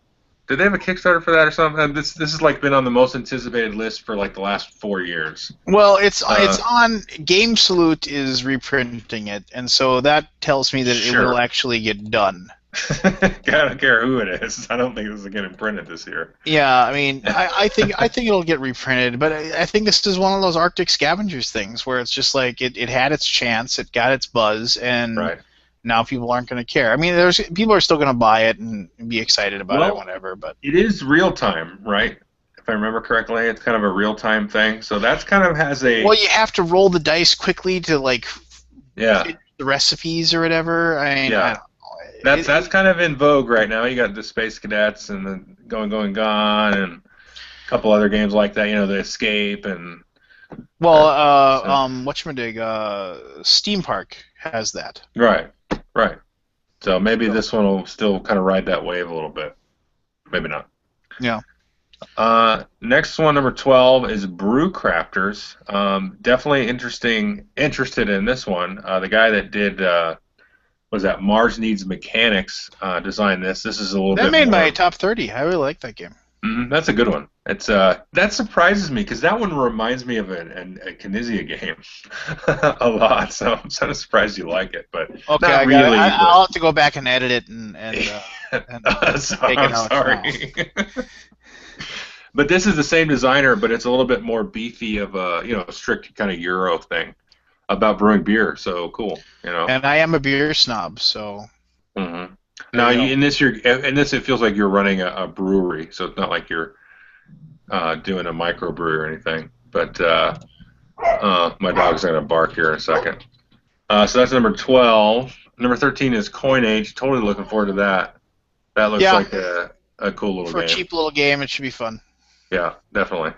Did they have a Kickstarter for that or something? And this has like been on the most anticipated list for like the last 4 years. Well, it's on Game Salute is reprinting it, and so that tells me that it Sure. will actually get done. I don't care who it is. I don't think this is getting printed this year. Yeah, I mean, I think it'll get reprinted, but I think this is one of those Arctic Scavengers things where it's just like it had its chance, it got its buzz, and Right. now people aren't going to care. I mean, people are still going to buy it and be excited about it, whatever. But it is real time, right? If I remember correctly, it's kind of a real time thing. So that's kind of has a well, you have to roll the dice quickly to like yeah. fit the recipes or whatever. I mean, Yeah. I don't know. That's kind of in vogue right now. You got the Space Cadets and the Going Gone and a couple other games like that. The Escape and Well, whatchamadig, Steam Park has that. right. So maybe this one will still kind of ride that wave a little bit. Maybe not. Yeah. Next one, number 12, is Brew Crafters. Definitely interested in this one. The guy that did was that Mars Needs Mechanics designed this. This is a little That bit made my more. top 30. I really like that game. That's a good one. It's that surprises me because that one reminds me of a Knizia game a lot. So I'm kind of surprised you like it, but Okay, not I got it. really. I'll have to go back and edit it and So, take it I'm out sorry. But this is the same designer, but it's a little bit more beefy of a strict kind of Euro thing about brewing beer. So cool, And I am a beer snob, so. Mm-hmm. Now, in this, it feels like you're running a brewery, so it's not like you're doing a microbrew or anything. But my dog's gonna bark here in a second. So that's number 12. Number 13 is Coin Age. Totally looking forward to that. That looks like a cool little for game. a cheap little game, it should be fun. Yeah, definitely.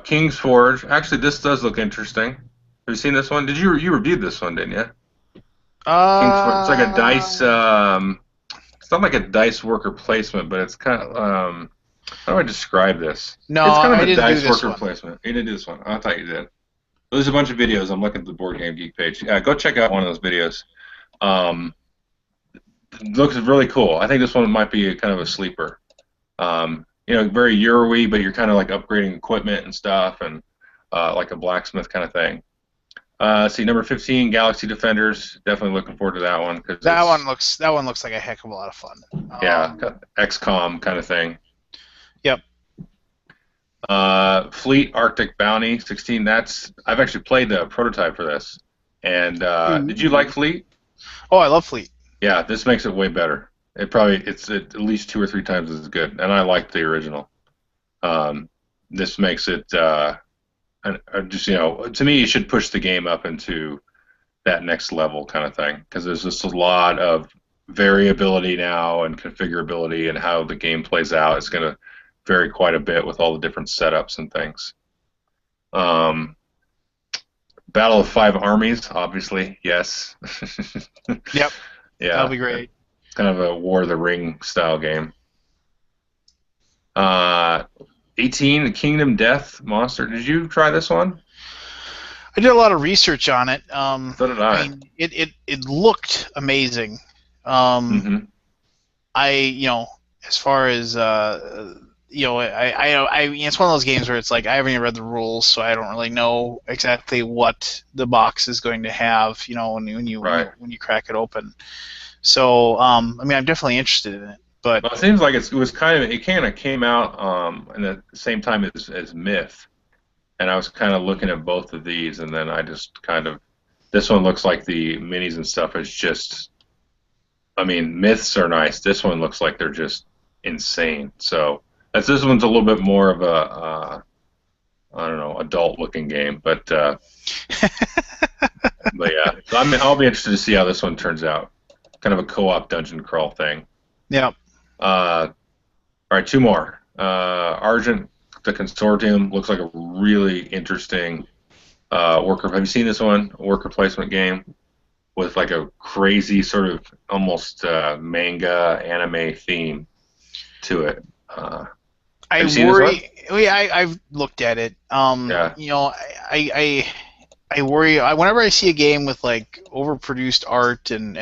King's Forge. Actually, this does look interesting. Have you seen this one? You reviewed this one, didn't you? King's Forge. It's like a dice. It's not like a dice worker placement, but it's kind of. How do I describe this? No, it's kind of I a didn't dice do this worker one. placement. You didn't do this one. I thought you did. There's a bunch of videos. I'm looking at the Board Game Geek page. Yeah, go check out one of those videos. It looks really cool. I think this one might be kind of a sleeper. Very Euro-y, but you're kind of like upgrading equipment and stuff, and like a blacksmith kind of thing. See, number 15, Galaxy Defenders. Definitely looking forward to that one because that one looks like a heck of a lot of fun. Yeah, XCOM kind of thing. Yep. Fleet Arctic Bounty 16. I've actually played the prototype for this. And did you like Fleet? Oh, I love Fleet. Yeah, this makes it way better. It's at least 2 or 3 times as good, and I liked the original. This makes it to me, you should push the game up into that next level kind of thing because there's just a lot of variability now and configurability and how the game plays out. It's going to vary quite a bit with all the different setups and things. Battle of Five Armies, obviously, yes. Yep. Yeah, that'll be great. Kind of a War of the Ring style game. 18, Kingdom Death Monster. Did you try this one? I did a lot of research on it. So did I. mean, it looked amazing. As far as it's one of those games where it's like I haven't even read the rules, so I don't really know exactly what the box is going to have. When you crack it open. So I'm definitely interested in it. But well, it seems like it kind of came out in the same time as Myth, and I was kind of looking at both of these, and then I just this one looks like the minis and stuff is just. Myths are nice. This one looks like they're just insane. So this one's a little bit more of a I don't know, adult-looking game, but but yeah. So I'll be interested to see how this one turns out. Kind of a co-op dungeon crawl thing. Yeah. All right, 2 more. Argent, the Consortium looks like a really interesting worker. Have you seen this one? A worker placement game with like a crazy sort of almost manga anime theme to it. I've looked at it. I worry whenever I see a game with like overproduced art and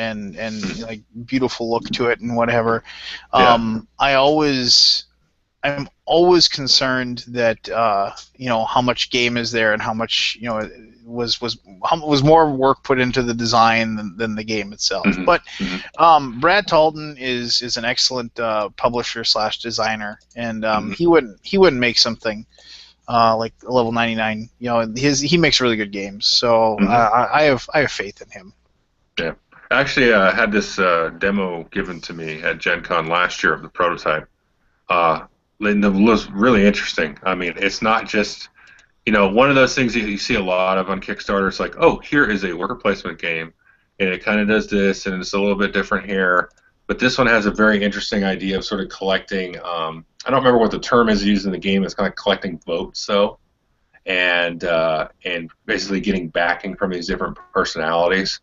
like beautiful look to it and whatever. I'm always concerned that how much game is there and how much was more work put into the design than the game itself. Mm-hmm. But Brad Talton is an excellent publisher / designer, and he wouldn't make something like level 99. He makes really good games, so I have faith in him. Yeah, actually, I had this demo given to me at Gen Con last year of the prototype. It was really interesting. It's not just one of those things that you see a lot of on Kickstarter. It's like, oh, here is a worker placement game, and it kind of does this, and it's a little bit different here. But this one has a very interesting idea of sort of collecting. I don't remember what the term is used in the game. It's kind of collecting votes, and basically getting backing from these different personalities.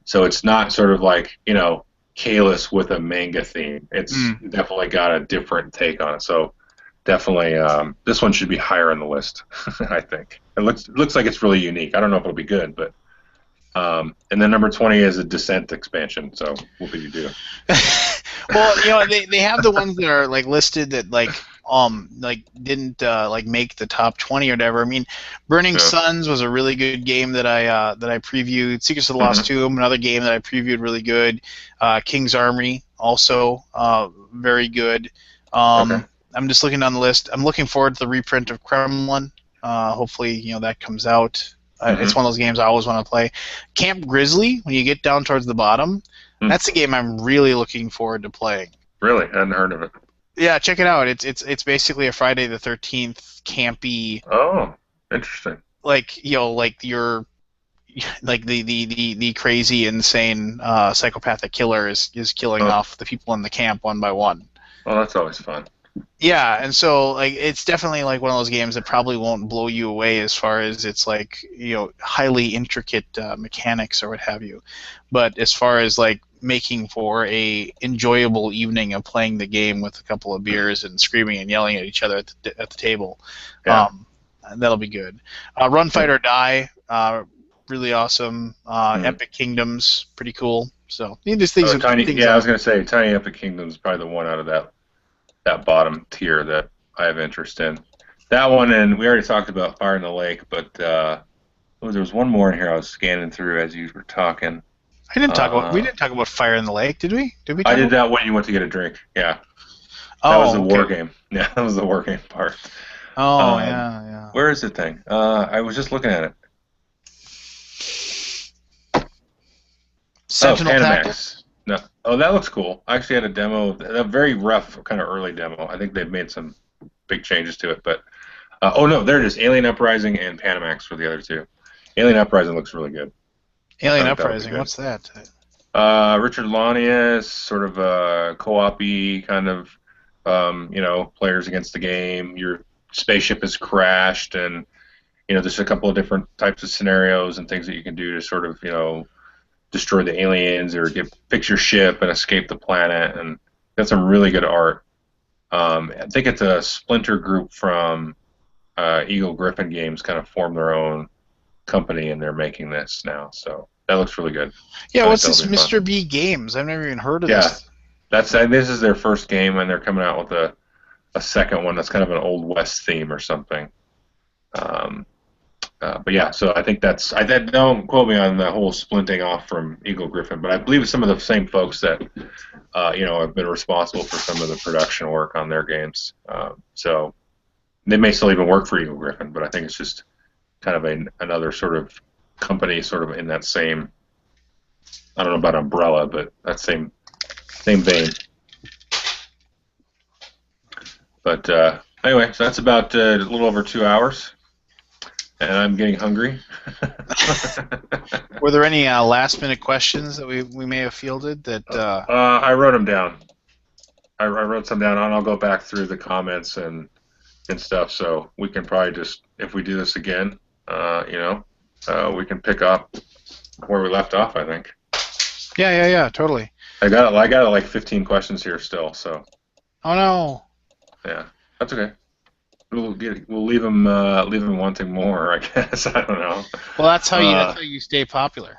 So it's not sort of like Kalis with a manga theme. It's definitely got a different take on it. So definitely this one should be higher on the list. I think it looks like it's really unique. I don't know if it'll be good, but and then number 20 is a Descent expansion. So what do you do? Well, they have the ones that are like listed that like didn't like make the top 20 or whatever. I mean, Burning Suns was a really good game that I previewed. Secrets of the Lost Tomb, another game that I previewed, really good. King's Armory, also very good. Okay. I'm just looking down the list. I'm looking forward to the reprint of Kremlin. Hopefully, that comes out. It's one of those games I always want to play. Camp Grizzly, when you get down towards the bottom, that's a game I'm really looking forward to playing. Really? I hadn't heard of it. Yeah, check it out. It's basically a Friday the 13th campy. Oh, interesting. Like you're like the crazy, insane psychopathic killer is killing off the people in the camp one by one. Well, that's always fun. Yeah, and so like it's definitely like one of those games that probably won't blow you away as far as it's like highly intricate mechanics or what have you, but as far as like making for a enjoyable evening of playing the game with a couple of beers and screaming and yelling at each other at the table, that'll be good. Run Fight or Die, really awesome. Epic Kingdoms, pretty cool. So these things are Tiny. things Yeah, I was gonna say Tiny Epic Kingdoms is probably the one out of that bottom tier that I have interest in. That one, and we already talked about Fire in the Lake, but there was one more in here I was scanning through as you were talking. We didn't talk about Fire in the Lake, did we? I did that when you went to get a drink. Yeah. That was the war game. Yeah, that was the war game part. Oh, yeah. Where is the thing? I was just looking at it. Sentinel Tactics. No. Oh, that looks cool. I actually had a demo, a very rough, kind of early demo. I think they've made some big changes to it, but oh no, there it is. Alien Uprising and Panamax were the other two. Alien Uprising looks really good. Alien Uprising, what's that? Richard Launius, sort of a co-op-y kind of, players against the game. Your spaceship has crashed, and there's a couple of different types of scenarios and things that you can do to sort of destroy the aliens or fix your ship and escape the planet, and got some really good art. I think it's a splinter group from Eagle Griffin Games kind of formed their own company, and they're making this now, so that looks really good. Yeah, what's this Mr. B Games? I've never even heard of this. This is their first game, and they're coming out with a second one that's kind of an Old West theme or something. But yeah, so I think don't quote me on the whole splinting off from Eagle Griffin, but I believe it's some of the same folks that have been responsible for some of the production work on their games. So they may still even work for Eagle Griffin, but I think it's just kind of another sort of company, sort of in that same, I don't know about umbrella, but that same vein. But anyway, so that's about a little over 2 hours. And I'm getting hungry. Were there any last-minute questions that we may have fielded? That I wrote them down. I wrote some down, and I'll go back through the comments and stuff. So we can probably just, if we do this again, we can pick up where we left off, I think. Yeah, totally. I got like 15 questions here still. So. Oh no. Yeah, that's okay. We'll leave them wanting more, I guess. I don't know. Well, that's how you stay popular.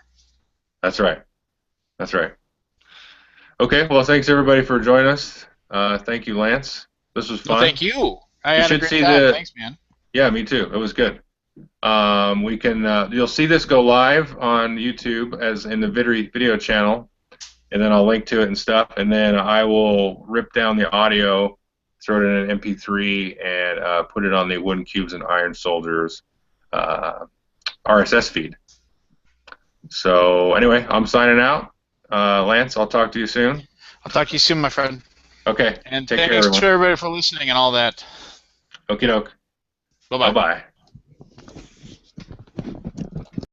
That's right. Okay. Well, thanks everybody for joining us. Thank you, Lance. This was fun. Well, thank you. I had a great time. Thanks, man. Yeah, me too. It was good. We can. You'll see this go live on YouTube as in the video channel, and then I'll link to it and stuff, and then I will rip down the audio, throw it in an MP3, and put it on the Wooden Cubes and Iron Soldiers RSS feed. So anyway, I'm signing out. Lance, I'll talk to you soon. I'll talk to you soon, my friend. Okay. And thanks to everybody for listening and all that. Okie doke. Bye-bye. Bye-bye.